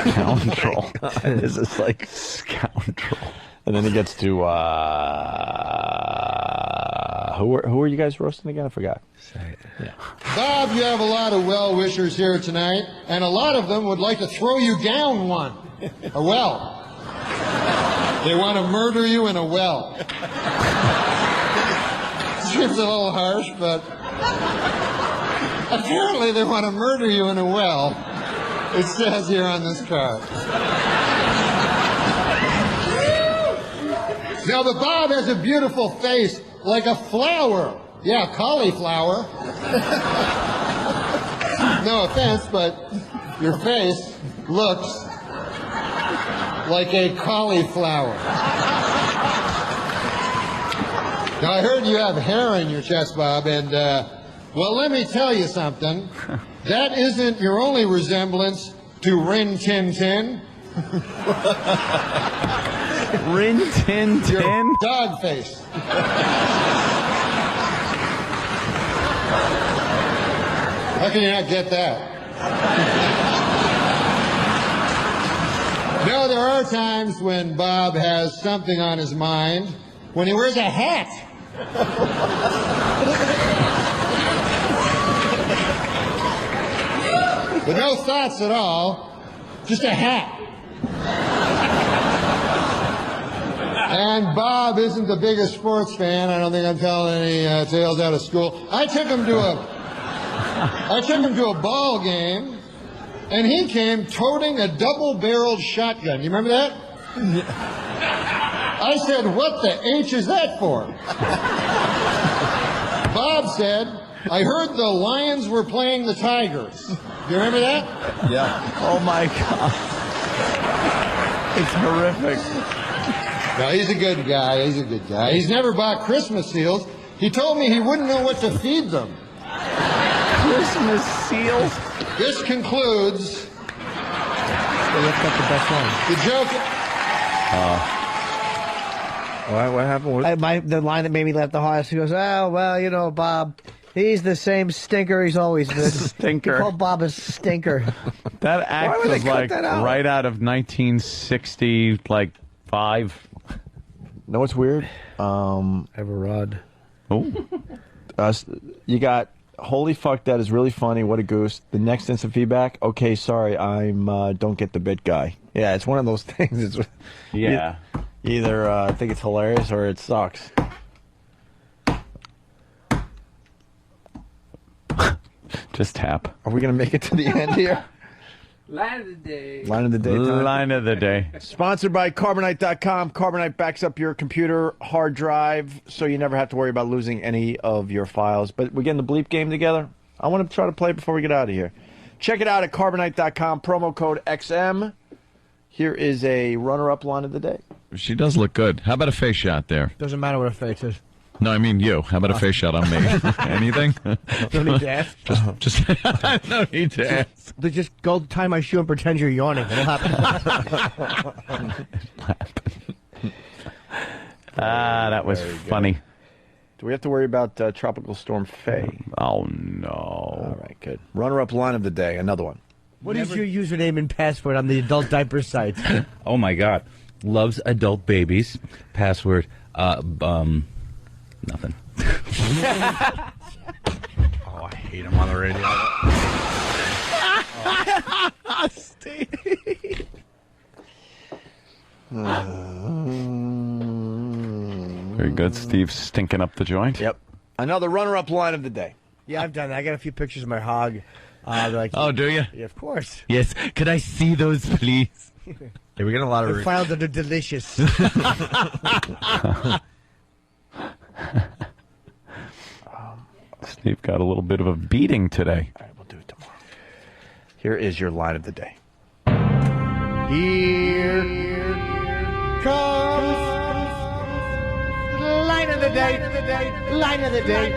Scoundrel. This is like scoundrel. And then he gets to who are you guys roasting again? I forgot. Yeah. Bob, you have a lot of well-wishers here tonight, and a lot of them would like to throw you down one. A well. They want to murder you in a well. Seems a little harsh, but apparently they want to murder you in a well. It says here on this card. No, but Bob has a beautiful face, like a flower. Yeah, cauliflower. No offense, but your face looks like a cauliflower. Now, I heard you have hair in your chest, Bob, and, well, let me tell you something. That isn't your only resemblance to Rin Tin Tin. Rin Tin Tin? Your dog face. How can you not get that? No, there are times when Bob has something on his mind, when he wears a hat. With no thoughts at all, just a hat. And Bob isn't the biggest sports fan. I don't think I'm telling any tales out of school. I took him to a ball game, and he came toting a double-barreled shotgun. You remember that? I said, "What the H is that for?" Bob said, "I heard the Lions were playing the Tigers." Do you remember that? Yeah. Oh, my God. It's horrific. No, he's a good guy. He's a good guy. He's never bought Christmas seals. He told me he wouldn't know what to feed them. Christmas seals? This concludes That's got the best one. the joke. What happened? The line that made me laugh the hardest, he goes, "Oh, well, you know, Bob, he's the same stinker he's always been." Stinker. He called Bob a stinker. That act would they was cut like that out? right out of 1965. Know what's weird? Everard. Oh. You got, "Holy fuck, that is really funny. What a goose." The next instant feedback, "Okay, sorry, I'm don't get the bit guy." Yeah, it's one of those things. It's Yeah. you either think it's hilarious or it sucks. Just tap. Are we going to make it to the end here? Line of the day. Line of the day time. Line of the day. Sponsored by Carbonite.com. Carbonite backs up your computer hard drive so you never have to worry about losing any of your files. But we're getting the bleep game together. I want to try to play it before we get out of here. Check it out at Carbonite.com. Promo code XM. Here is a runner-up line of the day. She does look good. How about a face shot there? Doesn't matter what her face is. No, I mean you. How about a face shot on me? Anything? Don't need to ask. Just no need to ask. Just go tie my shoe and pretend you're yawning. It'll happen. That was funny. Do we have to worry about Tropical Storm Faye? Oh, no. All right, good. Runner-up line of the day, another one. What is your username and password on the adult diaper site? Oh my God, loves adult babies. Password, nothing. Oh, I hate him on the radio. Steve. Very good. Steve's stinking up the joint. Yep. Another runner-up line of the day. Yeah, I've done that. I got a few pictures of my hog. They're like, Oh, do you? yeah, of course. Yes. Could I see those, please? Yeah, we get a lot of. I filed under delicious. Steve got a little bit of a beating today. All right, we'll do it tomorrow. Here is your line of the day. Here comes line of the day. Line of the day.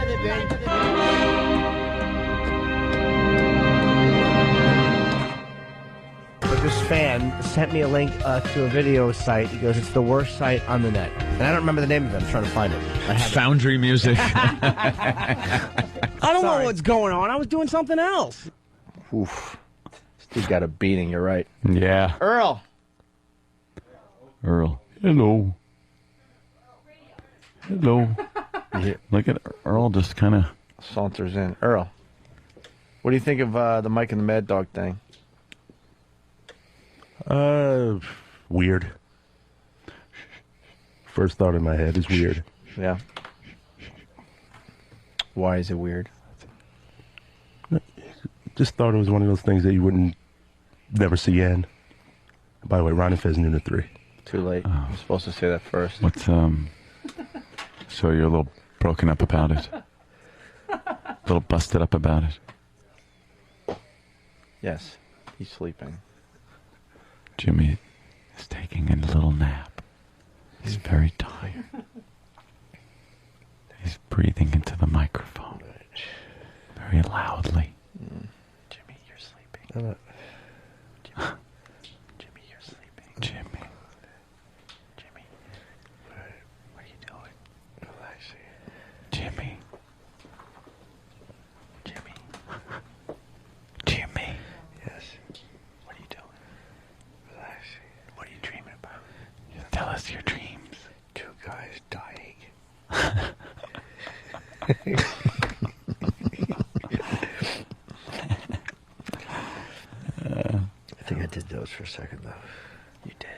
But this fan sent me a link to a video site. He goes, it's the worst site on the net. And I don't remember the name of it. I'm trying to find it. Foundry music. I don't know what's going on. I was doing something else. Oof. Steve got a beating, you're right. Yeah. Earl. Hello. Look at Earl just kind of saunters in. Earl, what do you think of the Mike and the Mad Dog thing? Weird. First thought in my head is weird. Yeah. Why is it weird? Just thought it was one of those things that you wouldn't never see end. By the way, Ronnie Fez noon to 3. Too late. You're supposed to say that first. What's So you're a little broken up about it. A little busted up about it. Yes. He's sleeping. Jimmy is taking a little nap. He's very tired. He's breathing into the microphone very loudly. Jimmy, you're sleeping. Jimmy, you're sleeping. Jimmy. What are you doing? Relaxing. Jimmy. Yes. What are you doing? Relaxing. What are you dreaming about? Tell us your dreams. 2 guys dying. I think I did those for a second, though. You did.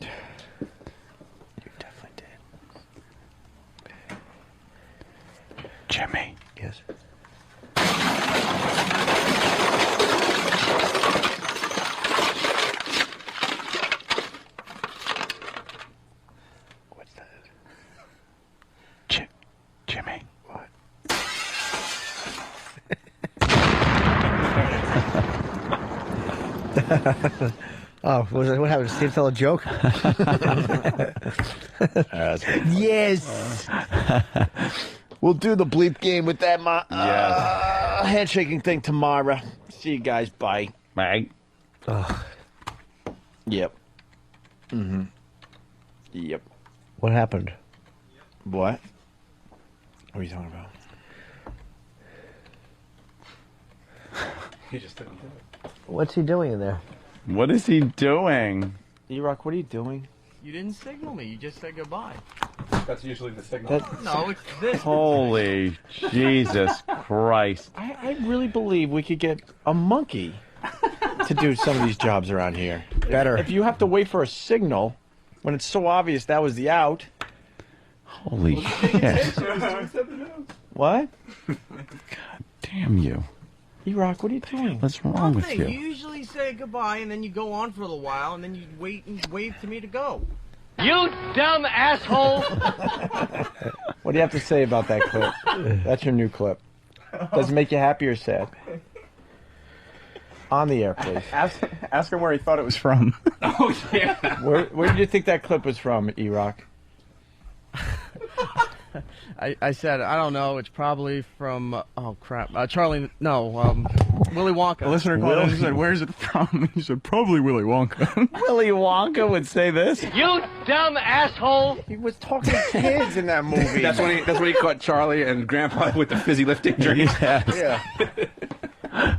You definitely did. Jimmy. Yes. What's that? Jimmy. What? Oh, what happened? Steve tell a joke? Yes. We'll do the bleep game with that handshaking thing tomorrow. See you guys. Bye. Bye. Yep. Mm-hmm. Yep. What happened? What? What are you talking about? He just didn't do it. What's he doing in there? What is he doing? E-Rock, what are you doing? You didn't signal me. You just said goodbye. That's usually the signal. No, it's this. Holy Jesus Christ. I really believe we could get a monkey to do some of these jobs around here. Better. If you have to wait for a signal when it's so obvious that was the out. Holy shit. What? Damn you. E-Rock, what are you doing? What's wrong with You you? usually say goodbye and then you go on for a little while and then you wait and wave to me to go. You dumb asshole! What do you have to say about that clip? That's your new clip. Does it make you happy or sad? On the air, please. Ask him where he thought it was from. Oh, yeah. Where did you think that clip was from, E-Rock? I said, I don't know, it's probably from, oh crap, Charlie, no, Willy Wonka. A listener called in and said, where's it from? He said, probably Willy Wonka. Willy Wonka would say this? You dumb asshole! He was talking to kids in that movie. That's when he caught Charlie and Grandpa with the fizzy lifting drink. Yes. Yeah.